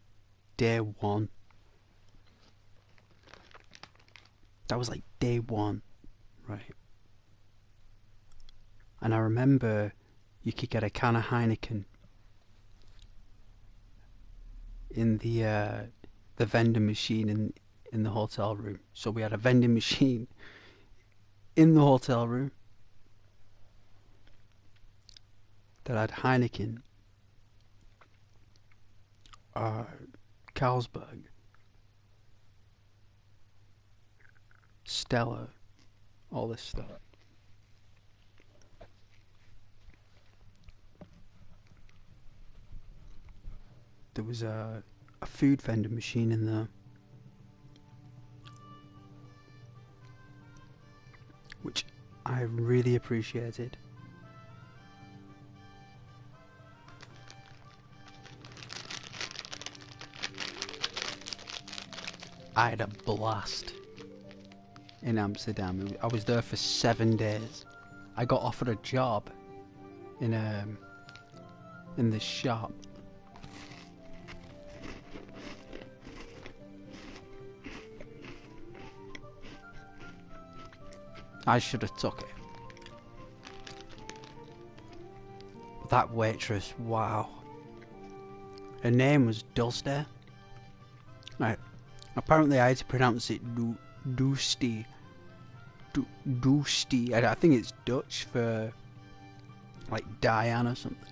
day one. That was like day one, right? And I remember you could get a can of Heineken in the vending machine in the hotel room. So we had a vending machine in the hotel room that had Heineken, Carlsberg, Stella, all this stuff. There was a food vending machine in there, which I really appreciated. I had a blast in Amsterdam. I was there for 7 days. I got offered a job in this shop. I should have took it. That waitress, wow. Her name was Dulce. Right. Apparently I had to pronounce it Doosty. Doosty. I think it's Dutch for like Diane or something.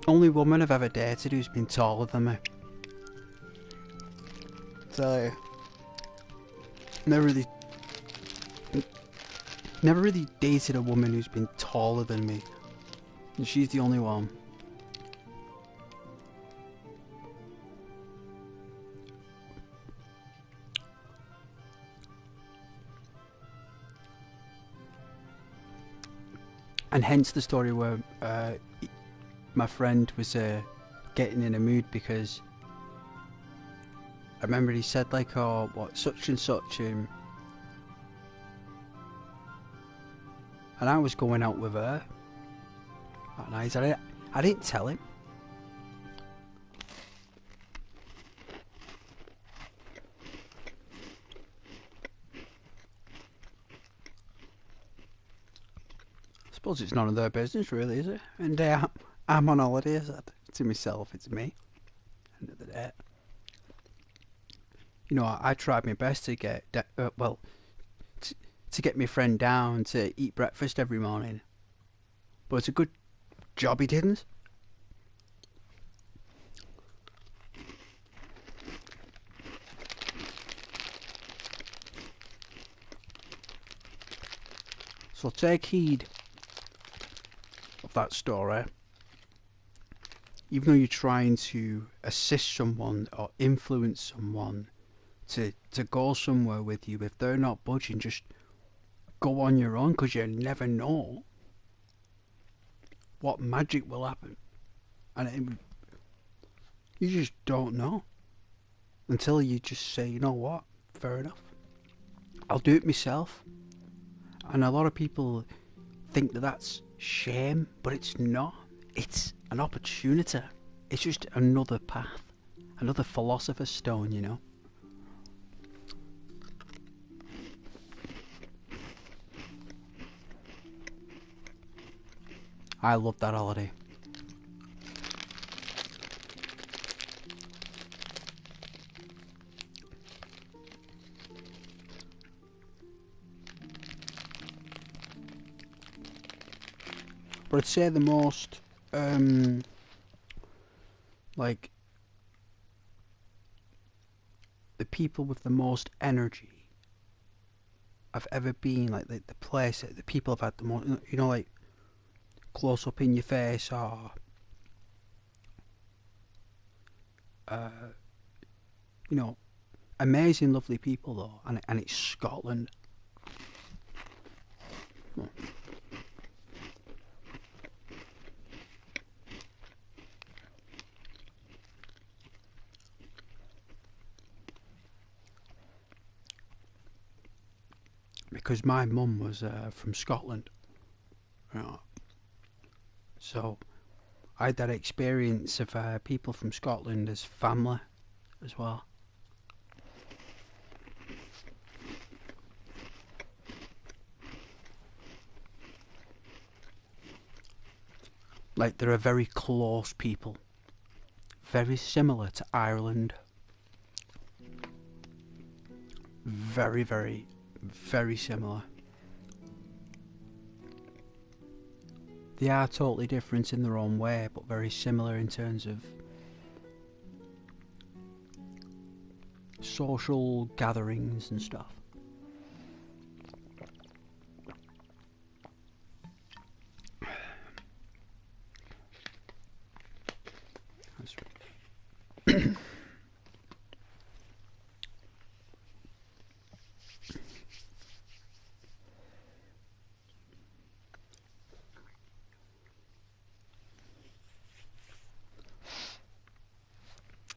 Only woman I've ever dated who's been taller than me. So, never really dated a woman who's been taller than me. And she's the only one. And hence the story where my friend was getting in a mood because I remember he said like, oh, what, such and such, and I was going out with her that night. I didn't tell him. I suppose it's none of their business, really, is it? And I'm on holiday, I said to myself, it's me. End of the day. You know, I tried my best to get, to get my friend down to eat breakfast every morning. But it's a good job he didn't. So take heed of that story. Even though you're trying to assist someone or influence someone to go somewhere with you, if they're not budging, just go on your own, because you never know what magic will happen. And you just don't know until you just say, you know what, fair enough, I'll do it myself. And a lot of people think that that's shame, but it's not. It's an opportunity. It's just another path, another philosopher's stone, you know. I love that holiday. But I'd say the most, like, the people with the most energy I've ever been, like, the place, the people have had the most, you know, like, close up in your face, or you know, amazing, lovely people though, and it's Scotland. Because my mum was from Scotland, you know. So I had that experience of people from Scotland as family as well. Like, they're a very close people. Very similar to Ireland. Very, very, very similar. They are totally different in their own way, but very similar in terms of social gatherings and stuff.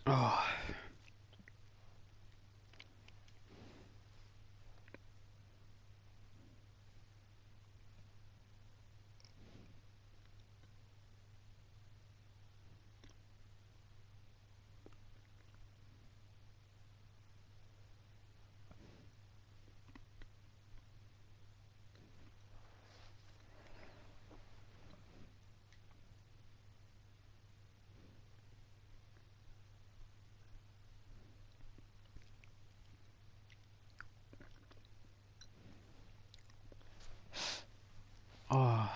Oh. Oh.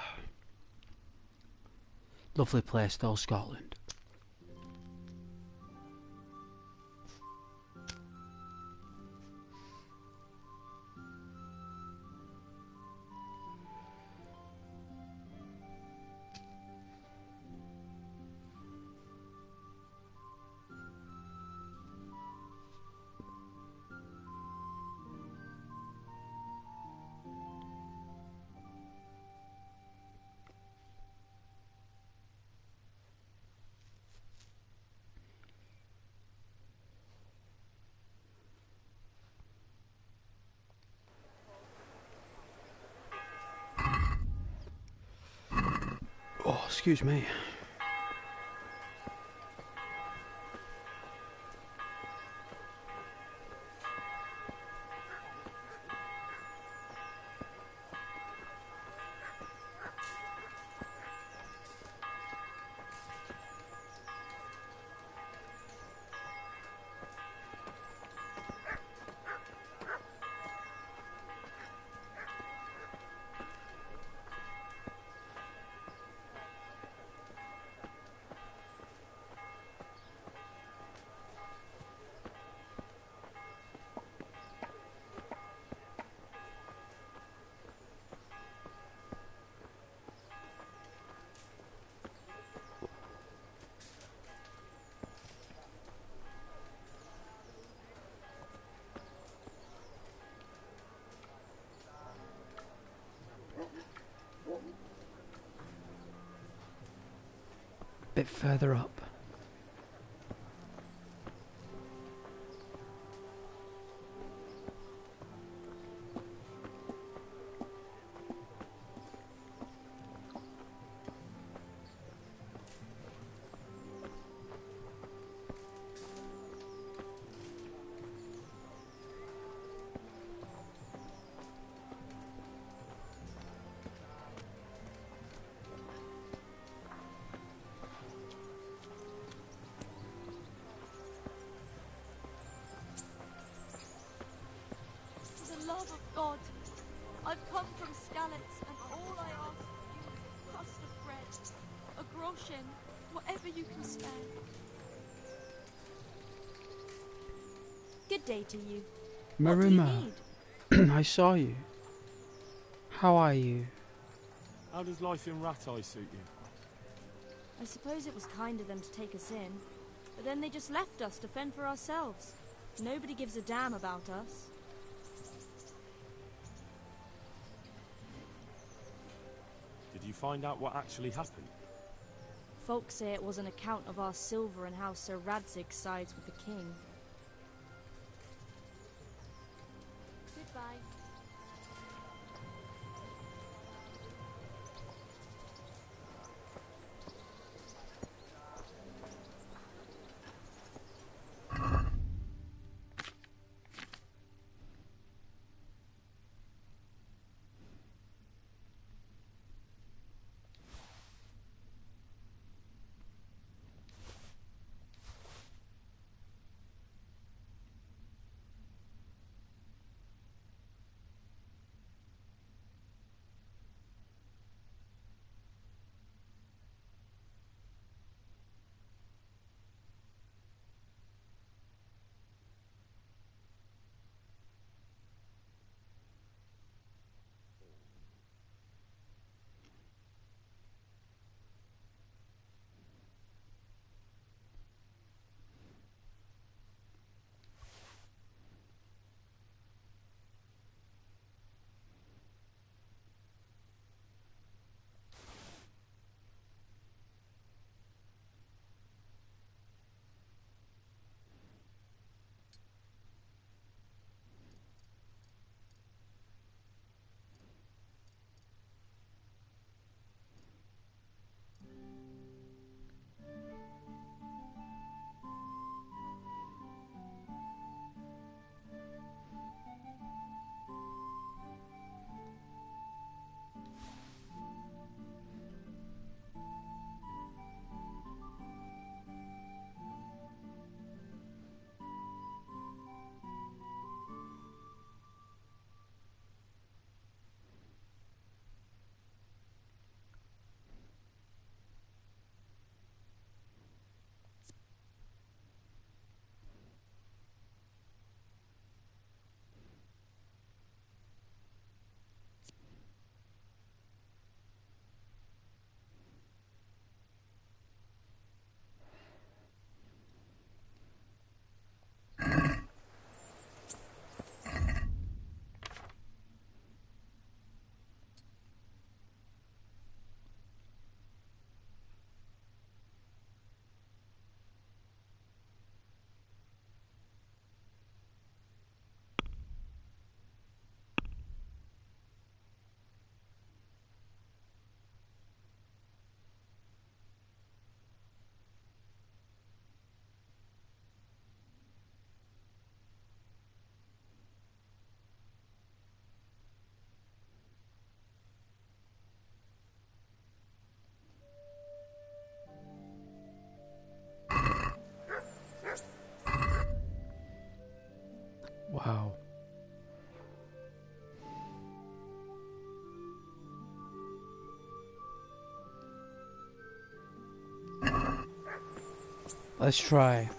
Lovely place though, Scotland. Oh, excuse me. Bit further up. For the love of God, I've come from Skalitz, and all I ask of you is a crust of bread, a groschen, whatever you can spare. Good day to you. Marima, I saw you. How are you? How does life in Rat Eye suit you? I suppose it was kind of them to take us in, but then they just left us to fend for ourselves. Nobody gives a damn about us. Did you find out what actually happened? Folks say it was an account of our silver and how Sir Radzig sides with the king. Goodbye. Let's try.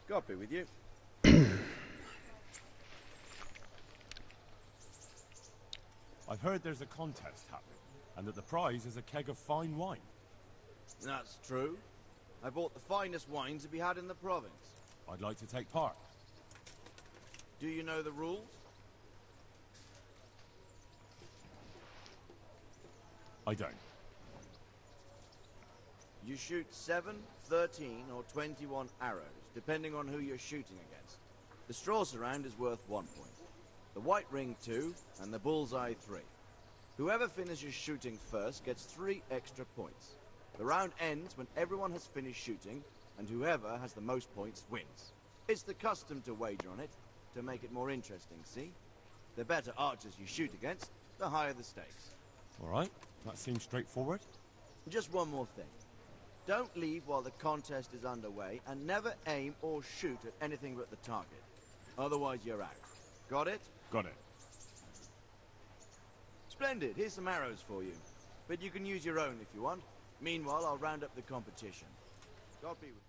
God be with you. I've heard there's a contest happening, and that the prize is a keg of fine wine. That's true. I bought the finest wine to be had in the province. I'd like to take part. Do you know the rules? I don't. You shoot 7, 13, or 21 arrows, depending on who you're shooting against. The straw surround is worth 1 point, the white ring 2, and the bullseye 3. Whoever finishes shooting first gets 3 extra points. The round ends when everyone has finished shooting, and whoever has the most points wins. It's the custom to wager on it, to make it more interesting, see? The better archers you shoot against, the higher the stakes. All right, that seems straightforward. Just one more thing. Don't leave while the contest is underway, and never aim or shoot at anything but the target. Otherwise you're out. Got it? Got it. Splendid. Here's some arrows for you. But you can use your own if you want. Meanwhile, I'll round up the competition. God be with you.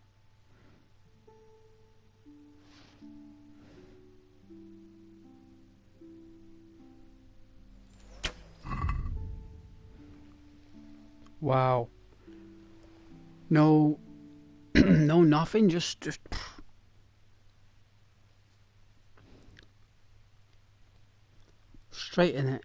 Wow. No, no, nothing. Just straight in it.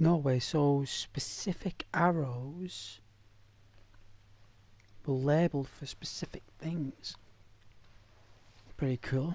No way, so specific arrows were labelled for specific things. Pretty cool.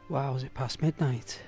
Wow, is it past midnight?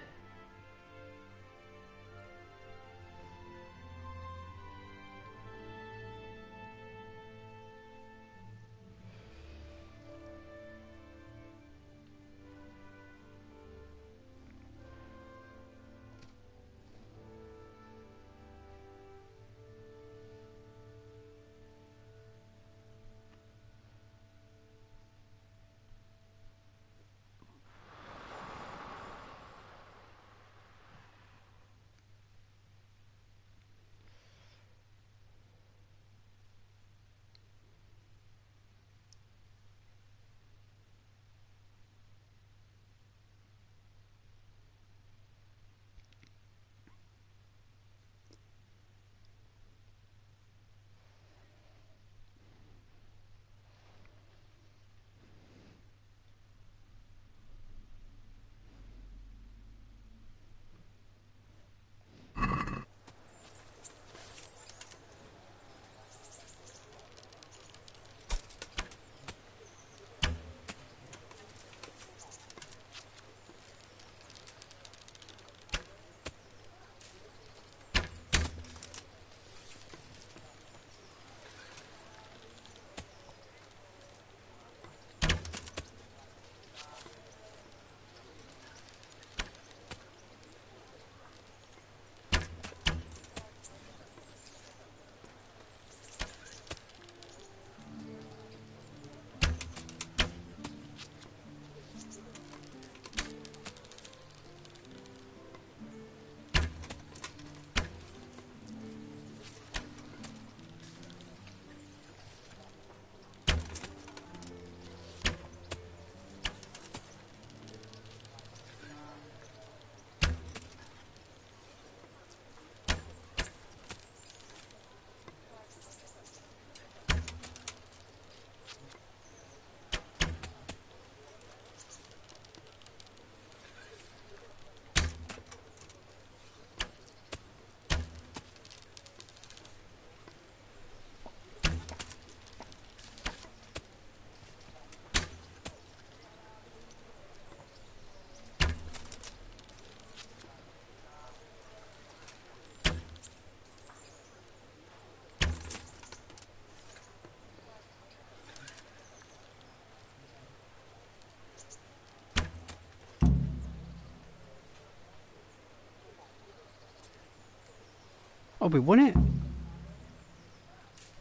Oh, we won it.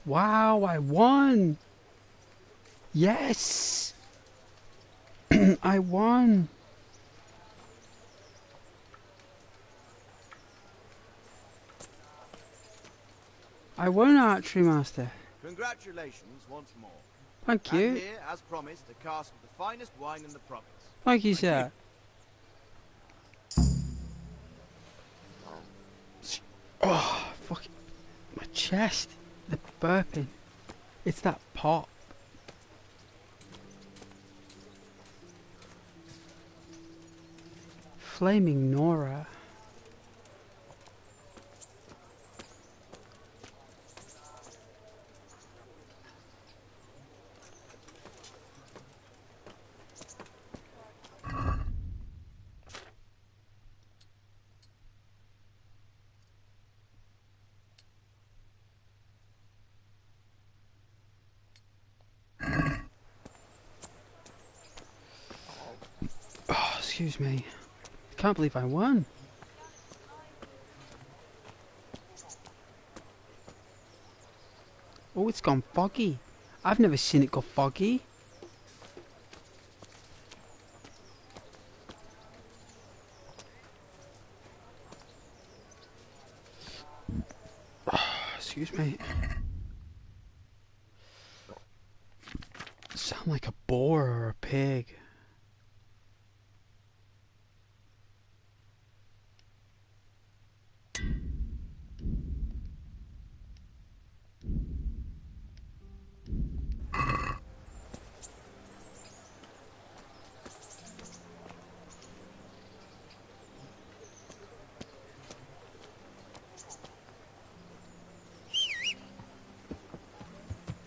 Wow, I won. Yes. I won. I won, Archery Master. Congratulations once more. Thank you. And here, as promised, a cask of the finest wine in the province. Thank you, sir. Oh, fuck. My chest. The burping. It's that pop. Flaming Nora. Oh, excuse me. I can't believe I won. Oh, it's gone foggy. I've never seen it go foggy. Oh, excuse me. Sound like a boar or a pig.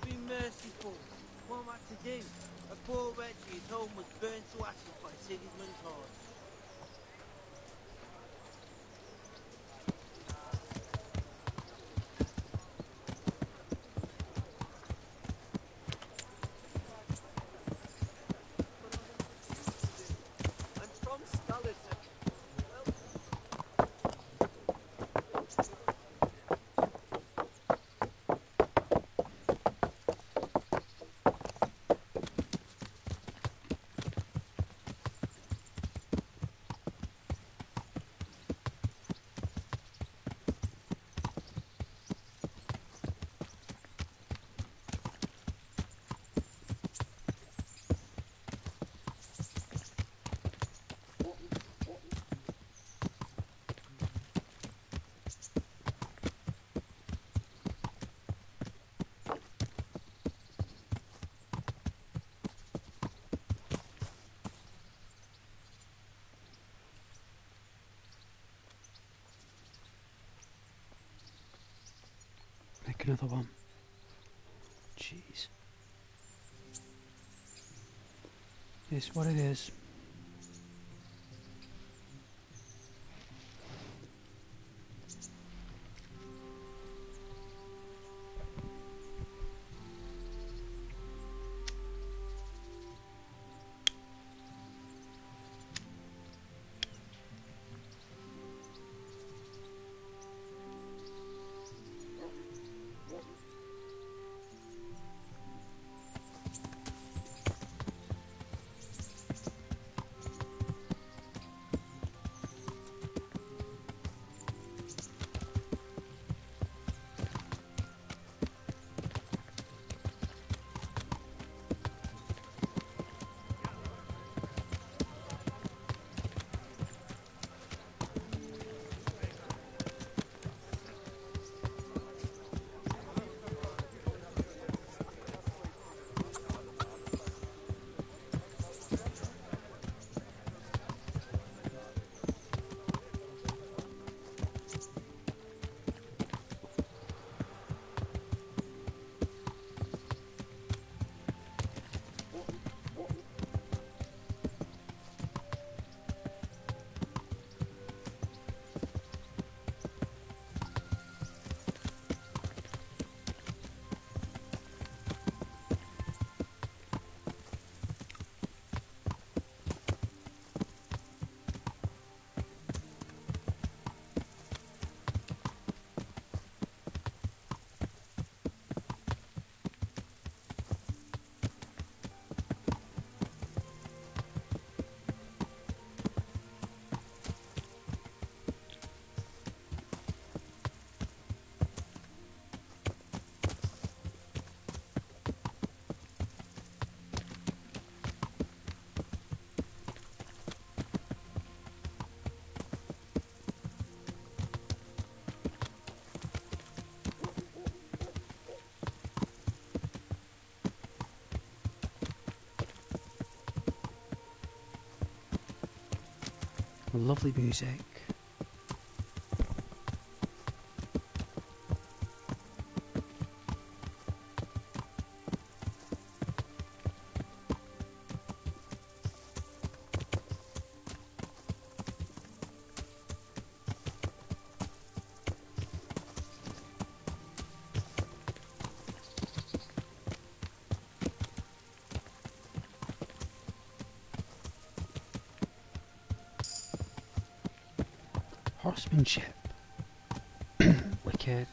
Be merciful. What am I to do? A poor wretch whose home was burnt to ashes by Sigismund's horse. I'm from Skalitz. Make another one. Jeez. It's what it is. Lovely music. Horsemanship. Wicked.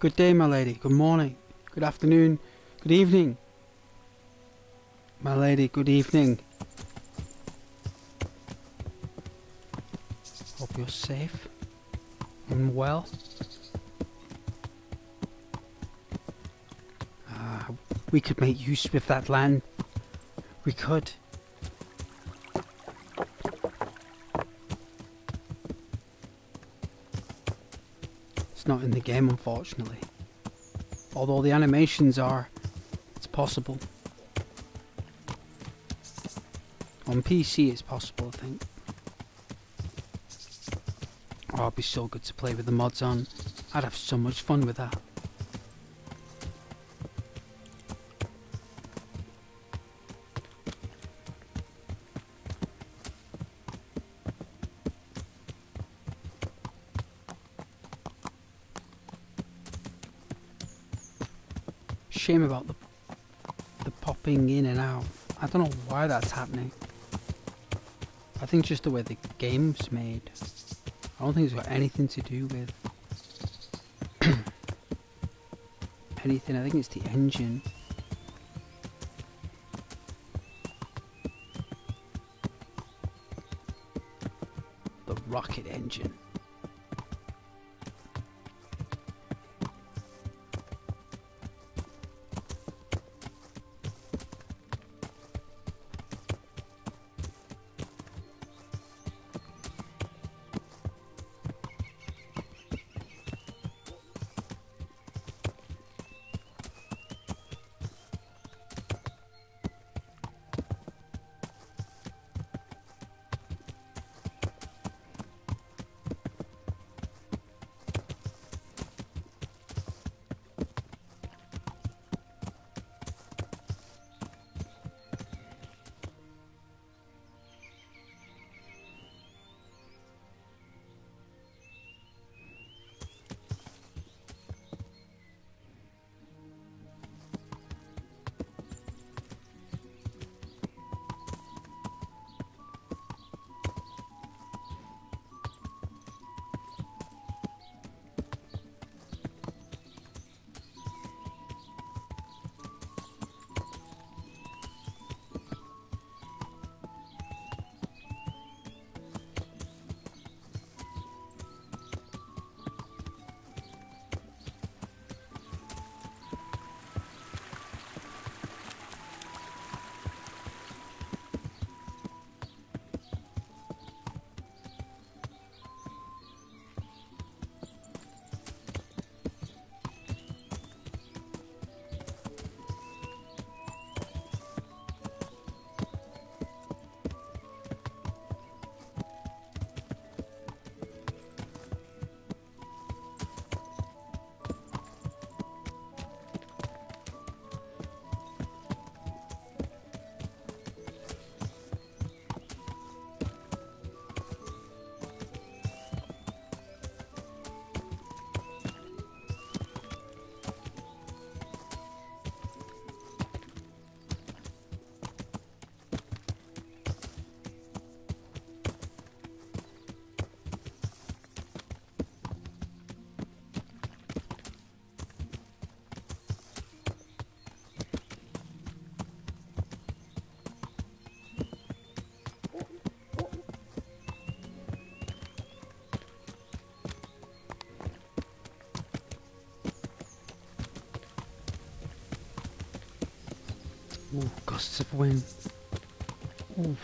Good day, my lady. Good morning. Good afternoon. Good evening. My lady, good evening. Hope you're safe and well. We could make use with that land. We could. It's not in the game, unfortunately. Although the animations are, it's possible. On PC it's possible, I think. Oh, it'd be so good to play with the mods on. I'd have so much fun with that. Shame about the popping in and out. I don't know why that's happening. I think just the way the game's made. I don't think it's got anything to do with anything. I think it's the engine. The rocket engine. Ooh, gusts of wind. Ooh.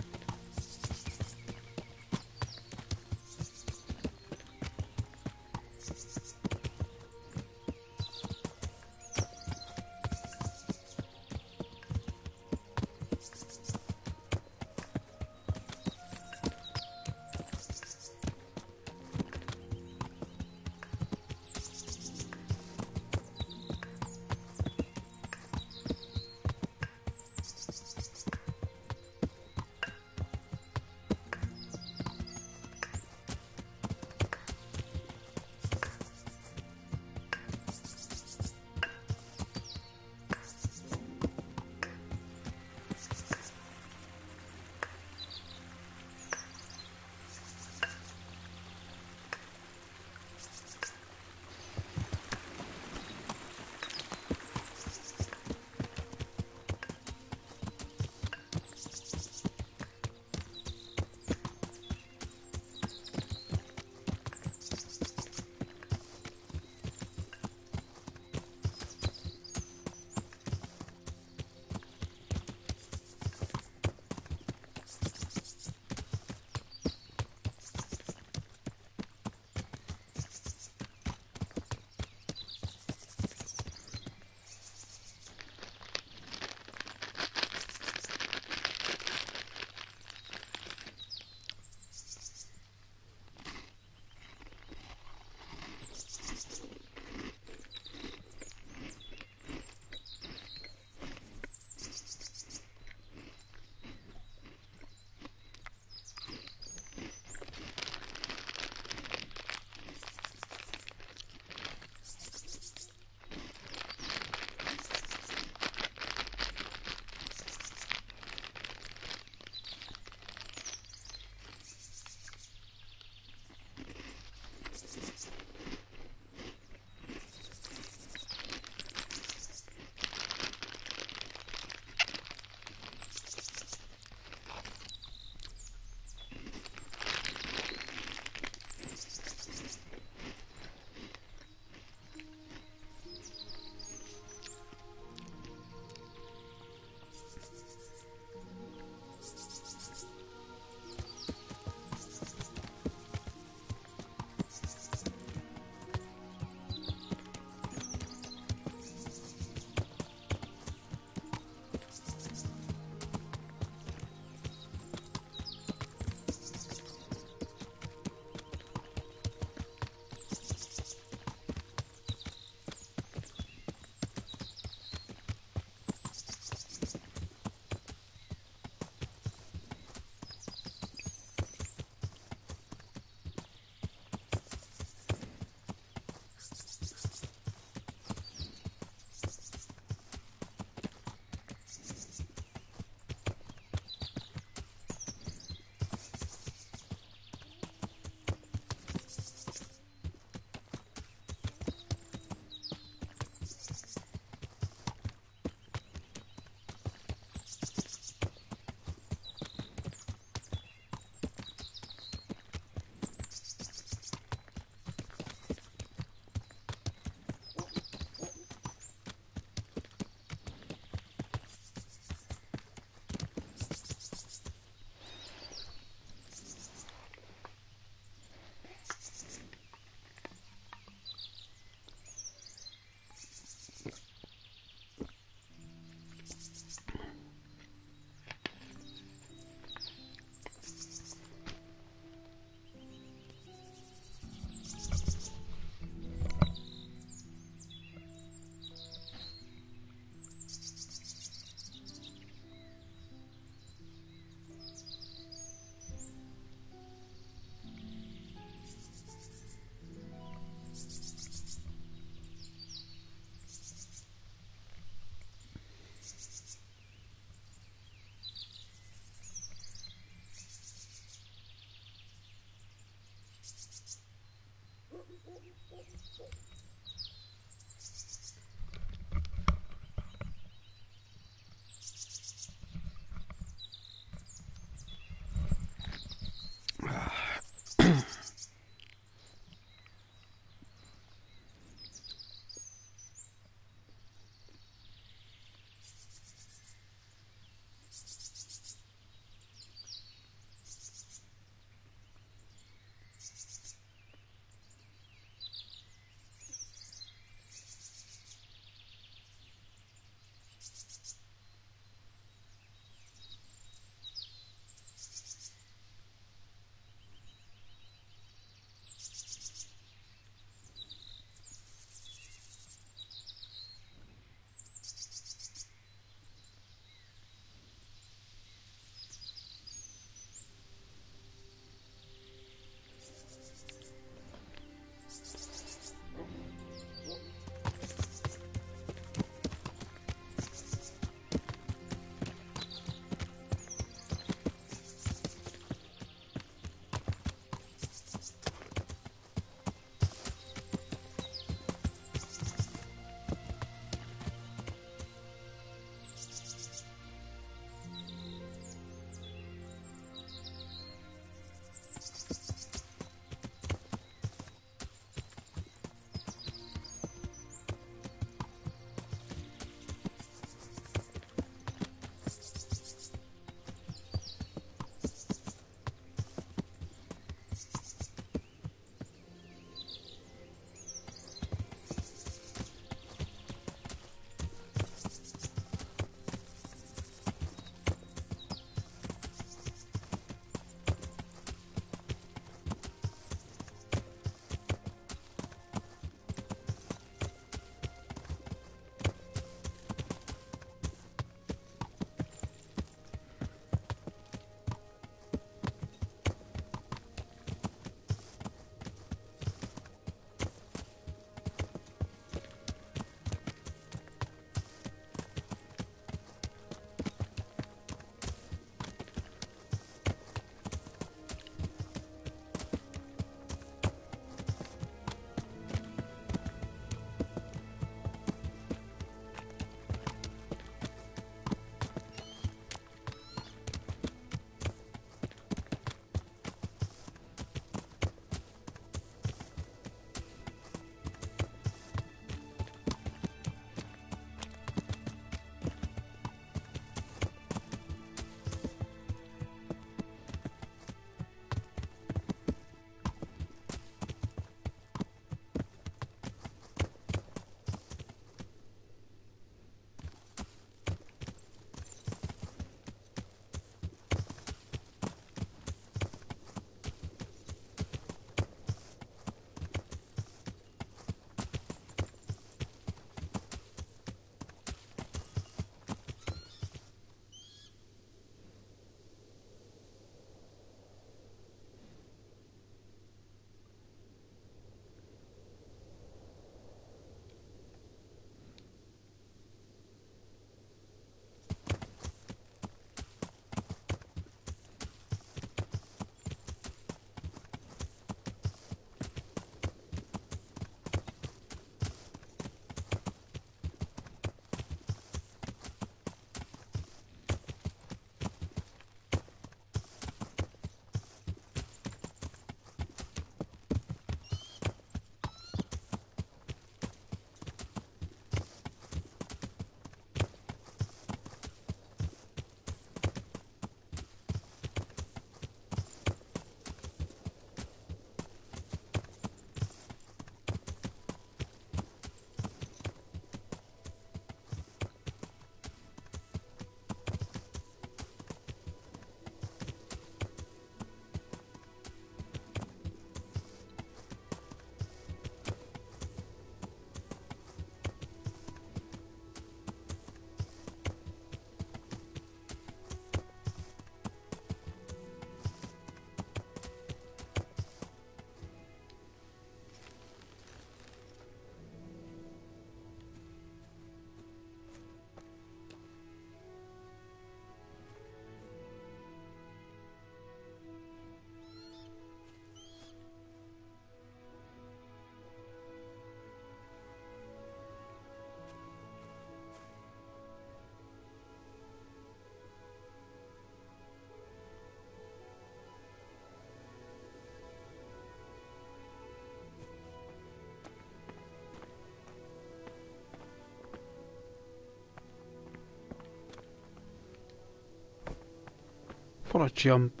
What a jump.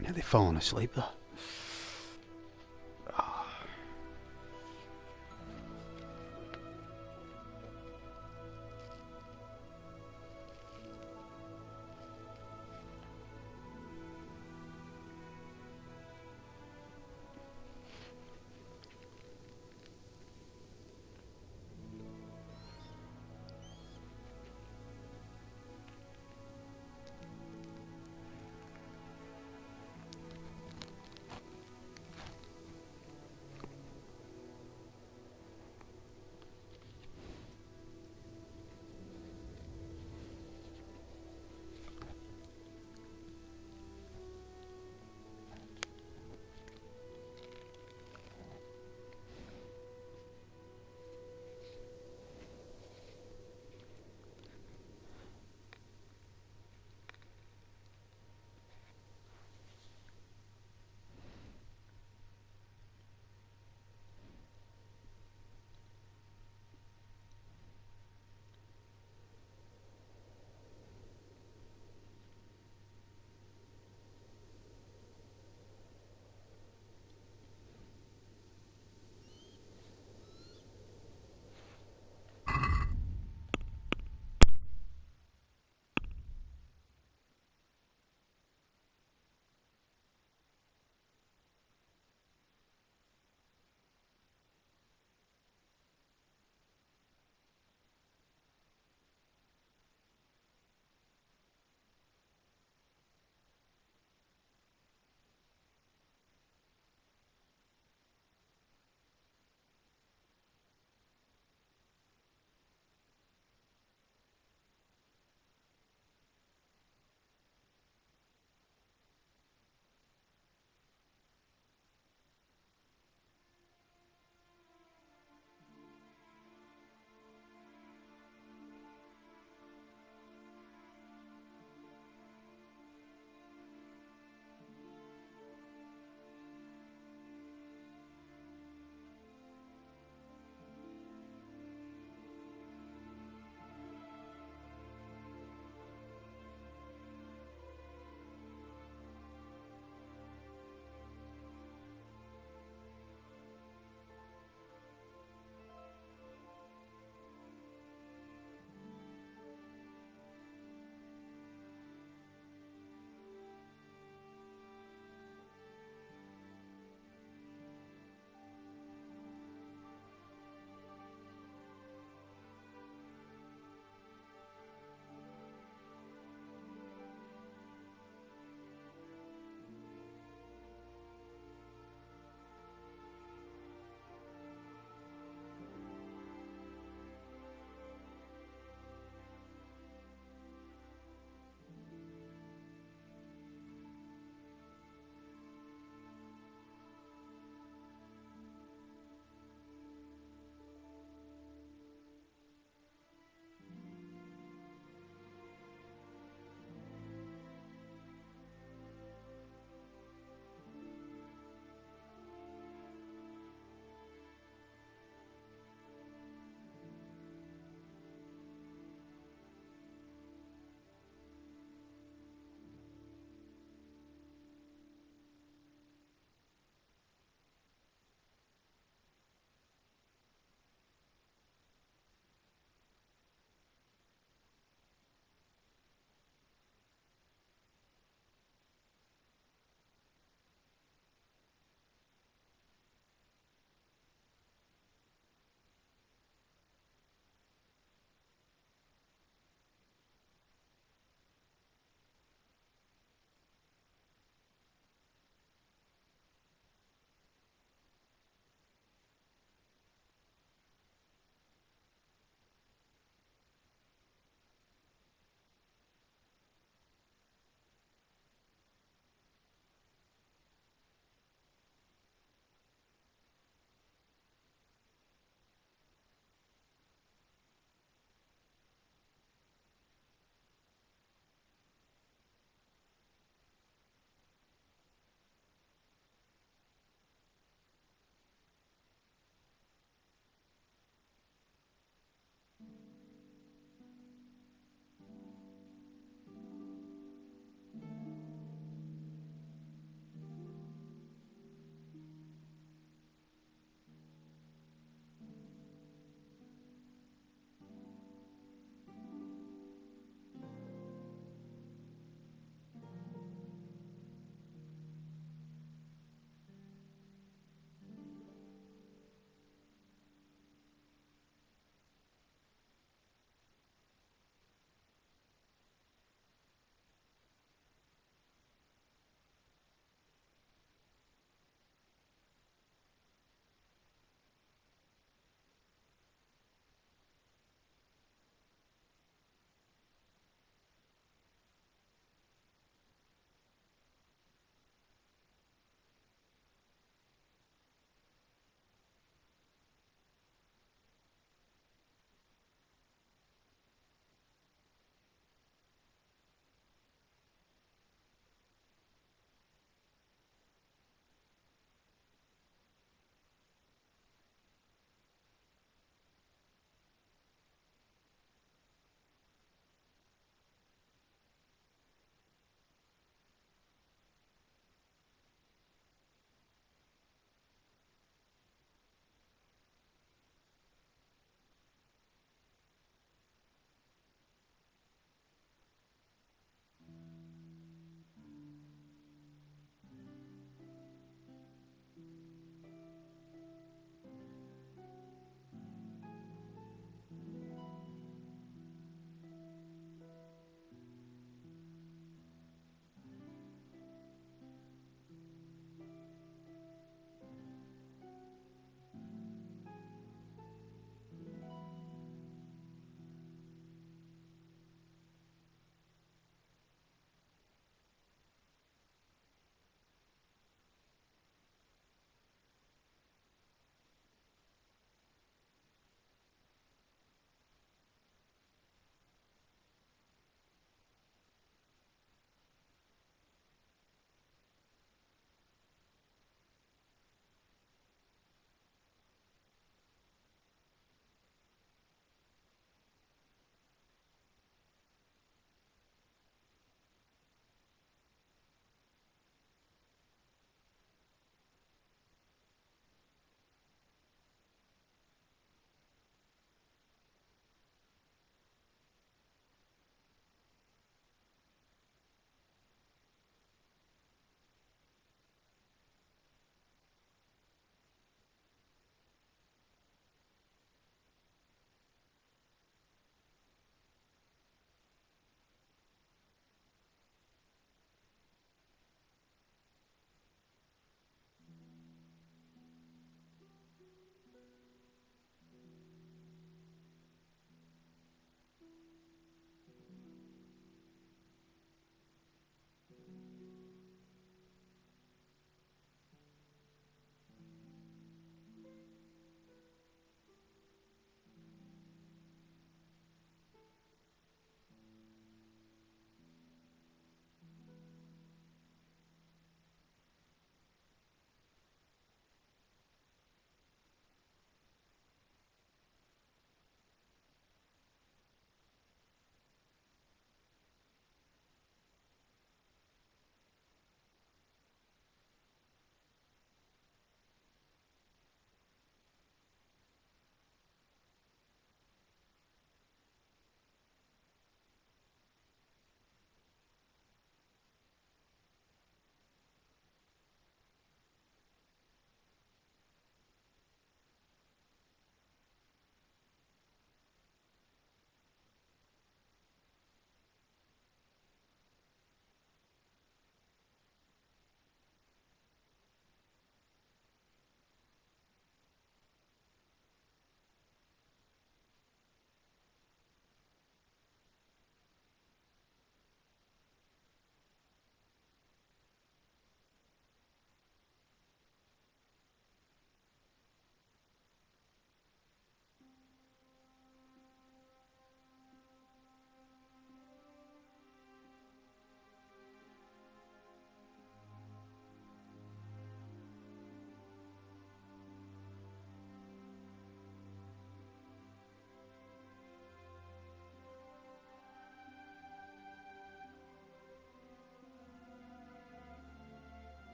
Nearly fallen asleep there.